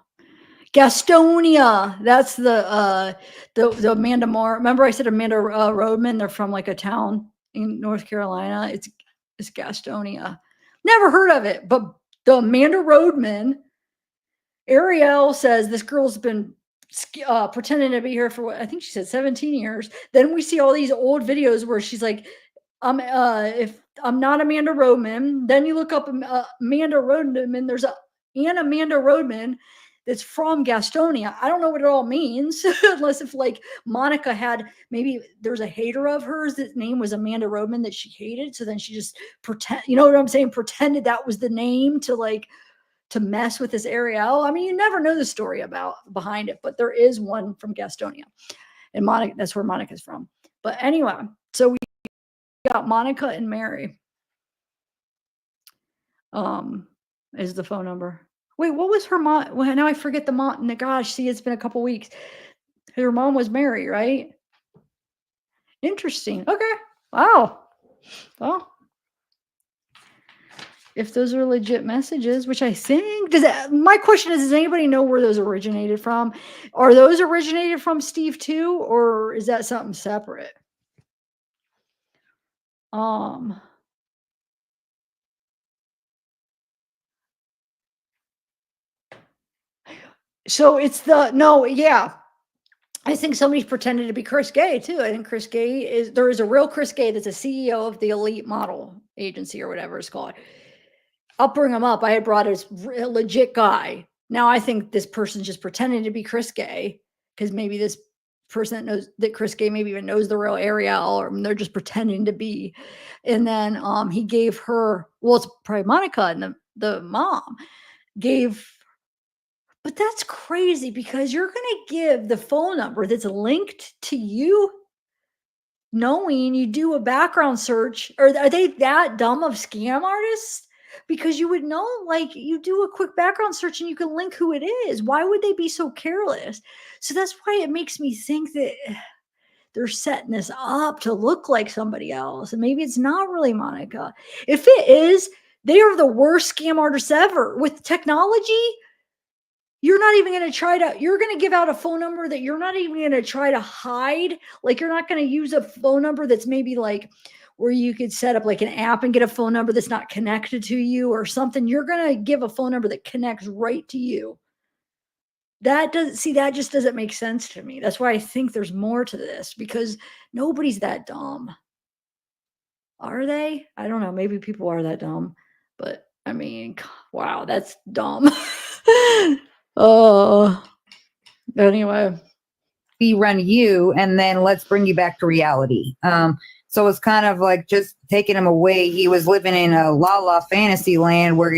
Gastonia. That's the Amanda Moore. Remember I said Amanda Roadman? They're from like a town in North Carolina. It's Gastonia. Never heard of it, but the Amanda Roadman. Ariel says this girl's been pretending to be here for what I think she said 17 years. Then we see all these old videos where she's like, if I'm not Amanda Roadman, then you look up Amanda Roadman. There's an Amanda Roadman that's from Gastonia. I don't know what it all means, unless if like Monica had, maybe there's a hater of hers that name was Amanda Roadman that she hated. So then she just pretended that was the name to mess with this Ariel. I mean, you never know the story behind it, but there is one from Gastonia, and Monica, that's where Monica's from. But anyway, so we got Monica and Mary. Is the phone number. Wait, what was her mom? Well, now I forget the mom. Gosh, see, it's been a couple weeks. Her mom was Mary, right? Interesting. Okay. Wow. Well, if those are legit messages, which I think, my question is, does anybody know where those originated from? Are those originated from Steve too, or is that something separate? So it's yeah. I think somebody's pretended to be Chris Gay too. I think there is a real Chris Gay that's a CEO of the Elite Model Agency or whatever it's called. I'll bring him up. I had brought a legit guy. Now I think this person's just pretending to be Chris Gay because maybe this person that knows that Chris Gay maybe even knows the real Ariel, or they're just pretending to be. And then he gave her, well, it's probably Monica and the mom gave. But that's crazy because you're going to give the phone number that's linked to you knowing you do a background search. Or are they that dumb of scam artists? Because you would know, like, you do a quick background search and you can link who it is. Why would they be so careless? So that's why it makes me think that they're setting this up to look like somebody else. And maybe it's not really Monica. If it is, they are the worst scam artists ever. With technology, you're not even going to you're going to give out a phone number that you're not even going to try to hide. Like you're not going to use a phone number that's maybe like where you could set up like an app and get a phone number that's not connected to you or something. You're going to give a phone number that connects right to you. that just doesn't make sense to me. That's why I think there's more to this, because nobody's that dumb. Are they? I don't know. Maybe people are that dumb, but I mean, wow, that's dumb. Oh, anyway. We run you, and then let's bring you back to reality. So it's kind of like just taking him away. He was living in a la fantasy land where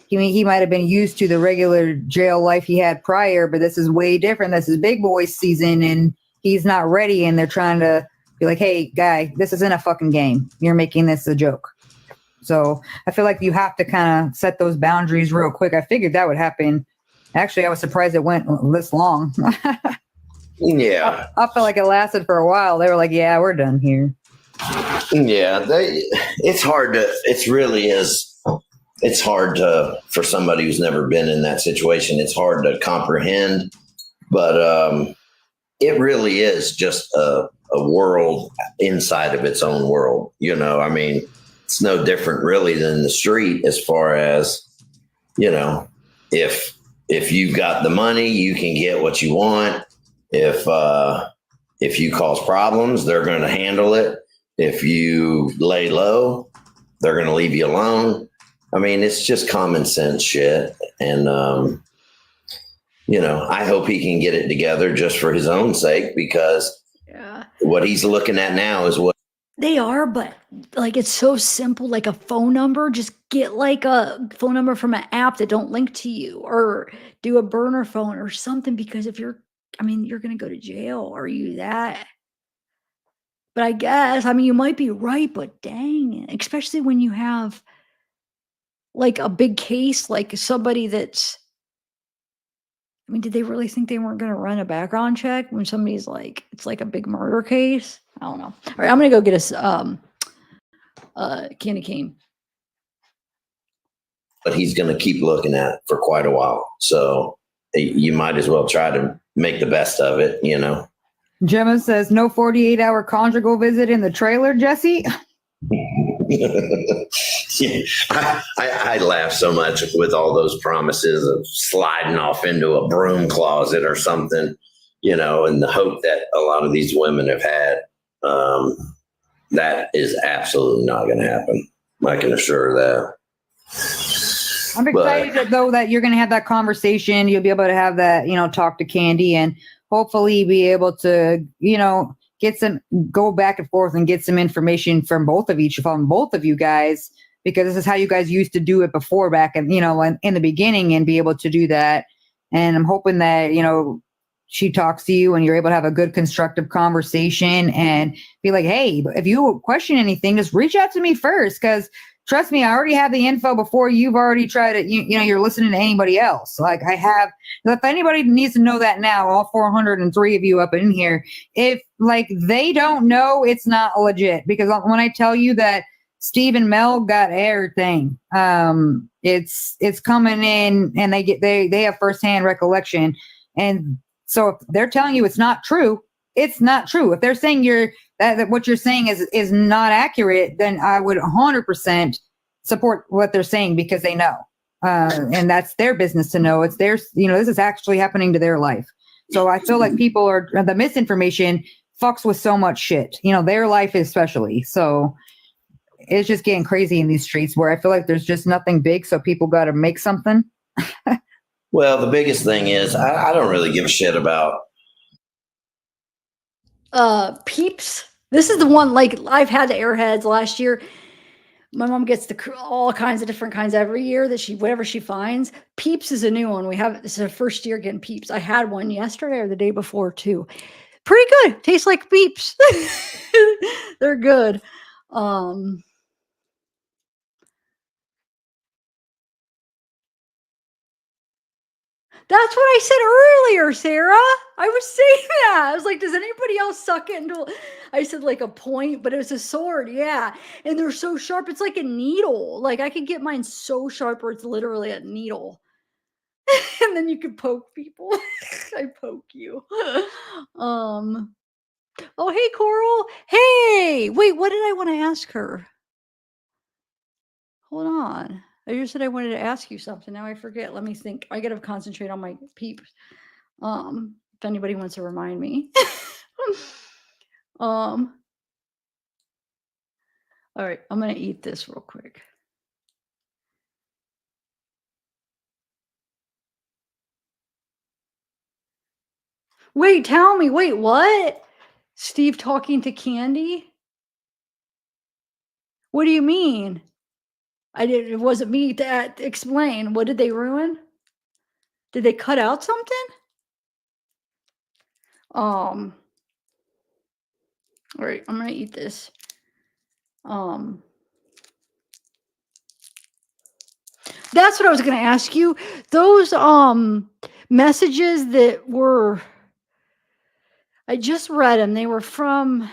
he might have been used to the regular jail life he had prior, but this is way different. This is big boy season, and he's not ready. And they're trying to be like, "Hey, guy, this isn't a fucking game. You're making this a joke." So I feel like you have to kind of set those boundaries real quick. I figured that would happen. Actually, I was surprised it went this long. Yeah. I felt like it lasted for a while. They were like, "Yeah, we're done here." Yeah, it's hard to. It really is. It's hard to for somebody who's never been in that situation. It's hard to comprehend, but it really is just a world inside of its own world. You know, I mean, it's no different really than the street as far as, you know, if you've got the money, you can get what you want. If you cause problems, they're going to handle it. If you lay low, they're going to leave you alone. I mean, it's just common sense shit. And, you know, I hope he can get it together just for his own sake, because what he's looking at now is what They are, but like it's so simple, like a phone number. Just get like a phone number from an app that don't link to you, or do a burner phone or something. Because if you're, I mean, you're gonna go to jail. Are you that? But I guess, I mean, you might be right, but dang, especially when you have like a big case, like somebody that's. I mean, did they really think they weren't gonna run a background check when somebody's like, it's like a big murder case? I don't know. All right, I'm gonna go get us candy cane. but he's going to keep looking at for quite a while. So you might as well try to make the best of it, you know. Gemma says, "No 48-hour conjugal visit in the trailer, Jesse." Yeah, I laugh so much with all those promises of sliding off into a broom closet or something, you know, and the hope that a lot of these women have had. That is absolutely not going to happen. I can assure that. I'm excited though that you're going to have that conversation. You'll be able to have that, you know, talk to Candy, and hopefully be able to, you know, go back and forth and get some information from both of you guys, because this is how you guys used to do it before, back in, you know, in the beginning, and be able to do that. And I'm hoping that, you know, she talks to you and you're able to have a good constructive conversation and be like, "Hey, if you question anything, just reach out to me first, because trust me, I already have the info before you've already tried it. You know, you're listening to anybody else. Like I have, if anybody needs to know that now, all 403 of you up in here, if like they don't know, it's not legit. Because when I tell you that Steve and Mel got everything, it's coming in, and they have firsthand recollection. And so if they're telling you it's not true, it's not true. If they're saying that what you're saying is not accurate, then I would 100% support what they're saying, because they know, and that's their business to know. It's their, you know, this is actually happening to their life. So I feel like the misinformation fucks with so much shit, you know, their life especially. So it's just getting crazy in these streets where I feel like there's just nothing big, so people got to make something. Well, the biggest thing is I don't really give a shit about Peeps. This is the one, like I've had the Airheads last year. My mom gets all kinds of different kinds every year that whatever she finds. Peeps is a new one. This is our first year getting Peeps. I had one yesterday or the day before too. Pretty good. Tastes like Peeps. They're good. That's what I said earlier, Sarah. I was saying that. I was like, does anybody else suck it into, I said like a point, but it was a sword. Yeah. And they're so sharp. It's like a needle. Like I could get mine so sharp where it's literally a needle. And then you could poke people. I poke you. Oh, hey, Coral. Hey, wait, what did I want to ask her? Hold on. I just said I wanted to ask you something. Now I forget. Let me think. I got to concentrate on my Peeps. If anybody wants to remind me. All right, I'm gonna eat this real quick. Wait, tell me. Wait, what? Steve talking to Candy? What do you mean? It wasn't me to explain. What did they ruin? Did they cut out something? All right, I'm gonna eat this. That's what I was gonna ask you. Those messages that were, I just read them. They were from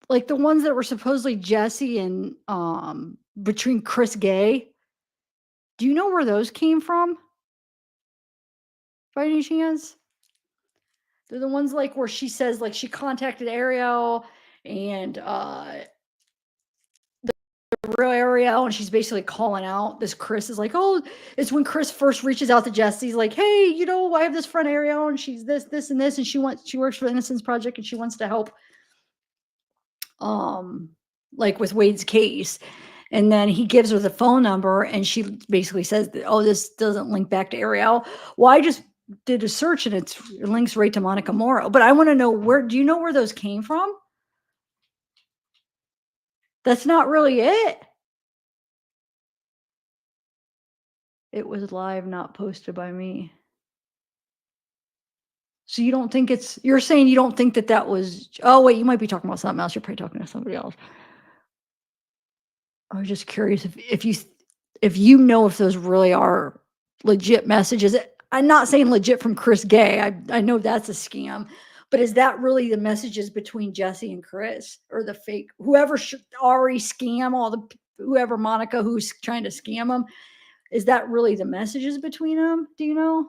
like the ones that were supposedly Jesse and between Chris Gay. Do you know where those came from? By any chance? They're the ones like where she says like she contacted Ariel and the real Ariel, and she's basically calling out this Chris is like, oh, it's when Chris first reaches out to Jesse. He's like, hey, you know, I have this friend Ariel, and she's this, and this, and she works for the Innocence Project, and she wants to help like with Wade's case. And then he gives her the phone number, and she basically says, oh, this doesn't link back to Ariel. Well, I just did a search, and it links right to Monica Morrow. But I want to know, do you know where those came from? That's not really it. It was live, not posted by me. So you don't think you're saying you don't think that was, oh, wait, you might be talking about something else. You're probably talking to somebody else. I was just curious if you know if those really are legit messages. I'm not saying legit from Chris Gay. I know that's a scam, but is that really the messages between Jesse and Chris, or the fake whoever already scam whoever Monica who's trying to scam them? Is that really the messages between them? Do you know?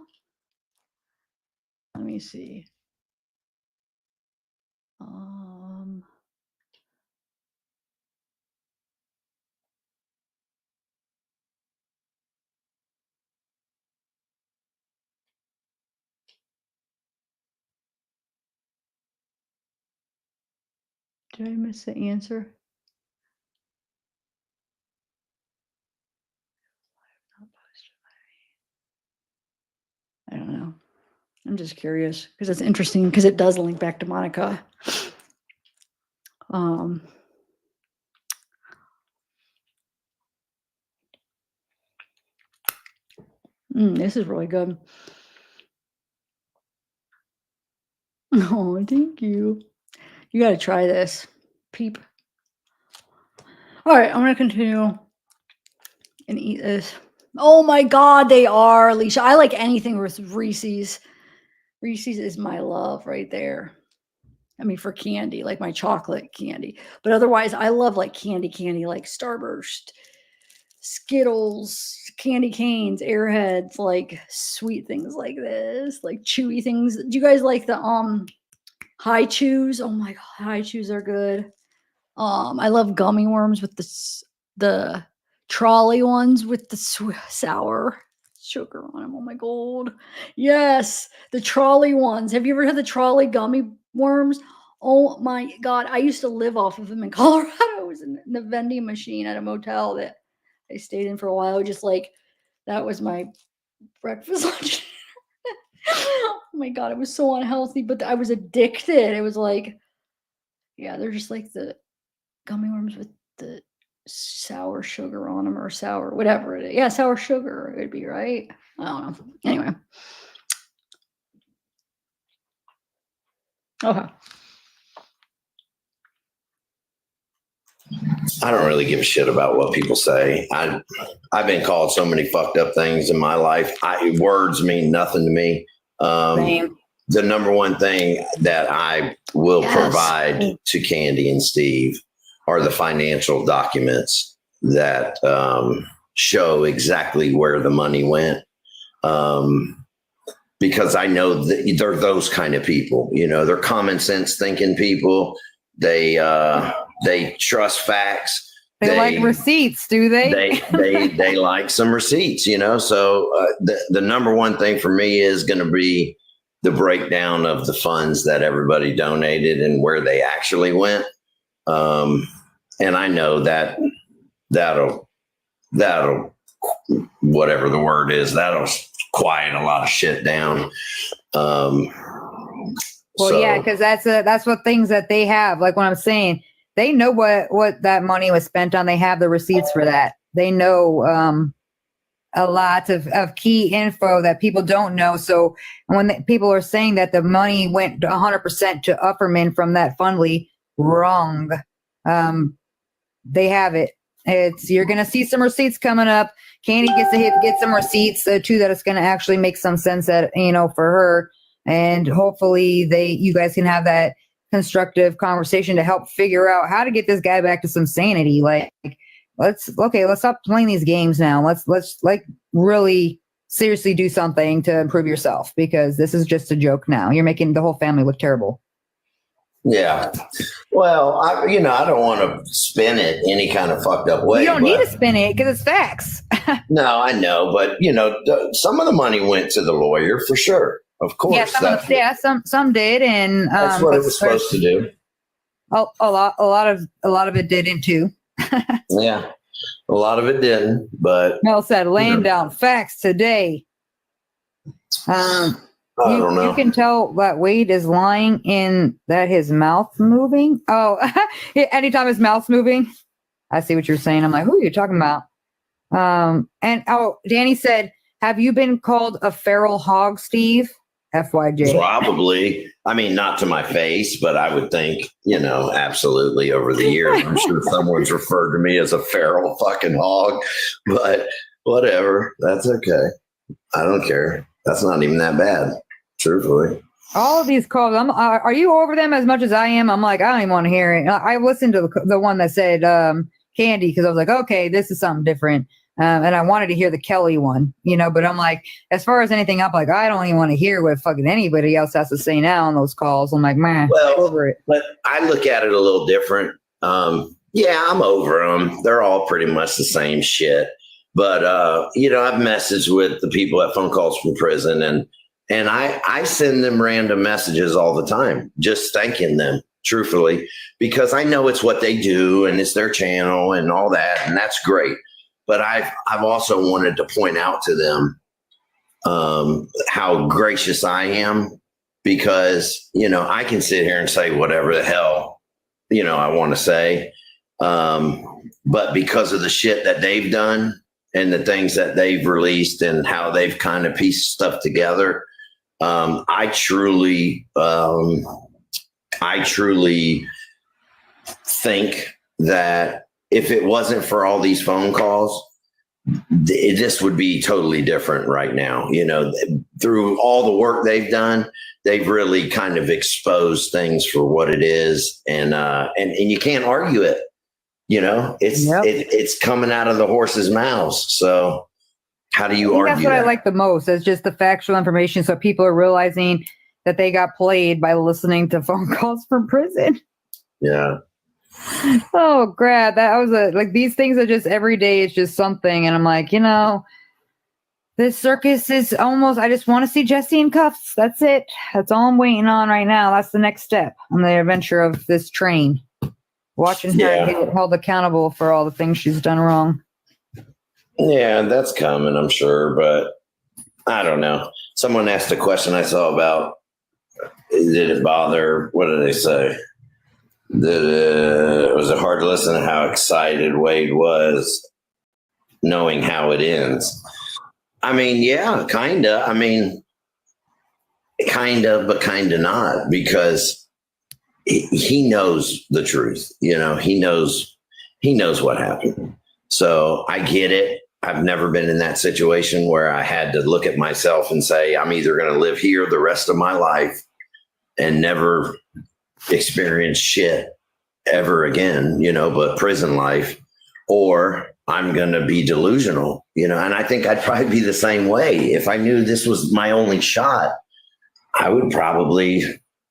Let me see. Did I miss the answer? I don't know. I'm just curious because it's interesting because it does link back to Monica. This is really good. Oh, thank you. You got to try this, peep. All right, I'm going to continue and eat this. Oh my God, they are, Alicia. I like anything with Reese's. Reese's is my love right there. I mean, for candy, like my chocolate candy. But otherwise, I love like candy, like Starburst, Skittles, candy canes, Airheads, like sweet things like this, like chewy things. Do you guys like the High Chews? Oh my God, High Chews are good. I love gummy worms with the trolley ones with the sour sugar on them. Oh my God. Yes, the trolley ones. Have you ever had the trolley gummy worms? Oh my God. I used to live off of them in Colorado. I was in the vending machine at a motel that I stayed in for a while. Just like, that was my breakfast, lunch. Oh my God. It was so unhealthy, but I was addicted. It was like, yeah, they're just like the gummy worms with the sour sugar on them, or sour, whatever it is. Yeah, sour sugar it'd be, right? I don't know. Anyway. Okay. I don't really give a shit about what people say. I've been called so many fucked up things in my life. Words mean nothing to me. The number one thing that I will provide to Candy and Steve are the financial documents that show exactly where the money went. Because I know that they're those kind of people, you know, they're common sense thinking people. They trust facts. They like receipts, do they? They like some receipts, you know. So the number one thing for me is going to be the breakdown of the funds that everybody donated and where they actually went. And I know that that'll whatever the word is, that'll quiet a lot of shit down. Well, yeah, because that's what things that they have. Like what I'm saying, they know what that money was spent on. They have the receipts for that. They know a lot of key info that people don't know. So when people are saying that the money went 100% to Upperman from that Fundly, wrong. They have it. You're going to see some receipts coming up. Candy gets to get some receipts too, that it's going to actually make some sense that, for her. And hopefully you guys can have that constructive conversation to help figure out how to get this guy back to some sanity. Like, let's stop playing these games now. Let's like really seriously do something to improve yourself, because this is just a joke now. You're making the whole family look terrible. Yeah. Well, I don't want to spin it any kind of fucked up way. You don't need to spin it because it's facts. No, I know. But, some of the money went to the lawyer for sure. Of course. Yeah, some did. And that's what it was supposed to do. A lot of it didn't too. Yeah. A lot of it didn't. But Mel said, laying down facts today. I don't know. You can tell that Wade is lying in that his mouth moving. Oh, anytime his mouth's moving. I see what you're saying. I'm like, who are you talking about? Danny said, have you been called a feral hog, Steve? FYJ. Probably. I mean, not to my face, but I would think, absolutely over the years, I'm sure someone's referred to me as a feral fucking hog, but whatever. That's okay. I don't care. That's not even that bad. Truthfully. All of these calls, are you over them as much as I am? I'm like, I don't even want to hear it. I listened to the one that said Candy, because I was like, okay, this is something different. And I wanted to hear the Kelly one, but I'm like, as far as anything up, like, I don't even want to hear what fucking anybody else has to say now on those calls. I'm like, man, over it. But I look at it a little different. Yeah, I'm over them. They're all pretty much the same shit. But, I've messaged with the people at Phone Calls from Prison, and I send them random messages all the time, just thanking them, truthfully, because I know it's what they do and it's their channel and all that, and that's great. But I've also wanted to point out to them how gracious I am, because, I can sit here and say whatever the hell, I want to say. But because of the shit that they've done and the things that they've released and how they've kind of pieced stuff together, I truly think that if it wasn't for all these phone calls, this would be totally different right now. Through all the work they've done, they've really kind of exposed things for what it is, and you can't argue it. It's coming out of the horse's mouth. So how do you argue? That's what I like the most. It's just the factual information, so people are realizing that they got played by listening to Phone Calls from Prison. Yeah. Oh, grad. That was like, these things are just every day. It's just something. And I'm like, this circus is almost, I just want to see Jessie in cuffs. That's it. That's all I'm waiting on right now. That's the next step on the adventure of this train. Watching her get held accountable for all the things she's done wrong. Yeah, that's coming, I'm sure. But I don't know. Someone asked a question I saw about, did it bother, what did they say? Was it hard to listen to how excited Wade was knowing how it ends? I mean, yeah, kind of. I mean, kind of, but kind of not, because he knows the truth. He knows what happened. So I get it. I've never been in that situation where I had to look at myself and say, I'm either going to live here the rest of my life and never experience shit ever again, but prison life, or I'm going to be delusional, and I think I'd probably be the same way. If I knew this was my only shot, I would probably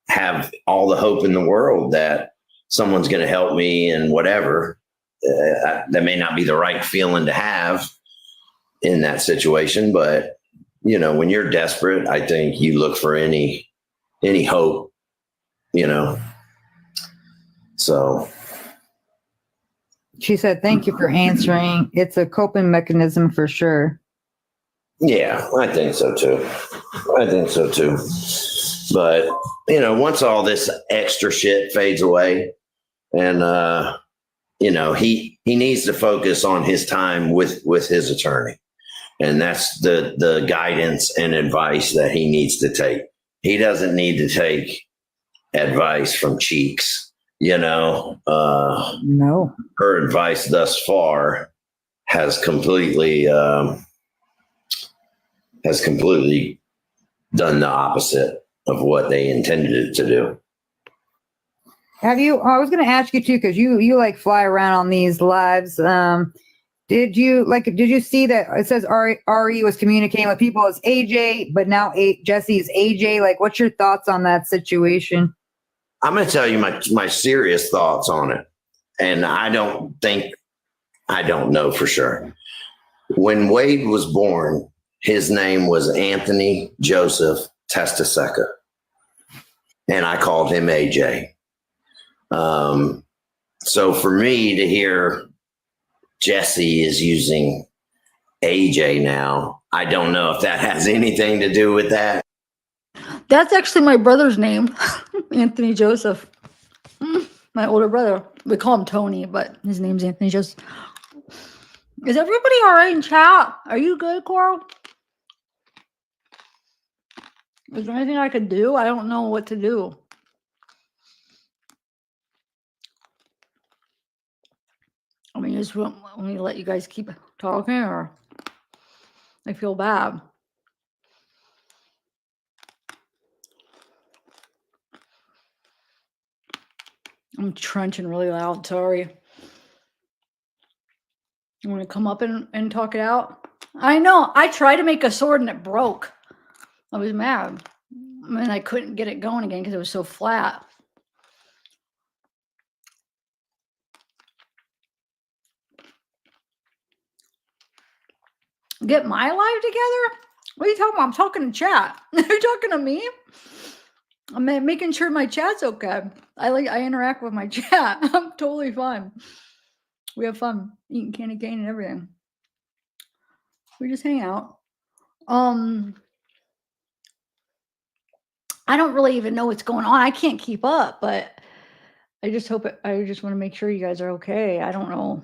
have all the hope in the world that someone's going to help me and whatever. That may not be the right feeling to have in that situation, but when you're desperate, I think you look for any hope, So She said, "Thank you for answering. It's a coping mechanism for sure." yeah, I think so too. But once all this extra shit fades away, and he needs to focus on his time with his attorney, and that's the guidance and advice that he needs to take. He doesn't need to take advice from Cheeks. No. Her advice thus far has completely done the opposite of what they intended it to do. Have you? I was going to ask you too, because you like fly around on these lives. Did you see that it says Ari was communicating with people as AJ, but now Jesse is AJ? Like, what's your thoughts on that situation? I'm going to tell you my serious thoughts on it. And I don't know for sure. When Wade was born, his name was Anthony Joseph Testaseca. And I called him AJ. So for me to hear Jesse is using AJ now, I don't know if that has anything to do with that. That's actually my brother's name, Anthony Joseph. My older brother. We call him Tony, but his name's Anthony Joseph. Is everybody all right in chat? Are you good, Coral? Is there anything I could do? I don't know what to do. I mean, just want me to let you guys keep talking, or I feel bad. I'm trenching really loud. Sorry. You want to come up and talk it out? I know. I tried to make a sword and it broke. I was mad. I mean, I couldn't get it going again because it was so flat. Get my life together? What are you talking about? I'm talking to chat. Are you talking to me? I'm making sure my chat's okay. I interact with my chat. I'm totally fine. We have fun eating candy cane and everything. We just hang out. I don't really even know what's going on. I can't keep up, but I just hope I just want to make sure you guys are okay. I don't know.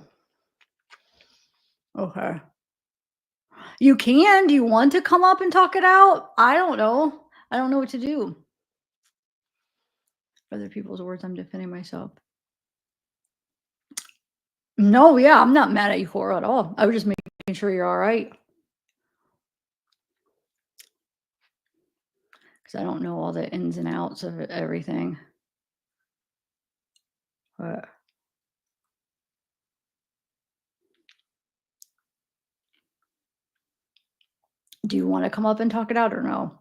Okay. You can. Do you want to come up and talk it out? I don't know. I don't know what to do. Other people's words, I'm defending myself. No, yeah, I'm not mad at you, Cora, at all. I was just making sure you're all right. Because I don't know all the ins and outs of everything. But do you want to come up and talk it out or no?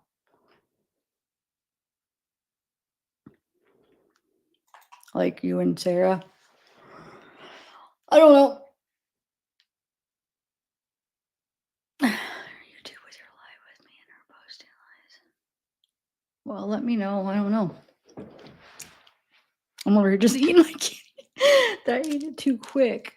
Like you and Sarah? I don't know. You two with your live with me and her posting lies. Well, let me know. I don't know. I'm over here just eating my candy. I ate it too quick.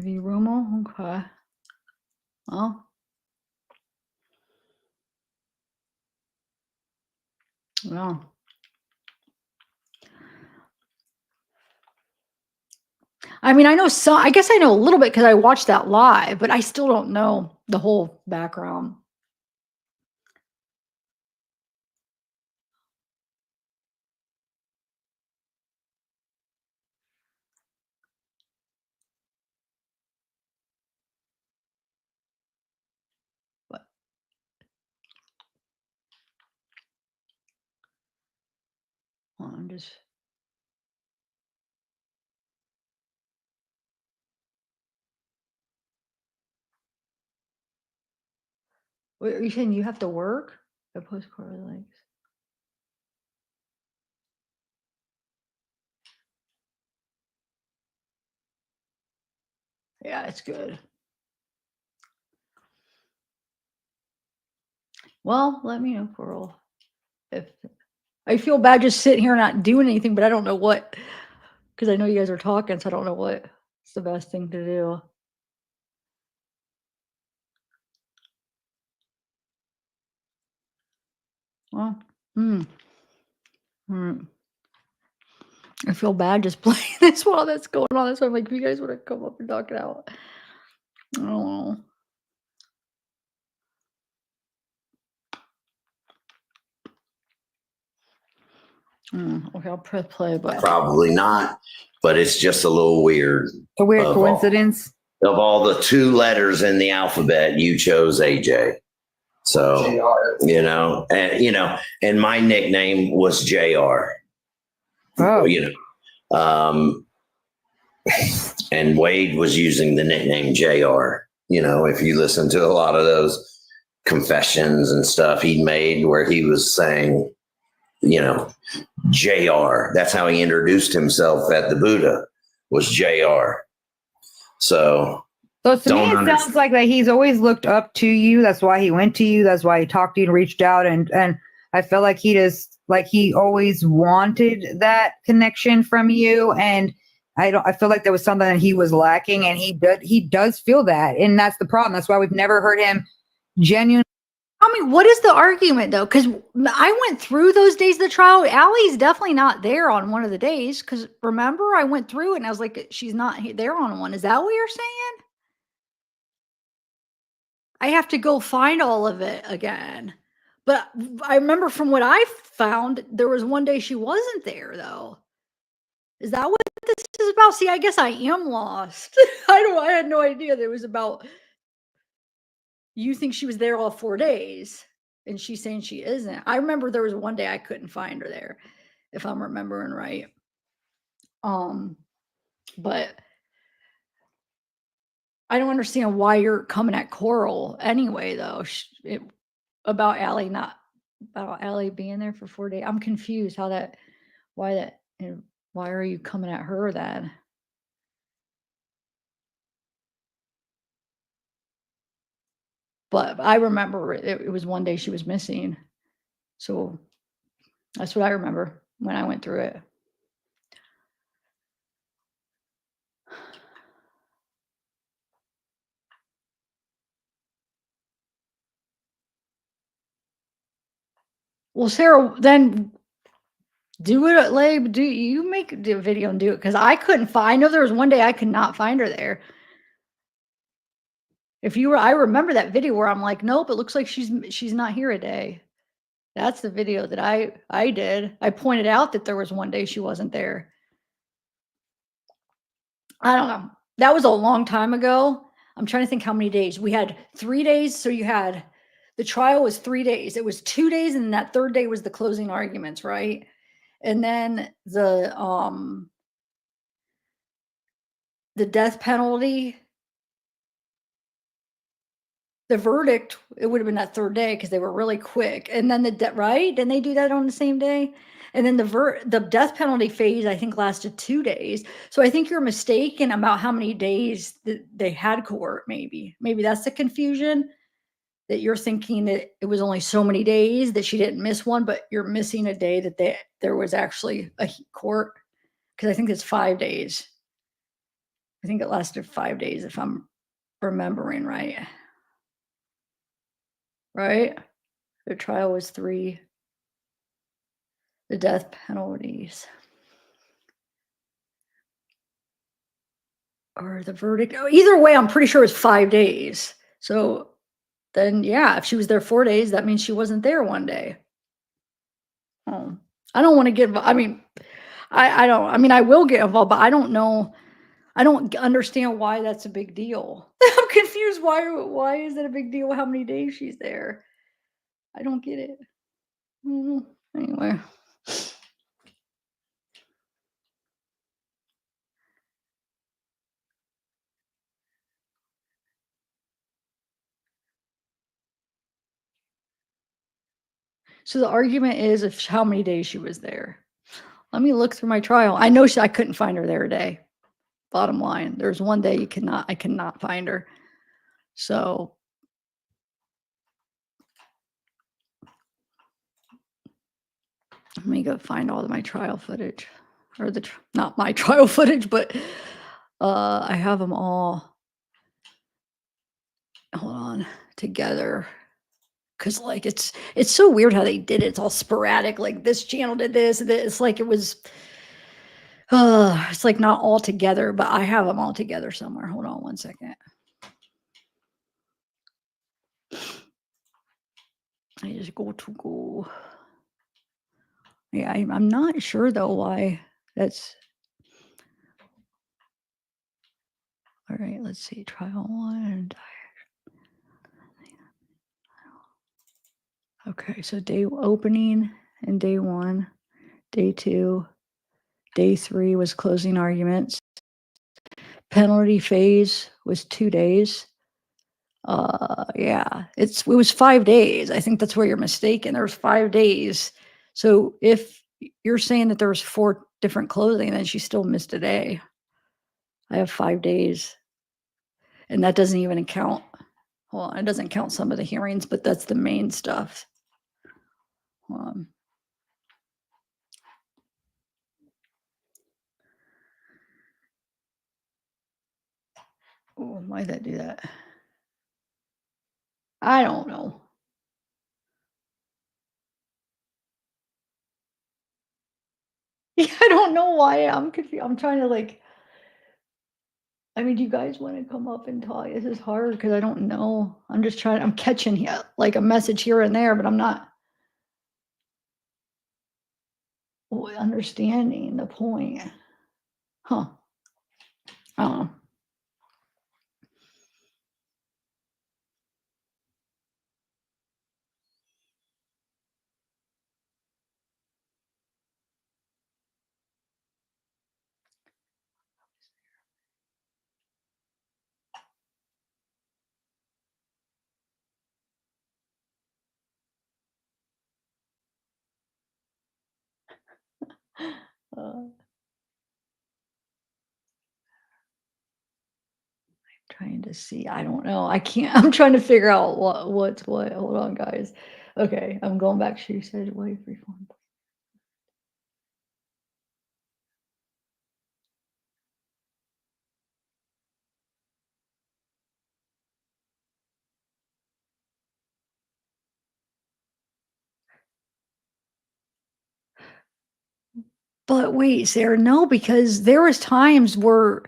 V-Romo? Okay. Well. No. I mean, I know some, I guess I know a little bit because I watched that live, but I still don't know the whole background. But well, I'm just What are you saying? You have to work? The postcard likes. Yeah, it's good. Well, let me know, Coral. If I feel bad just sitting here not doing anything, but I don't know what, because I know you guys are talking, so I don't know what's the best thing to do. Well, I feel bad just playing this while that's going on. That's why I'm like, if you guys want to come up and talk it out. I don't know. Okay, I'll press play, but Probably not, but it's just a little weird. A weird coincidence. Of all the 2 letters in the alphabet, you chose AJ. So, and my nickname was JR. Oh. And Wade was using the nickname JR. If you listen to a lot of those confessions and stuff he made where he was saying, JR. That's how he introduced himself at the Buddha, was JR. So to me, it sounds like that he's always looked up to you. That's why he went to you. That's why he talked to you and reached out. And I felt like he always wanted that connection from you. And I feel like there was something that he was lacking, and he does feel that. And that's the problem. That's why we've never heard him genuinely. I mean, what is the argument though? Because I went through those days of the trial. Allie's definitely not there on one of the days. Because remember, I went through it and I was like, she's not there on one. Is that what you're saying? I have to go find all of it again. But I remember from what I found, there was one day she wasn't there though. Is that what this is about? See, I guess I am lost. I had no idea that it was about. You think she was there all 4 days, and she's saying she isn't. I remember there was one day I couldn't find her there, if I'm remembering right. But I don't understand why you're coming at Coral anyway, though. About Allie being there for 4 days. I'm confused why are you coming at her then? But I remember it was one day she was missing. So that's what I remember when I went through it. Well, Sarah, then do it, Labe. Do you make the video and do it? Because I couldn't find. I know there was one day I could not find her there. I remember that video where I'm like, nope, it looks like she's not here a day. That's the video that I did. I pointed out that there was one day she wasn't there. I don't know. That was a long time ago. I'm trying to think how many days. We had 3 days. So the trial was 3 days. It was 2 days, and that third day was the closing arguments, right? And then the death penalty, the verdict, it would have been that third day because they were really quick. And then right? Didn't they do that on the same day? And then the death penalty phase, I think, lasted 2 days. So I think you're mistaken about how many days that they had court. Maybe that's the confusion, that you're thinking that it was only so many days that she didn't miss one, but you're missing a day that there was actually a court. Because I think it's 5 days. I think it lasted 5 days, if I'm remembering right. Right? The trial was 3. The death penalties. Or the verdict. Either way, I'm pretty sure it was 5 days. So then, yeah, if she was there 4 days, that means she wasn't there one day. Oh, I don't want to get, I mean, I will get involved, but I don't know. I don't understand why that's a big deal. I'm confused. Why is it a big deal how many days she's there? I don't get it. Anyway. So the argument is if how many days she was there. Let me look through my trial. I know I couldn't find her there a day. Bottom line, there's one day I cannot find her. So let me go find all of my trial footage, or not my trial footage, but I have them all. Hold on, together. Cause like it's so weird how they did it. It's all sporadic. Like this channel did this, and it's like it was. It's like not all together, but I have them all together somewhere. Hold on one second. I just go. Yeah, I'm not sure though why that's. All right, let's see. Trial 1. Okay, so day opening and day 1, day 2, day 3 was closing arguments. Penalty phase was 2 days. Yeah, it was 5 days. I think that's where you're mistaken. There was 5 days. So if you're saying that there was 4 different closing, then she still missed a day. I have 5 days. And that doesn't even count. Well, it doesn't count some of the hearings, but that's the main stuff. Oh, why did that do that? I don't know. Yeah, I don't know why I'm confused. I'm trying to like. I mean, do you guys want to come up and talk? This is hard because I don't know. I'm just trying. I'm catching here like a message here and there, but I'm not understanding the point. Huh? I don't know. Trying to see. I don't know. I can't. I'm trying to figure out what's what. Hold on, guys. Okay, I'm going back. She said, "Wait, reform." But wait, Sarah, no, because there was times where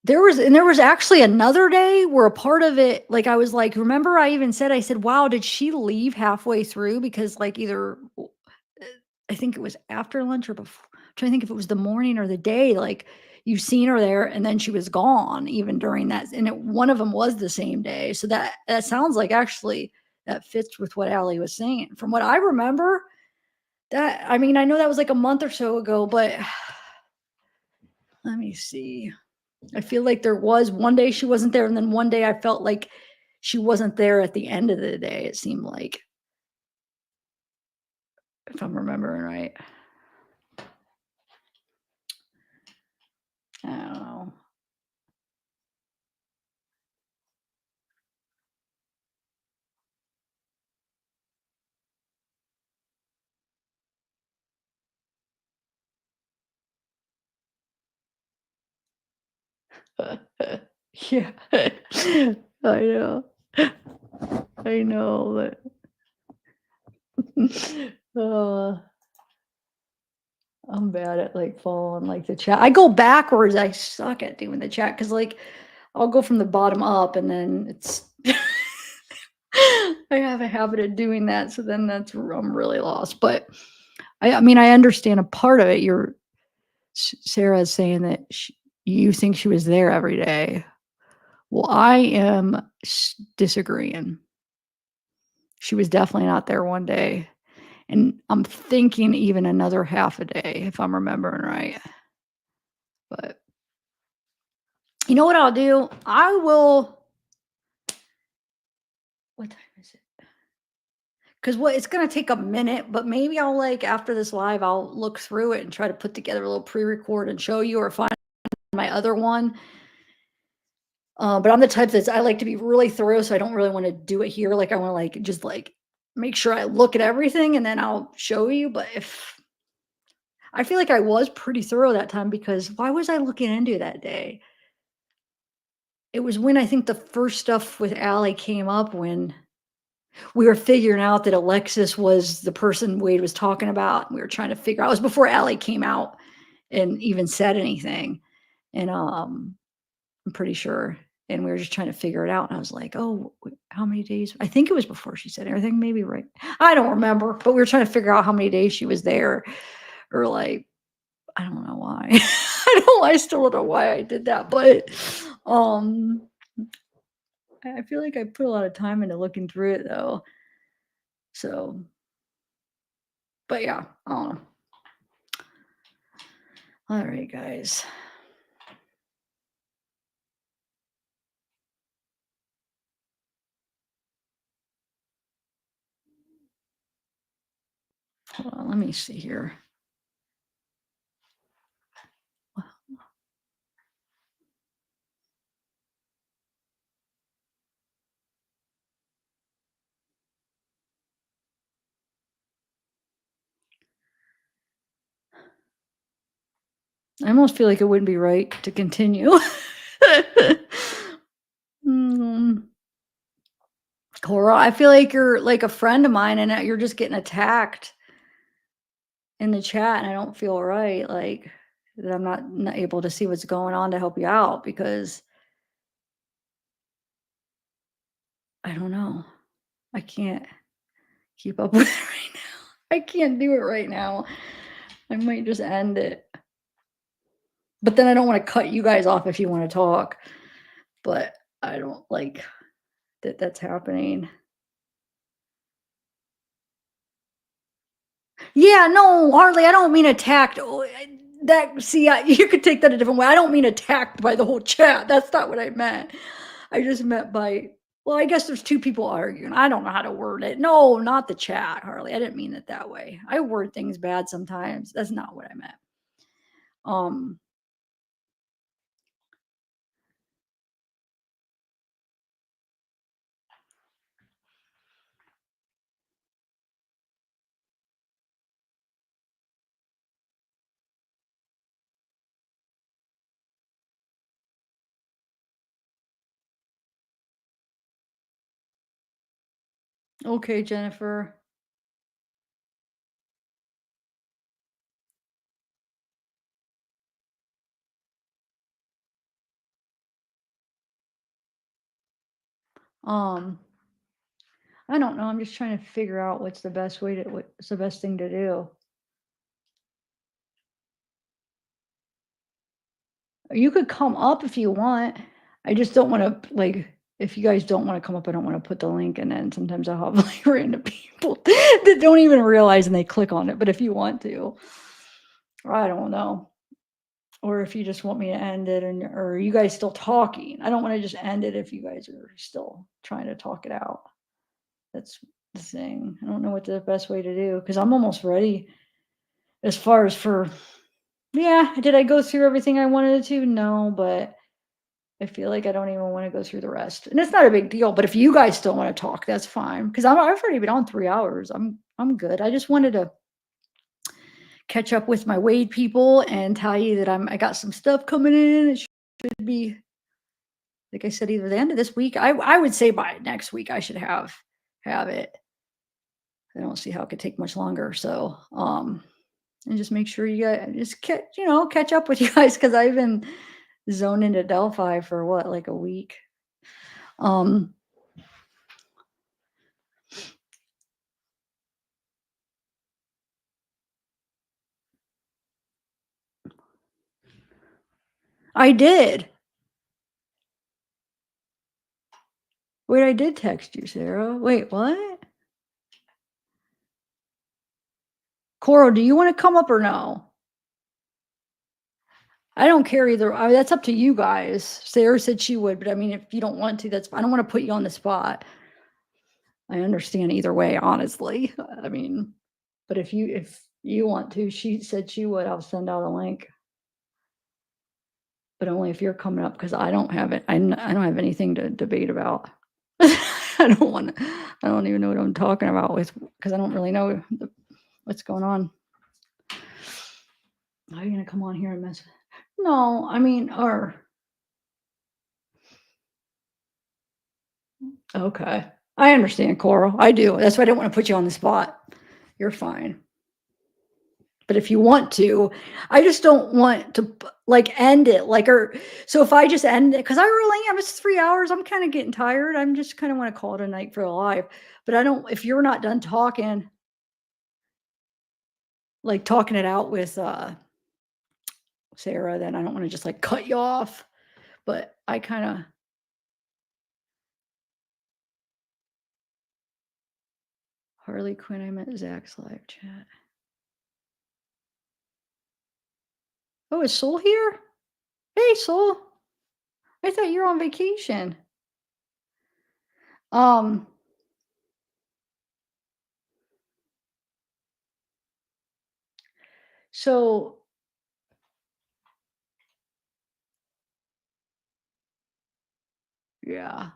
there was actually another day where a part of it, like I was like, remember I even said, I said, wow, did she leave halfway through? Because like either I think it was after lunch or before. I'm trying to think if it was the morning or the day, like you've seen her there and then she was gone even during that. And one of them was the same day. So that sounds like actually that fits with what Allie was saying. From what I remember, that, I mean, I know that was like a month or so ago, but let me see. I feel like there was one day she wasn't there, and then one day I felt like she wasn't there at the end of the day, it seemed like. If I'm remembering right. I don't know. Yeah. I know. I know, but I'm bad at like following like the chat. I go backwards. I suck at doing the chat because like I'll go from the bottom up and then it's I have a habit of doing that. So then I'm really lost. But I mean, I understand a part of it. Sarah's saying that you think she was there every day. Well, I am disagreeing. She was definitely not there one day. And I'm thinking even another half a day, if I'm remembering right. But you know what I'll do? I will. What time is it? Because what it's gonna take a minute, but maybe I'll like after this live, I'll look through it and try to put together a little pre-record and show you or find my other one. But I'm the type that's I like to be really thorough, so I don't really want to do it here. Like I want to like just like make sure I look at everything and then I'll show you. But if I feel like I was pretty thorough that time because why was I looking into that day? It was when I think the first stuff with Allie came up when we were figuring out that Alexis was the person Wade was talking about. We were trying to figure out. It was before Allie came out and even said anything. And I'm pretty sure. And we were just trying to figure it out. And I was like, oh, how many days? I think it was before she said everything, maybe right. I don't remember, but we were trying to figure out how many days she was there or like, I don't know why. I still don't know why I did that, but I feel like I put a lot of time into looking through it though. So, but yeah, I don't know. All right, guys. Hold on, let me see here. I almost feel like it wouldn't be right to continue. Cora, I feel like you're like a friend of mine and you're just getting attacked in the chat and I don't feel right. Like that I'm not able to see what's going on to help you out because I don't know. I can't keep up with it right now. I can't do it right now. I might just end it. But then I don't want to cut you guys off if you want to talk. But I don't like that that's happening. Yeah, no, Harley, I don't mean attacked. Oh, you could take that a different way. I don't mean attacked by the whole chat. That's not what I meant. I just meant by, well, I guess there's two people arguing. I don't know how to word it. No, not the chat, Harley. I didn't mean it that way. I word things bad sometimes. That's not what I meant. Okay, Jennifer. I don't know. I'm just trying to figure out what's the best thing to do. You could come up if you want. I just don't want to like if you guys don't want to come up, I don't want to put the link and then sometimes I'll have like random people that don't even realize and they click on it. But if you want to, I don't know. Or if you just want me to end it or you guys still talking. I don't want to just end it if you guys are still trying to talk it out. That's the thing. I don't know what the best way to do because I'm almost ready as far as yeah, did I go through everything I wanted to? No, but I feel like I don't even want to go through the rest. And it's not a big deal, but if you guys still want to talk, that's fine. Because I've already been on 3 hours. I'm good. I just wanted to catch up with my Wade people and tell you that I got some stuff coming in. It should be, like I said, either the end of this week. I would say by next week I should have it. I don't see how it could take much longer. So and just make sure you guys just catch up with you guys because I've been zoned into Delphi for what, like a week. I did. Wait, I did text you, Sarah. Wait, what? Coro, do you want to come up or no? I don't care either. That's up to you guys. Sarah said she would, but I mean, if you don't want to, that's fine. I don't want to put you on the spot. I understand either way, honestly. I mean, but if you want to, she said she would. I'll send out a link. But only if you're coming up because I don't have it. I don't have anything to debate about. I don't even know what I'm talking about with because I don't really know what's going on. Are you gonna come on here and mess? No, I mean, or okay. I understand, Coral. I do. That's why I didn't want to put you on the spot. You're fine. But if you want to, I just don't want to like end it so if I just end it because I really am. It's 3 hours. I'm kind of getting tired. I'm just kind of want to call it a night for a live. But I don't. If you're not done talking, like talking it out with Sarah, then I don't want to just like cut you off. But I kind of. Harley Quinn, I meant Zach's live chat. Oh, is Soul here? Hey, Soul. I thought you were on vacation. So yeah,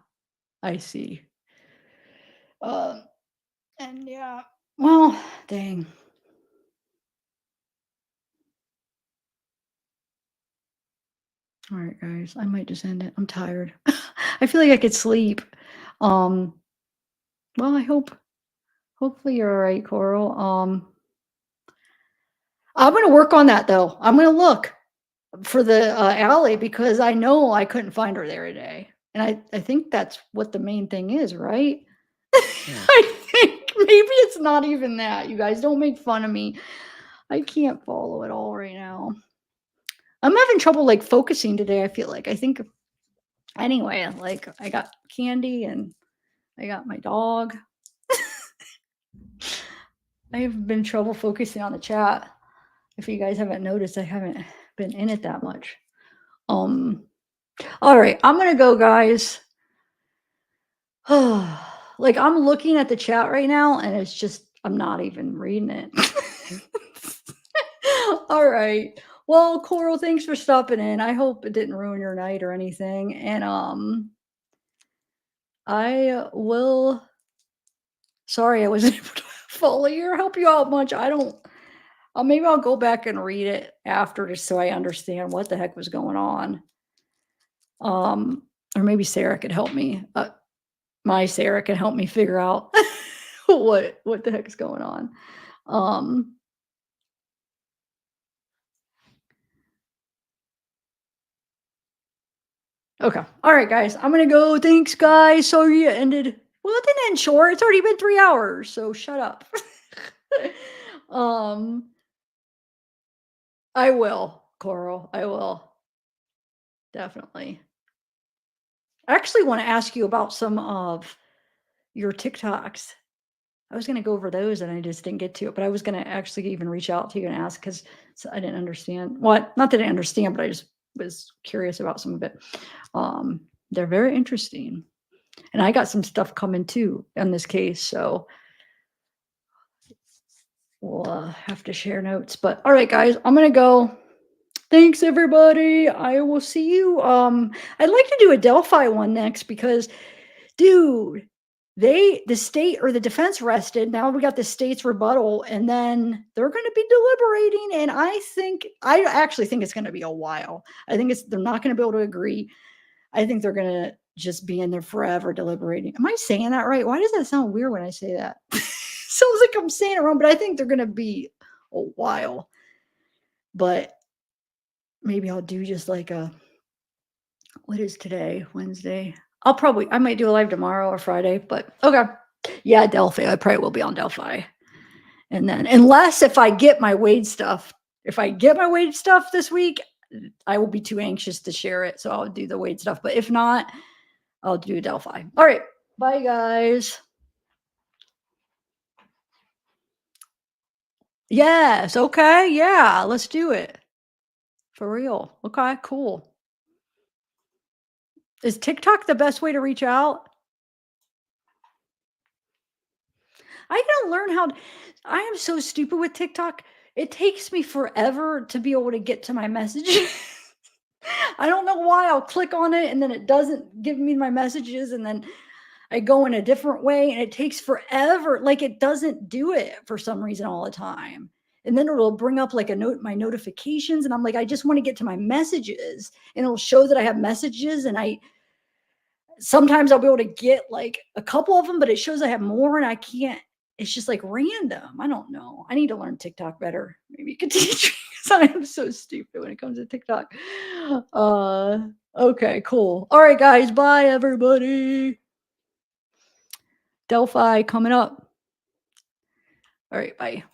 I see. And yeah, well, dang. All right, guys, I might just end it. I'm tired. I feel like I could sleep. Well, hopefully you're all right, Coral. I'm gonna work on that though. I'm gonna look for the alley because I know I couldn't find her there today. And I think that's what the main thing is, right? I think maybe it's not even that. You guys don't make fun of me. I can't follow it all right now. I'm having trouble like focusing today. I feel like I think anyway, like I got candy and I got my dog. I have been trouble focusing on the chat. If you guys haven't noticed, I haven't been in it that much. All right, I'm gonna go, guys. Like I'm looking at the chat right now and it's just I'm not even reading it. All right. Well, Coral, thanks for stopping in. I hope it didn't ruin your night or anything. And I will sorry I wasn't able to follow you or help you out much. I don't maybe I'll go back and read it after just so I understand what the heck was going on. Or maybe Sarah could help me. My Sarah can help me figure out what the heck is going on. Okay. All right, guys. I'm gonna go. Thanks, guys. Sorry it ended. Well, it didn't end short. It's already been 3 hours, so shut up. I will, Coral. I will. Definitely. I actually want to ask you about some of your TikToks. I was going to go over those and I just didn't get to it, but I was going to actually even reach out to you and ask because I didn't understand. Well, not that I understand, but I just was curious about some of it. They're very interesting. And I got some stuff coming too in this case. So we'll have to share notes. But all right, guys, I'm going to go. Thanks, everybody. I will see you. I'd like to do a Delphi one next because, dude, the state or the defense rested. Now we got the state's rebuttal, and then they're going to be deliberating. And I actually think it's going to be a while. I think they're not going to be able to agree. I think they're going to just be in there forever deliberating. Am I saying that right? Why does that sound weird when I say that? Sounds like I'm saying it wrong, but I think they're going to be a while. But maybe I'll do just like what is today? Wednesday. I might do a live tomorrow or Friday, but okay. Yeah, Delphi. I probably will be on Delphi. And then unless if I get my Wade stuff this week, I will be too anxious to share it. So I'll do the Wade stuff. But if not, I'll do Delphi. All right. Bye, guys. Yes. Okay. Yeah. Let's do it. For real. Okay. Cool. Is TikTok the best way to reach out? I gotta learn how. I am so stupid with TikTok. It takes me forever to be able to get to my messages. I don't know why. I'll click on it and then it doesn't give me my messages, and then I go in a different way, and it takes forever. Like it doesn't do it for some reason all the time. And then it'll bring up like my notifications, and I'm like, I just want to get to my messages, and it'll show that I have messages, and sometimes I'll be able to get like a couple of them, but it shows I have more, and I can't. It's just like random. I don't know. I need to learn TikTok better. Maybe you could teach me, because I am so stupid when it comes to TikTok. Okay, cool. All right, guys. Bye, everybody. Delphi coming up. All right, bye.